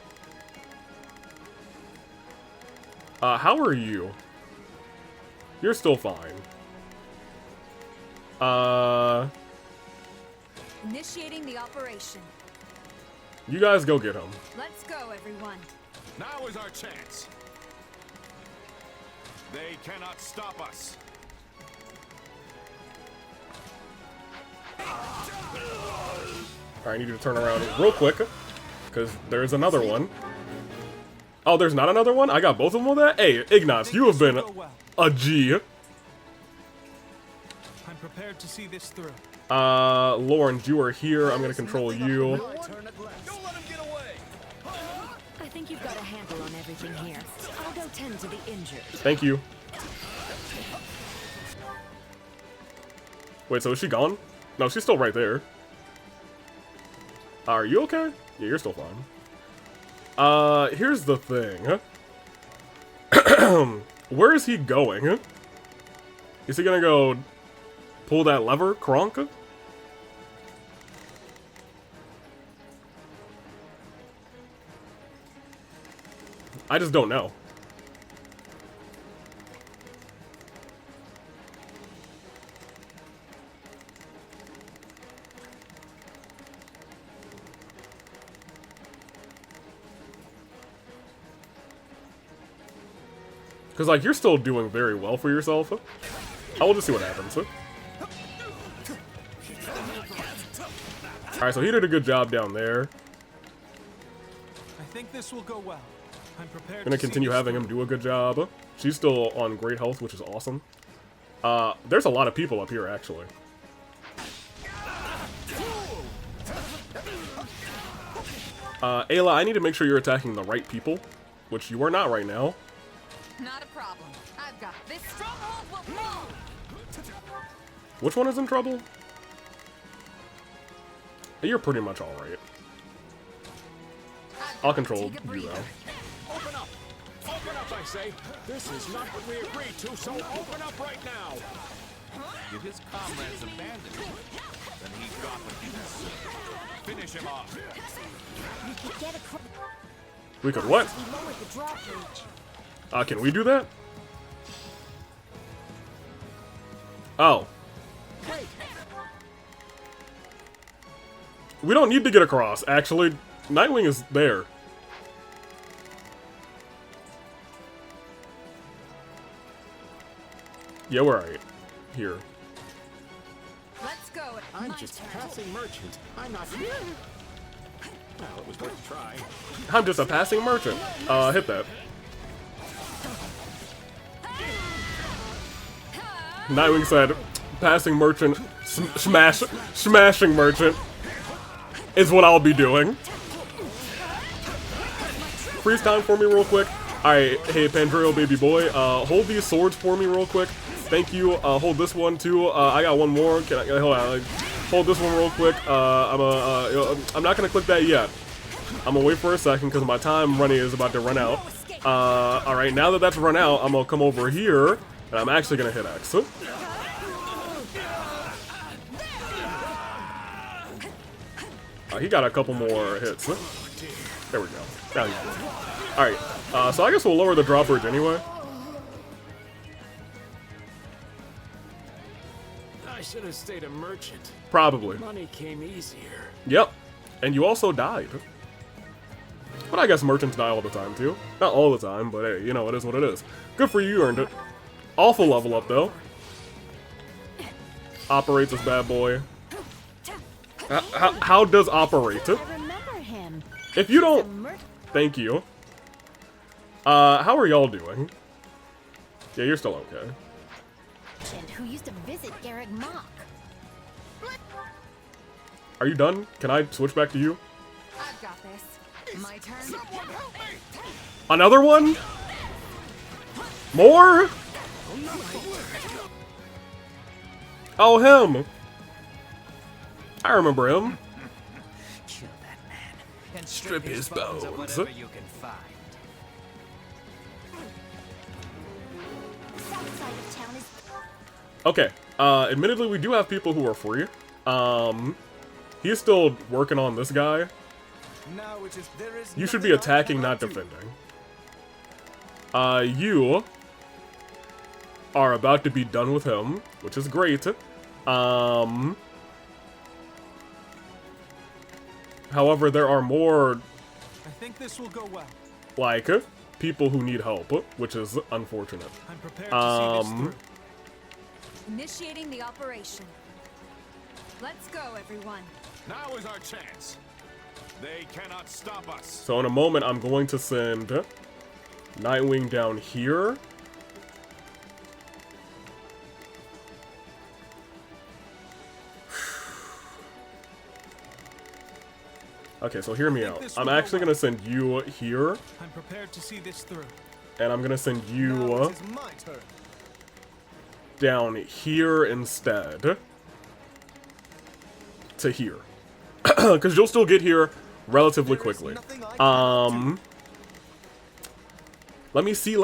are you? You're still fine. Initiating the operation. You guys go get him. Let's go, everyone. Now is our chance. They cannot stop us. Alright, I need you to turn around real quick, because there's another one. Oh, there's not another one? I got both of them with that? Hey, Ignaz, you have been a G. I'm prepared to see this through. Lauren, you are here. I'm gonna control you. I think you've got a handle on everything here. I'll go tend to the injured. Thank you. Wait, so is she gone? No, she's still right there. Are you okay? Yeah, you're still fine. Here's the thing. Where is he going? Is he gonna go pull that lever, Kronk? I just don't know. Because, like, you're still doing very well for yourself. I will just see what happens. Alright, so he did a good job down there. I think this will go well. I'm prepared. Gonna continue having him do a good job. She's still on great health, which is awesome. There's a lot of people up here, actually. Ayla, I need to make sure you're attacking the right people, which you are not right now. Not a problem. I've got this. Stronghold will fall. Which one is in trouble? You're pretty much alright. I'll control you, though. Open up! Open up, I say! This is not what we agreed to, so open up right now! If his comrades abandon him, then he got what he deserved. Finish him off. We could get across. We could what? We lowered the drawbridge. Can we do that? Oh. We don't need to get across, actually. Nitewing is there. Yeah, we're alright. Here. Let's go. I'm just a passing merchant. I'm not here. Well, it was worth a try. I'm just a passing merchant. Hit that. Nitewing said, passing merchant, smashing merchant is what I'll be doing. Freeze time for me real quick. Alright, hey Pandreo baby boy, hold these swords for me real quick. Thank you. Hold this one too. I got one more. Can I hold on? Hold this one real quick. I'm not gonna click that yet. I'm gonna wait for a second because my time running is about to run out. Alright, now that that's run out, I'm gonna come over here and I'm actually gonna hit X. He got a couple more hits. There we go. Now he's good. Alright, so I guess we'll lower the drawbridge anyway. I should have stayed a merchant. Probably. Money came easier. Yep. And you also died. But I guess merchants die all the time too. Not all the time, but hey, you know, it is what it is. Good for you, you earned it. Awful level up though. Operates this bad boy. How does operate? I remember him. If you don't... Thank you. How are y'all doing? Yeah, you're still okay. Who used to visit Garreg Mach. Are you done? Can I switch back to you? I've got this. My turn. Someone help me! Another one? More? Oh, him. I remember him. And Strip his of bones. whatever you can find. South side of town is Okay, admittedly we do have people who are free. He's still working on this guy. Now it is, there is You should be nothing I attacking, not cannot do. defending. You are about to be done with him, which is great. However, there are more, I think this will go well. like, people who need help, which is unfortunate. I'm prepared to see this through. Initiating the operation. Let's go, everyone. Now is our chance. They cannot stop us. So in a moment, I'm going to send Nitewing down here. Okay, so hear me out. I'm actually going to send you here, I'm prepared to see this through. and I'm going to send Now you it is my turn. down here instead. To here. Because you'll still get here relatively quickly. Let me see.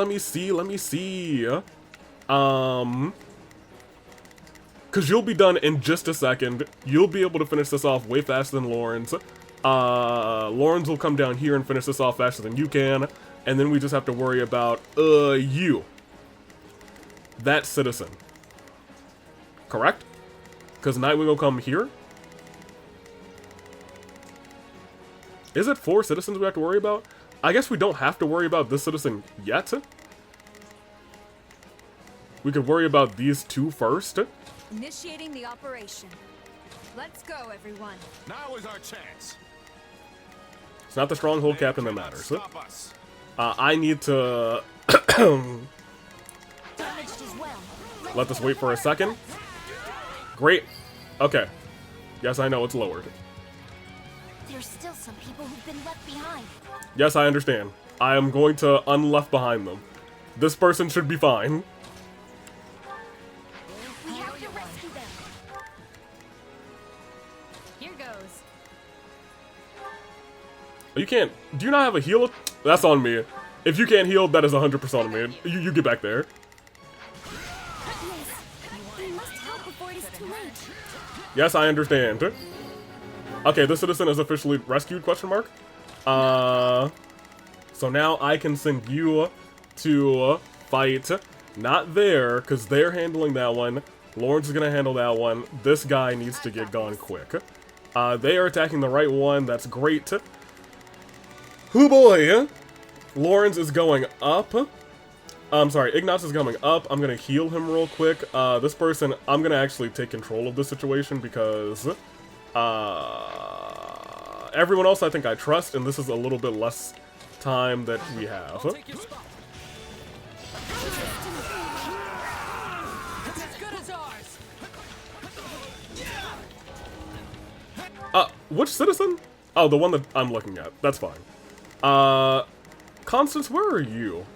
Because you'll be done in just a second. You'll be able to finish this off way faster than Lawrence. Lawrence will come down here and finish this off faster than you can. And then we just have to worry about, you. That citizen. Correct? Because Nitewing will come here. Is it 4 citizens we have to worry about? I guess we don't have to worry about this citizen yet. We could worry about these 2 first. Initiating the operation. Let's go, everyone. Now is our chance. It's not the stronghold captain that matters. Stop us. I need to damaged as well. let this wait for a second. Great. Okay. Yes, I know it's lowered. There's still some people who've been left behind. Yes, I understand. I am going to unleft behind them. This person should be fine. We have to rescue them. Here goes. You can't... Do you not have a healer? That's on me. If you can't heal, that is 100% on me. You get back there. We must help before it is too late. Yes, I understand. Okay, this citizen is officially rescued, question mark. So now I can send you to fight. Not there, because they're handling that one. Lawrence is going to handle that one. This guy needs to get gone quick. They are attacking the right one. That's great. Hoo boy! Lawrence is going up. I'm sorry, Ignatz is coming up. I'm going to heal him real quick. This person, I'm going to actually take control of this situation because everyone else I think I trust, and this is a little bit less time that we have. Which citizen? Oh, the one that I'm looking at. That's fine. Constance, where are you?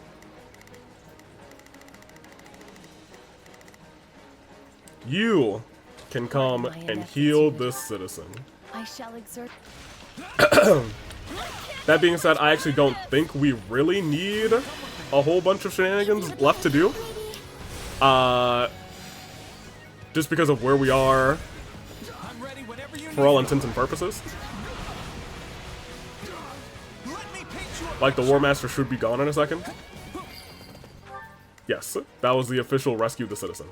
You can come and heal this citizen. I shall exert. That being said, I actually don't think we really need a whole bunch of shenanigans left to do. Just because of where we are, for all intents and purposes. Like, the War Master should be gone in a second. Yes, that was the official rescue of the citizen.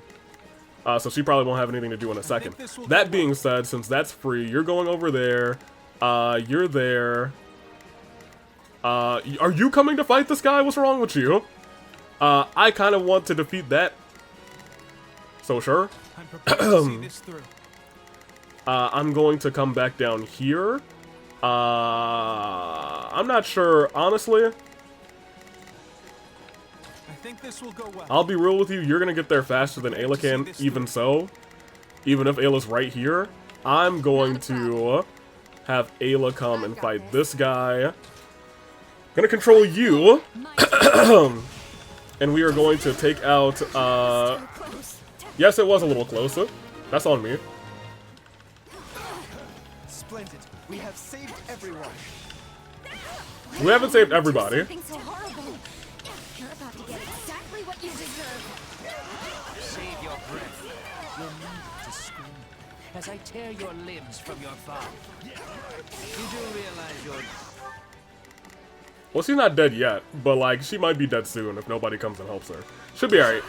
So she probably won't have anything to do in a second. That being said, since that's free, you're going over there. You're there. Are you coming to fight this guy? What's wrong with you? I kind of want to defeat that. So sure. I'm prepared to see this through. I'm going to come back down here. I'm not sure, honestly. I think this will go well. I'll be real with you, you're gonna get there faster than Ayla can, even so. Even if Ayla's right here, I'm going to have Ayla come and fight this guy. Gonna control you. And we are going to take out, yes, it was a little closer. That's on Splendid. We have saved everyone. We haven't saved everybody. Something so horrible. You're about to get exactly what you deserve. Save your breath. You'll need to scream as I tear your limbs from your body. You do realize you're... Well, she's not dead yet, but like she might be dead soon if nobody comes and helps her. Should be alright.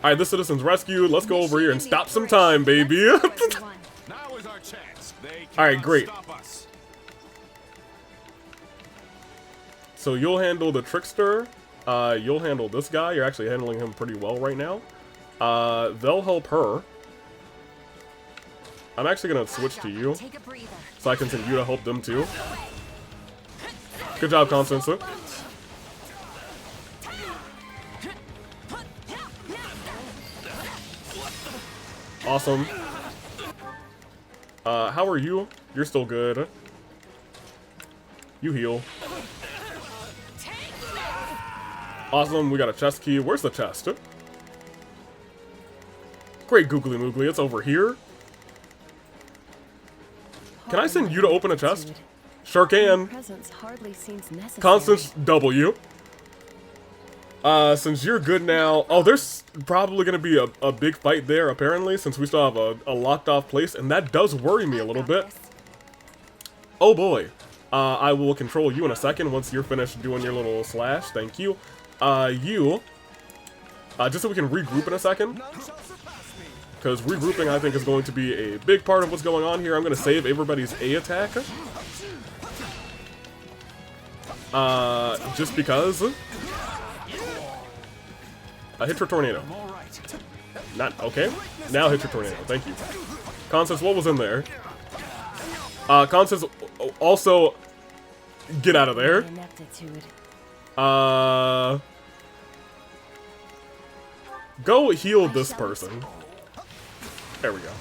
Alright, this citizen's rescued. Let's go over here and stop some time, baby. Now is our chance. Alright, great. So you'll handle the trickster. You'll handle this guy. You're actually handling him pretty well right now. They'll help her. I'm actually gonna switch to you, so I can send you to help them too. Good job, Constance. Awesome. How are you? You're still good. You heal. Awesome, we got a chest key. Where's the chest? Great googly moogly, it's over here. Can I send you to open a chest? Sure can. Constance W. Since you're good now... Oh, there's probably going to be a big fight there, apparently, since we still have a locked-off place, and that does worry me a little bit. Oh, boy. I will control you in a second once you're finished doing your little slash. Thank you. Just so we can regroup in a second. Because regrouping, I think, is going to be a big part of what's going on here. I'm going to save everybody's A attack. Just because. Hit your tornado. Not, okay. Now hit your tornado. Thank you. Constance, what was in there? Constance, also, get out of there. Go heal this person. There we go.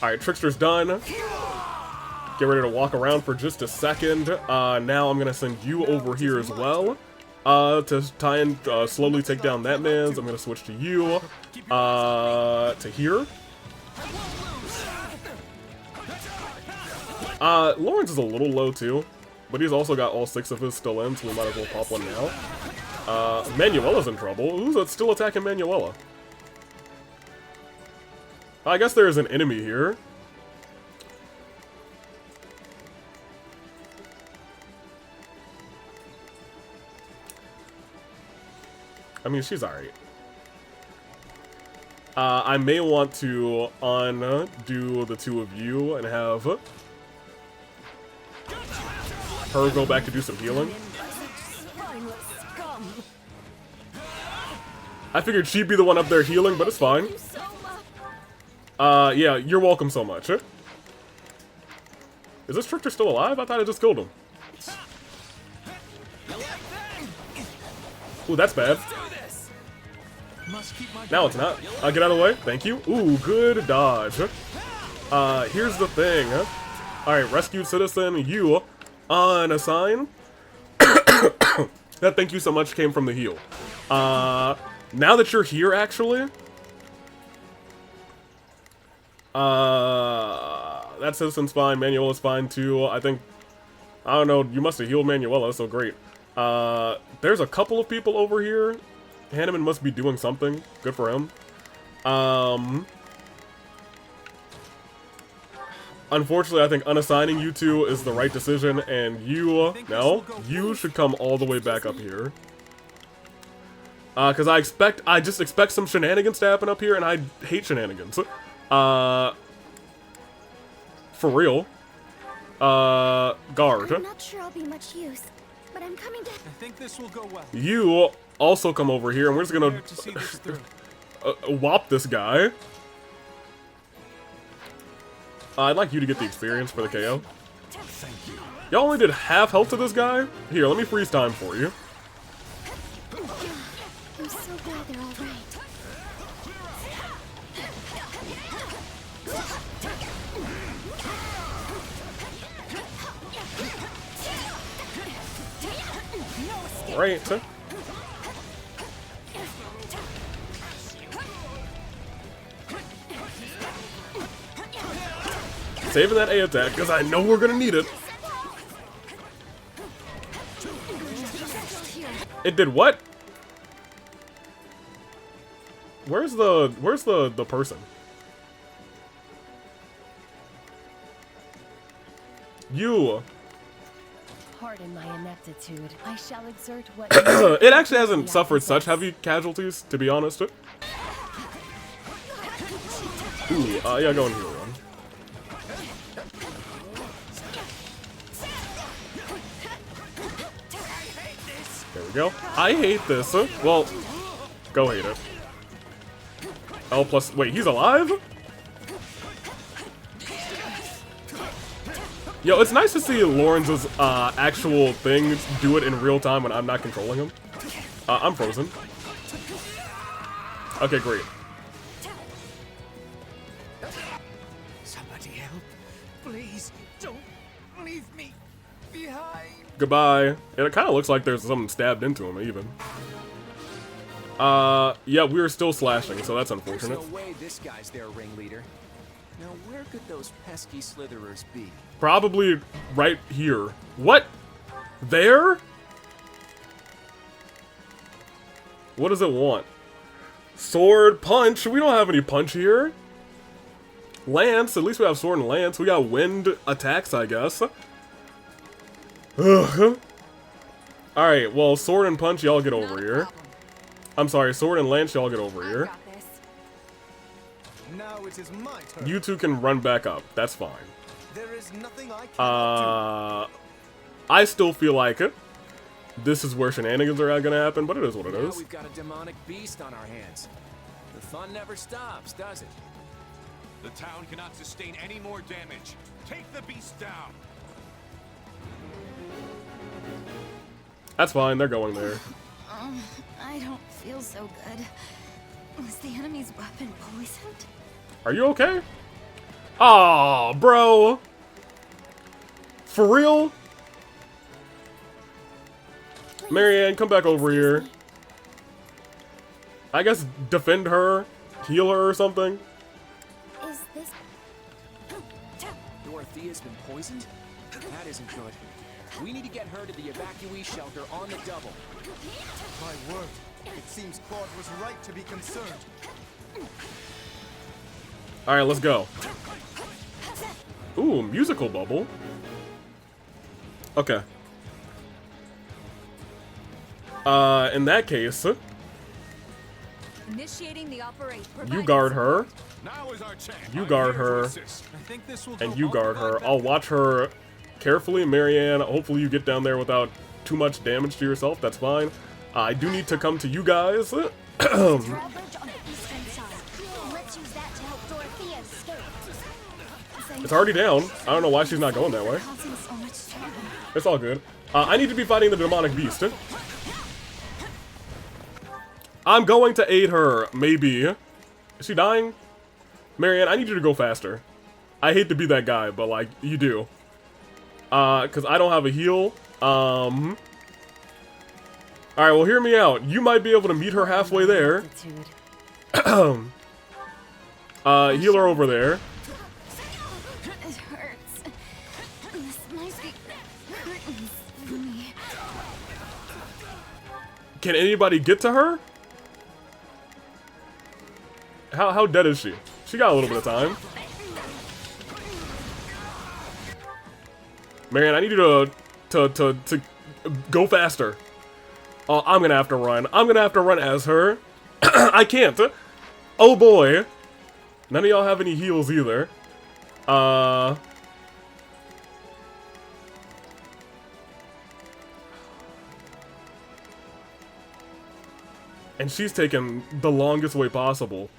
Alright, Trickster's done. Get ready to walk around for just a second. Now I'm gonna send you over here as well. To try and slowly take down that man's. I'm gonna switch to you. To here. Lawrence is a little low too, but he's also got all 6 of his still in, so we might as well pop one now. Manuela's in trouble. Who's still attacking Manuela? I guess there is an enemy here. I mean, she's alright. I may want to undo the 2 of you and have her go back to do some healing. I figured she'd be the one up there healing, but it's fine. Yeah, you're welcome so much. Is this Trickster still alive? I thought I just killed him. Ooh, that's bad. Now it's not. Get out of the way. Thank you. Ooh, good dodge. Here's the thing. Alright, rescued citizen, you unassign. That thank you so much came from the heal. Now that you're here, actually, that citizen's fine. Manuela's fine too. I think, I don't know, you must have healed Manuela, so great. There's a couple of people over here. Hanneman must be doing something. Good for him. Unfortunately, I think unassigning you 2 is the right decision, and you, no, you should come all the way back up here. Because I just expect some shenanigans to happen up here, and I hate shenanigans. For real. Guard. I'm not sure I'll be much use, but I'm coming back. I think this will go well. You also come over here, and we're just gonna whop this guy. I'd like you to get the experience for the KO. Y'all only did half health to this guy? Here, let me freeze time for you. I'm so glad they're all right. Right. Saving that A attack, because I know we're gonna need it. It did what? Where's the person? You. Pardon my ineptitude. I shall exert what it actually hasn't suffered such heavy casualties, to be honest. Ooh, yeah, go and heal one. There we go. I hate this. Well, go hate it. L plus. Wait, he's alive? Yo, it's nice to see Lawrence's actual things do it in real time when I'm not controlling him. I'm frozen. Okay, great. Somebody help. Please, don't leave me behind. Goodbye. And it kind of looks like there's something stabbed into him, even. Yeah, we're still slashing, so that's unfortunate. There's no way this guy's their ringleader. Now, where could those pesky slitherers be? Probably right here. What? There? What does it want? Sword, punch. We don't have any punch here. Lance. At least we have sword and lance. We got wind attacks, I guess. Ugh. Alright, well, sword and punch, y'all get over here. I'm sorry, sword and lance, y'all get over here. Now it is my turn. You two can run back up. That's fine. There is nothing I cannot do. I still feel like it. This is where shenanigans are gonna happen, but it is what it Now is. we've got a demonic beast on our hands. The fun never stops, does it? The town cannot sustain any more damage. Take the beast down. That's fine, they're going there. I don't feel so good. Was the enemy's weapon poisoned? Are you okay? Aw, bro. For real? Marianne, come back over here. I guess defend her, heal her or something. Is this... Dorothea's been poisoned? That isn't good. We need to get her to the evacuee shelter on the double. My word. It seems Claude was right to be concerned. Alright, let's go. Ooh, musical bubble. Okay. In that case, Initiating the operation. you guard her. Now is our chance. You guard her. And you guard her. I'll watch her carefully. Marianne, hopefully you get down there without too much damage to yourself. That's fine. I do need to come to you guys. It's already down. I don't know why she's not going that way. It's all good. I need to be fighting the demonic beast. I'm going to aid her, maybe. Is she dying? Marianne, I need you to go faster. I hate to be that guy, but like, you do. Cause I don't have a heal. Alright, well hear me out. You might be able to meet her halfway there. Heal her over there. It hurts. This might be curtains for me. Can anybody get to her? How dead is she? She got a little bit of time. Marianne, I need you to go faster. I'm gonna have to run. I'm gonna have to run as her. I can't. Oh boy. None of y'all have any heals either. And she's taking the longest way possible.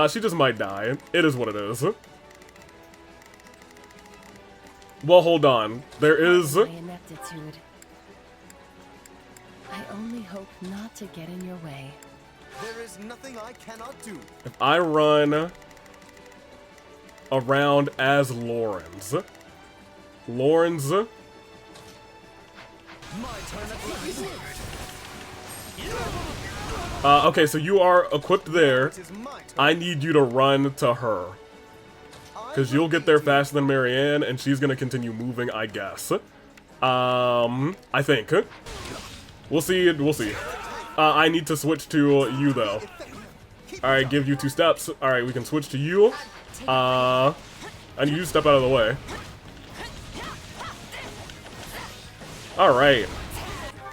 She just might die. It is what it is. Well, hold on. There is... My ineptitude. I only hope not to get in your way. There is nothing I cannot do. If I run around as Lawrence. Lawrence. My turn at last. Okay, so you are equipped there. I need you to run to her. Because you'll get there faster than Marianne, and she's gonna continue moving, I guess. I think. We'll see, we'll see. I need to switch to you, though. Alright, give you 2 steps. Alright, we can switch to you. I need you to step out of the way. Alright.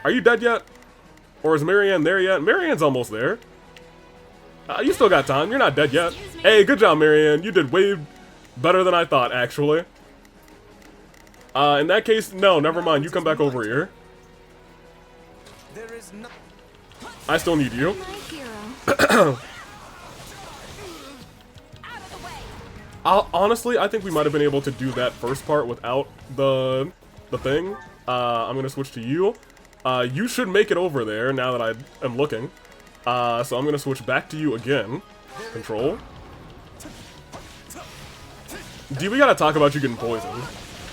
Are you dead yet? Or is Marianne there yet? Marianne's almost there. You still got time. You're not dead yet. Hey, good job, Marianne. You did way better than I thought, actually. In that case, no, never mind. You come back over here. I still need you. Honestly, I think we might have been able to do that first part without the thing. I'm gonna switch to you. You should make it over there now that I am looking. So I'm gonna switch back to you again. Control. D, we gotta talk about you getting poisoned.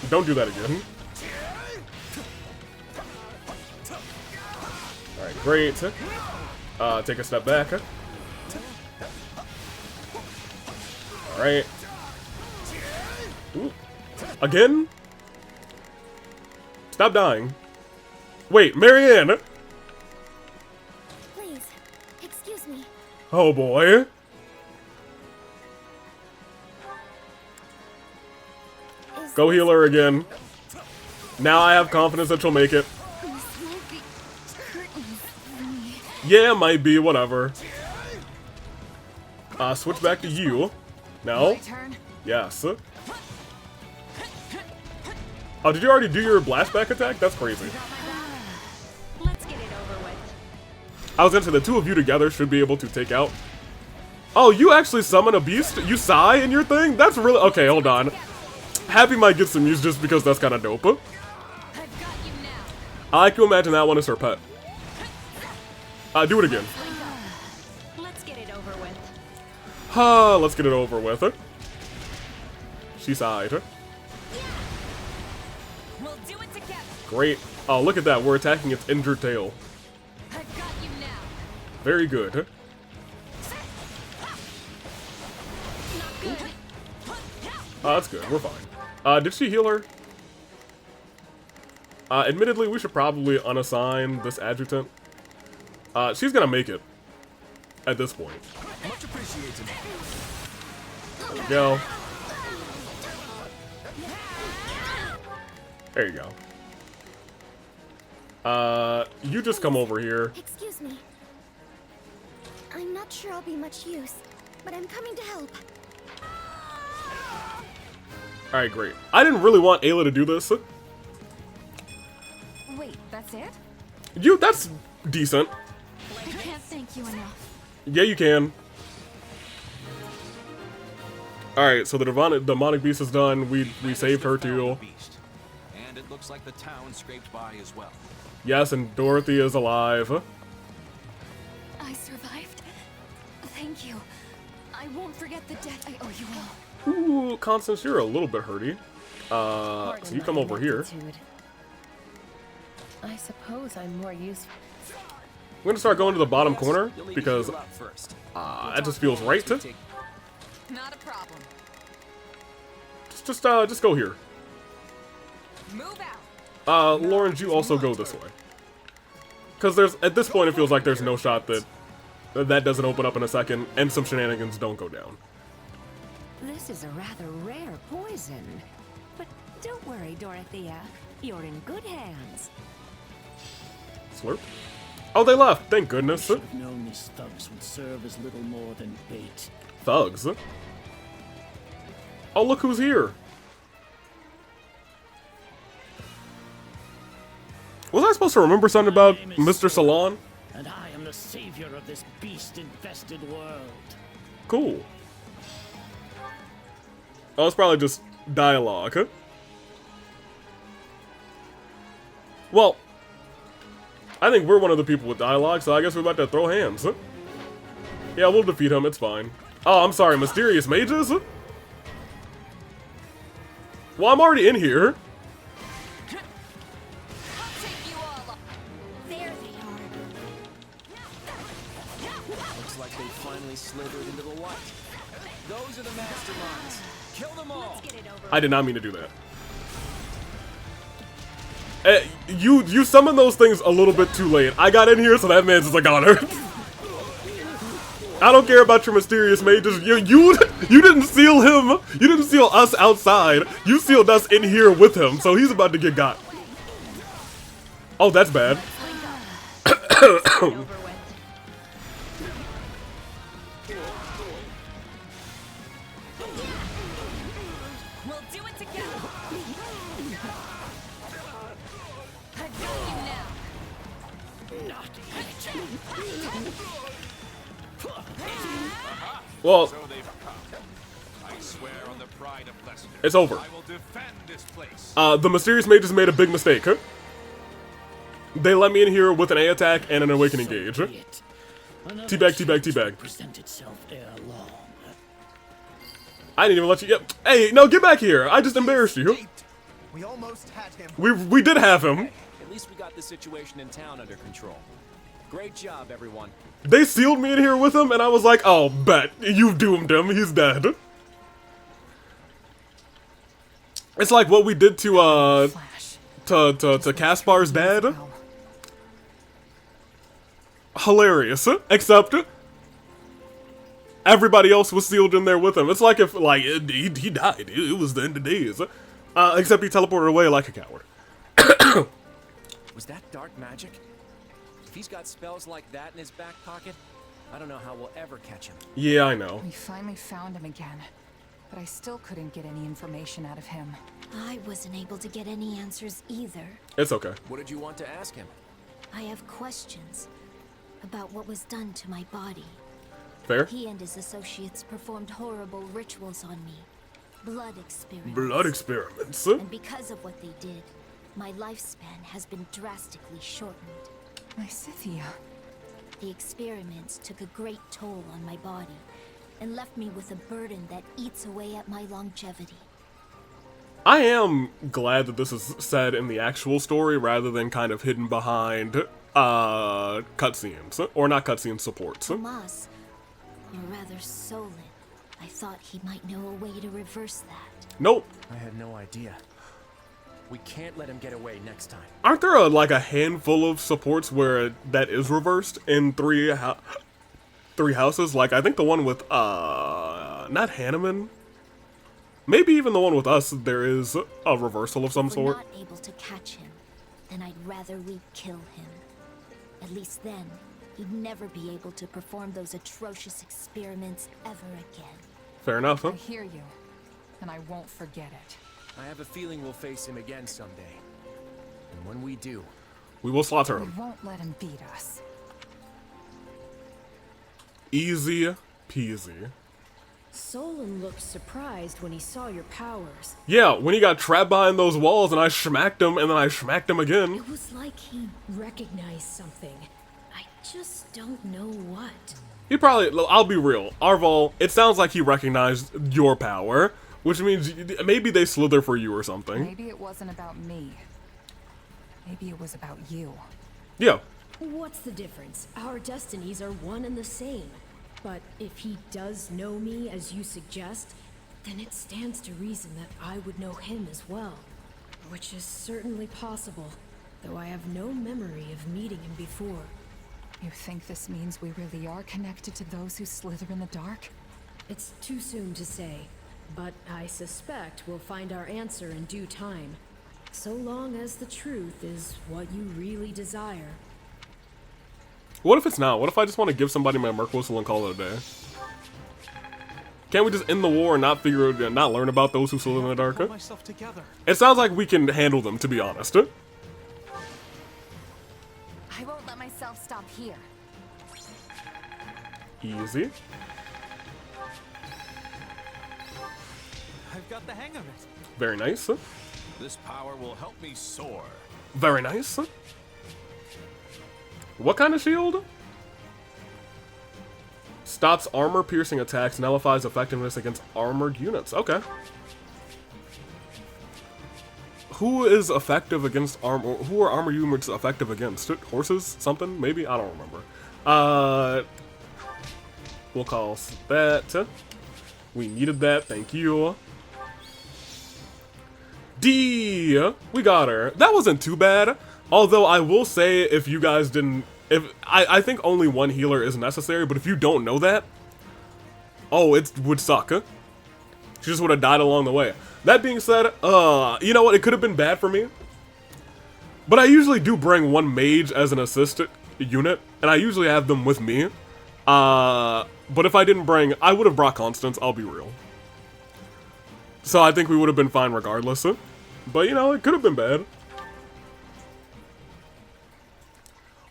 Don't do that again. Alright, great. Take a step back. Alright. Ooh. Again? Stop dying. Wait, Marianne! Please, excuse me. Oh boy. Go heal her again. Now I have confidence that she'll make it. Yeah, might be, whatever. Switch back to you. No? Yes. Oh, did you already do your blast back attack? That's crazy. Let's get it over with. I was gonna say, the two of you together should be able to take out... Oh, you actually summon a beast? You sigh in your thing? That's really... Okay, hold on. Happy might get some use just because that's kind of dope. I like to imagine that one is her pet. Do it again. Let's get it over with. Let's get it over with. She sighed. We'll do it together. Great. Oh, look at that. We're attacking its injured tail. I've got you now. Very good. That's good. We're fine. Did she heal her? Admittedly, we should probably unassign this adjutant. She's gonna make it. At this point. Much appreciated. There we go. There you go. You just come over here. Excuse me. I'm not sure I'll be much use, but I'm coming to help. Alright, great. I didn't really want Ayla to do this. Wait, that's it? That's decent. I can't thank you enough. Yeah, you can. Alright, so the demonic beast is done. We saved her too. And it looks like the town scraped by as well. Yes, and Dorothy is alive. I survived. Thank you. I won't forget the debt I owe you all. Ooh, Constance, you're a little bit hurty. So you come over here. I suppose I'm more useful. I'm gonna start going to the bottom corner because that just feels right. Not a problem. Just go here. Move out. Lawrence, you also go this way. Because at this point it feels like there's no shot that doesn't open up in a second and some shenanigans don't go down. This is a rather rare poison. But don't worry, Dorothea. You're in good hands. Slurp. Oh, they left. Thank goodness. I should have known these thugs would serve as little more than bait. Thugs? Oh, look who's here. Was I supposed to remember something about Mr. Salon? And I am the savior of this beast-infested world. Cool. Oh, it's probably just dialogue, huh? Well, I think we're one of the people with dialogue, so I guess we're about to throw hands, huh? Yeah, we'll defeat him, it's fine. Oh, I'm sorry, mysterious mages? Well, I'm already in here. Looks like they finally slithered into the light. Those are the masterminds. I did not mean to do that. You summon those things a little bit too late. I got in here, so that man's just a goner. I don't care about your mysterious mages. You didn't seal him. You didn't seal us outside. You sealed us in here with him, so he's about to get got. Oh, that's bad. Well, it's over. The mysterious mages made a big mistake. Huh? They let me in here with an A attack and an awakening gauge. Teabag, teabag, teabag. I didn't even let you. Yep. Hey, no, get back here! I just embarrassed you. We almost had him. We did have him. Hey, at least we got the situation in town under control. Great job, everyone. They sealed me in here with him, and I was like, "Oh, bet you've doomed him. He's dead." It's like what we did to Caspar's dad. Hilarious, except everybody else was sealed in there with him. It's like if he died. It was the end of days. Except he teleported away like a coward. Was that dark magic? If he's got spells like that in his back pocket, I don't know how we'll ever catch him. Yeah, I know. We finally found him again, but I still couldn't get any information out of him. I wasn't able to get any answers either. It's okay. What did you want to ask him? I have questions about what was done to my body. Fair. He and his associates performed horrible rituals on me. Blood experiments. Blood experiments. And because of what they did, my lifespan has been drastically shortened. My Scythia. The experiments took a great toll on my body and left me with a burden that eats away at my longevity. I am glad that this is said in the actual story rather than kind of hidden behind cutscenes, or not cutscene supports. Tomas, or rather Solon, I thought he might know a way to reverse that. Nope. I had no idea. We can't let him get away next time. Aren't there like a handful of supports where that is reversed in three houses? Like, I think the one with, not Hanneman? Maybe even the one with us, there is a reversal of some If we're sort. not able to catch him, then I'd rather we kill him. At least then, he'd never be able to perform those atrocious experiments ever again. Fair enough, huh? I hear you, and I won't forget it. I have a feeling we'll face him again someday. And when we do, We will slaughter We him. won't let him beat us. Easy peasy. Solon looked surprised when he saw your powers. Yeah, when he got trapped behind those walls and I smacked him and then I smacked him again. It was like he recognized something. I just don't know what. He probably, I'll be real, Arval, it sounds like he recognized your power, which means maybe they slither for you or something. Maybe it wasn't about me. Maybe it was about you. Yeah. What's the difference? Our destinies are one and the same. But if he does know me as you suggest, then it stands to reason that I would know him as well. Which is certainly possible, though I have no memory of meeting him before. You think this means we really are connected to those who slither in the dark? It's too soon to say, but I suspect we'll find our answer in due time. So long as the truth is what you really desire. What if it's not? What if I just want to give somebody my Merc Whistle and call it a day? Can't we just end the war and not learn about those who slither in the dark? Pull myself together. It sounds like we can handle them, to be honest. I won't let myself stop here. Easy. I've got the hang of it. Very nice. This power will help me soar. Very nice. What kind of shield? Stops armor-piercing attacks, nullifies effectiveness against armored units. Okay. Who is effective against armor? Who are armor units effective against? Horses? Something? Maybe? I don't remember. We'll call that. We needed that. Thank you. D, we got her. That wasn't too bad. Although I will say, if you guys didn't, I think only one healer is necessary, but if you don't know that, oh, it would suck. Huh? She just would have died along the way. That being said, you know what? It could have been bad for me. But I usually do bring one mage as an assistant unit, and I usually have them with me. But if I didn't bring, I would have brought Constance, I'll be real. So I think we would have been fine regardless. But, you know, it could have been bad.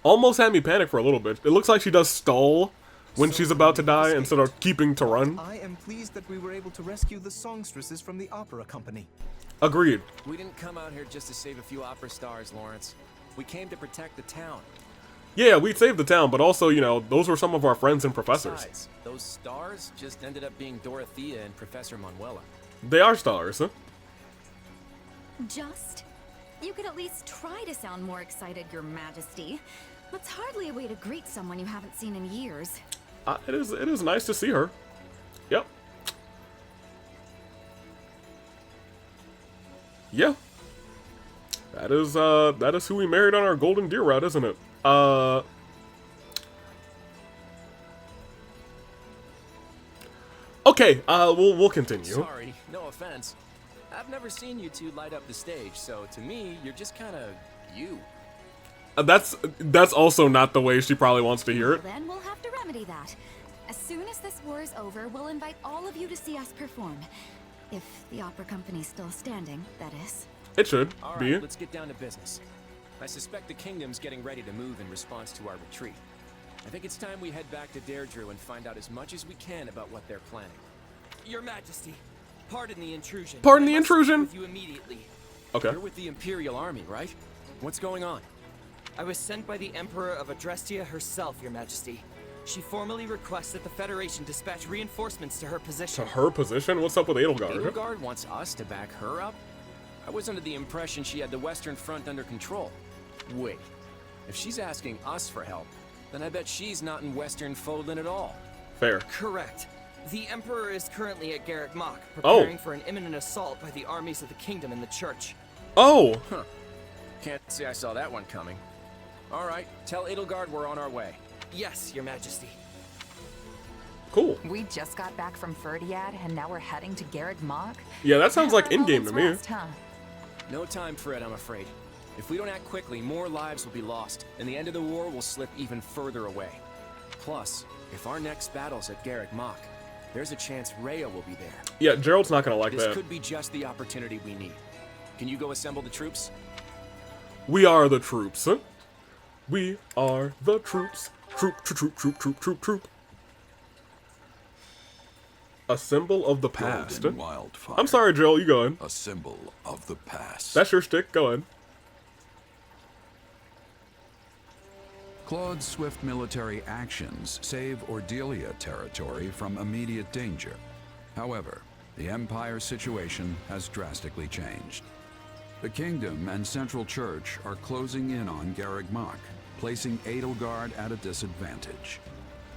Almost had me panic for a little bit. It looks like she does stall when she's about to die instead of keeping to run. I am pleased that we were able to rescue the songstresses from the opera company. Agreed. We didn't come out here just to save a few opera stars, Lawrence. We came to protect the town. Yeah, we saved the town, but also, you know, those were some of our friends and professors. Besides, those stars just ended up being Dorothea and Professor Manuela. They are stars, huh? Just? You could at least try to sound more excited, Your Majesty. That's hardly a way to greet someone you haven't seen in years. It is nice to see her. Yep. Yeah. That is who we married on our Golden Deer route, isn't it? Okay, we'll continue. Sorry, no offense. I've never seen you two light up the stage, so to me, you're just kind of you. That's also not the way she probably wants to hear it. Well, then we'll have to remedy that. As soon as this war is over, we'll invite all of you to see us perform. If the opera company's still standing, that is. It should All be. right, let's get down to business. I suspect the kingdom's getting ready to move in response to our retreat. I think it's time we head back to Deirdre and find out as much as we can about what they're planning. Your Majesty, pardon the intrusion. Pardon the I must speak intrusion? with you immediately. Okay. You're with the Imperial Army, right? What's going on? I was sent by the Emperor of Adrestia herself, Your Majesty. She formally requests that the Federation dispatch reinforcements to her position. To her position? What's up with Edelgard? Edelgard wants us to back her up? I was under the impression she had the Western Front under control. Wait, if she's asking us for help, then I bet she's not in Western Fodlan at all. Fair. Correct. The Emperor is currently at Garrick Mach, preparing for an imminent assault by the armies of the kingdom and the church. Oh! Huh. Can't say I saw that one coming. All right, tell Edelgard we're on our way. Yes, Your Majesty. Cool. We just got back from Ferdiad, and now we're heading to Garrick Mach? Yeah, that sounds like in-game to me. Rest, huh? No time for it, I'm afraid. If we don't act quickly, more lives will be lost, and the end of the war will slip even further away. Plus, if our next battle's at Garrick Mach, there's a chance Rhea will be there. Yeah, Gerald's not gonna like this that. Could be just the opportunity we need. Can you go assemble the troops? We are the troops, huh? We are the troops. Troop. A symbol of the past. Wildfire. I'm sorry, Gerald, you go ahead. A symbol of the past. That's your stick, go ahead. Claude's swift military actions save Ordelia territory from immediate danger. However, the Empire's situation has drastically changed. The Kingdom and Central Church are closing in on Garrick Mach, placing Edelgard at a disadvantage.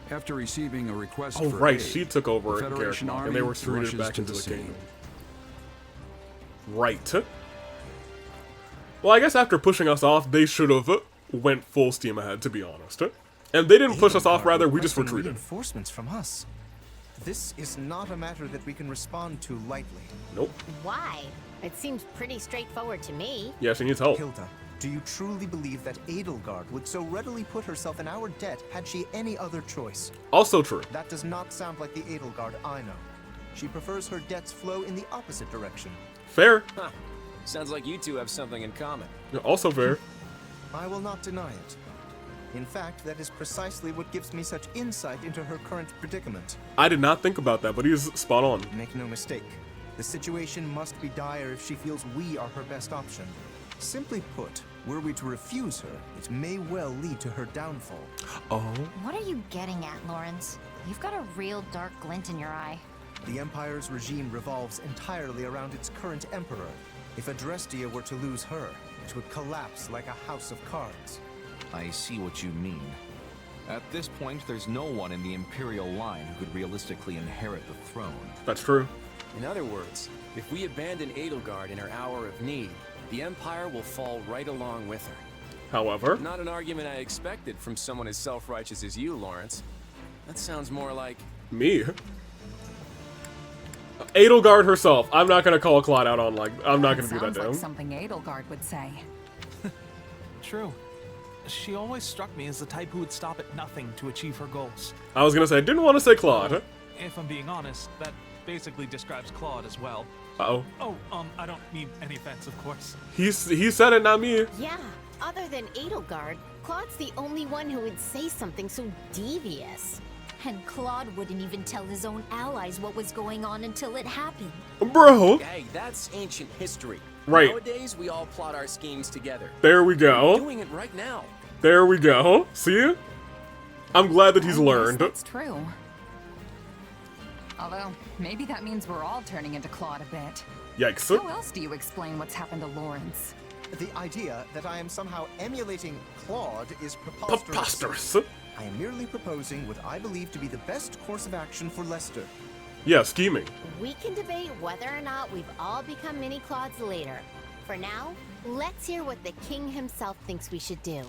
After receiving a request Oh, for right, aid, she took over the at Garrick Federation Mach, Army and they were retreated rushes back to into the scene. kingdom. Right. Well, I guess after pushing us off, they should have went full steam ahead, to be honest. And they didn't push us off, rather, we just Requesting retreated. Reinforcements from us. This is not a matter that we can respond to lightly. Nope. Why? It seems pretty straightforward to me. Yeah, she needs help. Hilda, do you truly believe that Edelgard would so readily put herself in our debt had she any other choice? Also true. That does not sound like the Edelgard I know. She prefers her debts flow in the opposite direction. Fair. Huh. Sounds like you two have something in common. Also fair. I will not deny it. In fact, that is precisely what gives me such insight into her current predicament. I did not think about that, but he's spot on. Make no mistake. The situation must be dire if she feels we are her best option. Simply put, were we to refuse her, it may well lead to her downfall. Oh? What are you getting at, Lawrence? You've got a real dark glint in your eye. The Empire's regime revolves entirely around its current emperor. If Adrestia were to lose her, it would collapse like a house of cards. I see what you mean. At this point, there's no one in the Imperial line who could realistically inherit the throne. That's true. In other words, If we abandon Edelgard in her hour of need, the Empire will fall right along with her. However, not an argument I expected from someone as self-righteous as you, Lawrence. That sounds more like... me. Edelgard herself. I'm not gonna call Claude out on, like, I'm not gonna do that Sounds to him. like something Edelgard would say. True. She always struck me as the type who would stop at nothing to achieve her goals. I was gonna say, I didn't want to say Claude. If I'm being honest, that basically describes Claude as well. Uh-oh. Oh, I don't mean any offense, of course. He said it, not me. Yeah, other than Edelgard, Claude's the only one who would say something so devious. And Claude wouldn't even tell his own allies what was going on until it happened. Bro. Hey, that's ancient history. Right. Nowadays, we all plot our schemes together. There we go. We're doing it right now. There we go. See? I'm glad that he's learned. That's true. Although, maybe that means we're all turning into Claude a bit. Yikes. How else do you explain what's happened to Lawrence? The idea that I am somehow emulating Claude is preposterous. Preposterous. I am merely proposing what I believe to be the best course of action for Lester. Yeah, scheming. We can debate whether or not we've all become mini Claudes later. For now, let's hear what the king himself thinks we should do.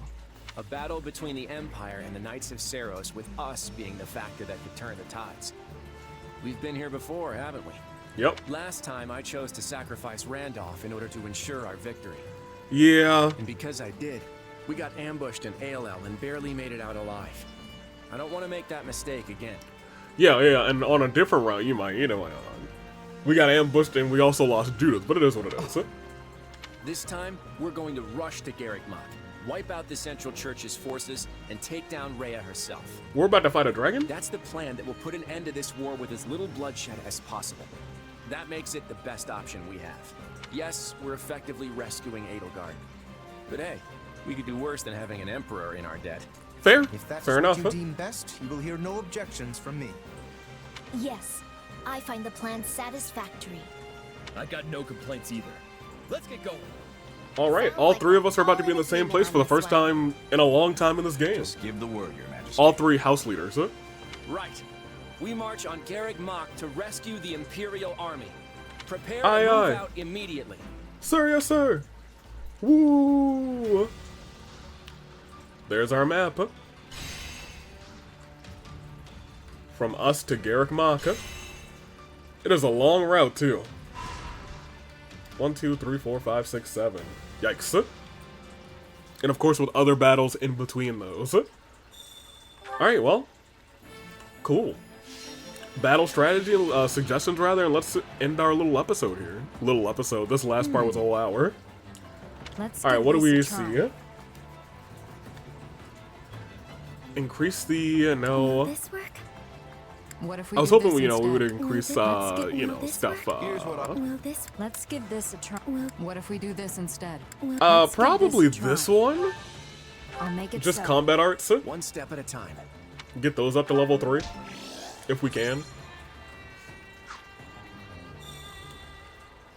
A battle between the Empire and the Knights of Seiros, with us being the factor that could turn the tides. We've been here before, haven't we? Yep. Last time I chose to sacrifice Randolph in order to ensure our victory. Yeah. And because I did, we got ambushed in ALL and barely made it out alive. I don't want to make that mistake again. Yeah, and on a different route, you might, we got ambushed and we also lost Judith, but it is what it is. This time, we're going to rush to Garrick Mach, wipe out the Central Church's forces, and take down Rhea herself. We're about to fight a dragon? That's the plan that will put an end to this war with as little bloodshed as possible. That makes it the best option we have. Yes, we're effectively rescuing Edelgard. But hey, we could do worse than having an emperor in our debt. Fair. If that's Fair what enough. you deem best, you will hear no objections from me. Yes, I find the plan satisfactory. I got no complaints either. Let's get going. Alright, all three of us are about to be in the same place for the first time in a long time in this game. Just give the word, Your Majesty. All three house leaders. Right. We march on Garrick Mach to rescue the Imperial Army. Prepare Aye, and move aye. out immediately. Sir, yes, sir. Woo! There's our map. From us to Garrick Mach. It is a long route, too. 1, 2, 3, 4, 5, 6, 7. Yikes. And of course with other battles in between those. Alright, well. Cool. Battle strategy, suggestions rather, and let's end our little episode here. This last part was a whole hour. Alright, what do we see? Increase the, no. Will this work? What if we I was do hoping, this we instead? would increase, stuff, Will this? Let's give this a try. What if we do this instead? probably this one? I'll make it Just so. combat arts? One step at a time. Get those up to level 3. If we can.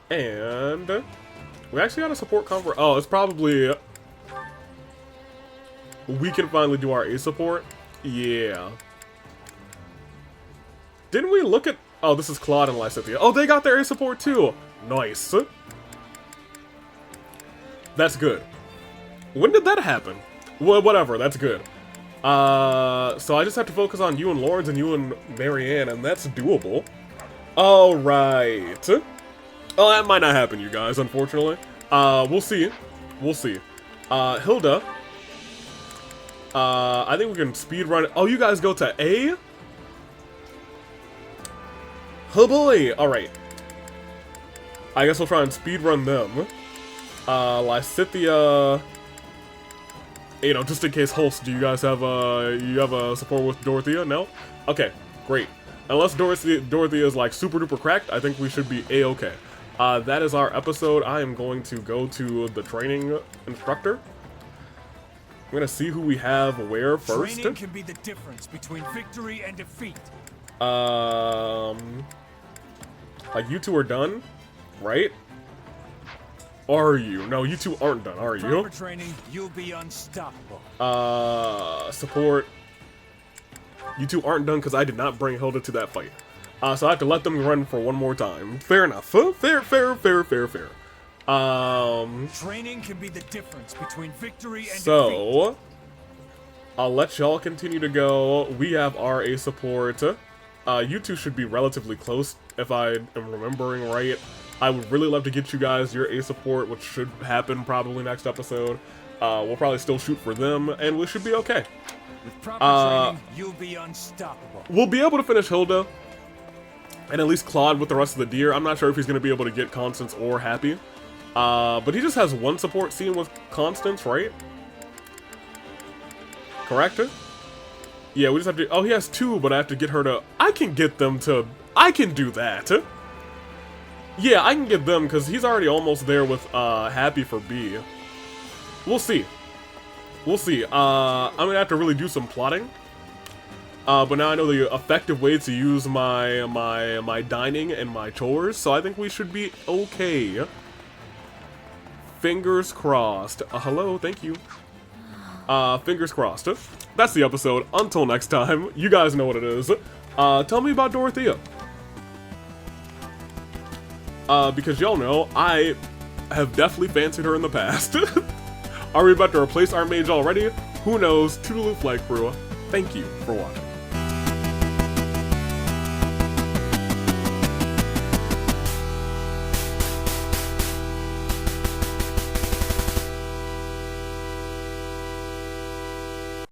And we actually got a support conference. Oh, it's probably we can finally do our A support. Yeah. Didn't we look at? Oh, this is Claude and Lysithea. Oh, they got their A support too. Nice. That's good. When did that happen? Well, whatever. That's good. So I just have to focus on you and Lawrence and you and Marianne, and that's doable. Alright. Oh, that might not happen, you guys, unfortunately. We'll see. We'll see. Hilda. I think we can speed run it. Oh, you guys go to A? Oh boy! Alright. I guess we'll try and speed run them. Lysithea... just in case, Holst, do you guys have a support with Dorothea? No? Okay, great. Unless Dorothea is like super duper cracked, I think we should be A-okay. That is our episode. I am going to go to the training instructor. I'm gonna see who we have where first. Training can be the difference between victory and defeat. Like you two are done, right? Are you? No, you two aren't done, are you? Proper training, you'll be unstoppable. Support. You two aren't done because I did not bring Hilda to that fight. So I have to let them run for one more time. Fair enough. Fair. Training can be the difference between victory and defeat. So I'll let y'all continue to go. We have our A support. You two should be relatively close if I am remembering right. I would really love to get you guys your A support, which should happen probably next episode. We'll probably still shoot for them, and we should be okay. With proper training, you'll be unstoppable. We'll be able to finish Hilda, and at least Claude with the rest of the deer. I'm not sure if he's going to be able to get Constance or Happy. But he just has one support scene with Constance, right? Correct? Yeah, we just have to... Oh, he has two, but I have to get her to... I can get them to... I can do that. Yeah, I can get them, because he's already almost there with Happy for B. We'll see. We'll see. I'm going to have to really do some plotting. But now I know the effective way to use my dining and my chores, so I think we should be okay. Fingers crossed. Hello, thank you. Fingers crossed. That's the episode. Until next time, you guys know what it is. Tell me about Dorothea. Because y'all know, I have definitely fancied her in the past. Are we about to replace our mage already? Who knows? Toodaloo Flight Crew. Thank you for watching.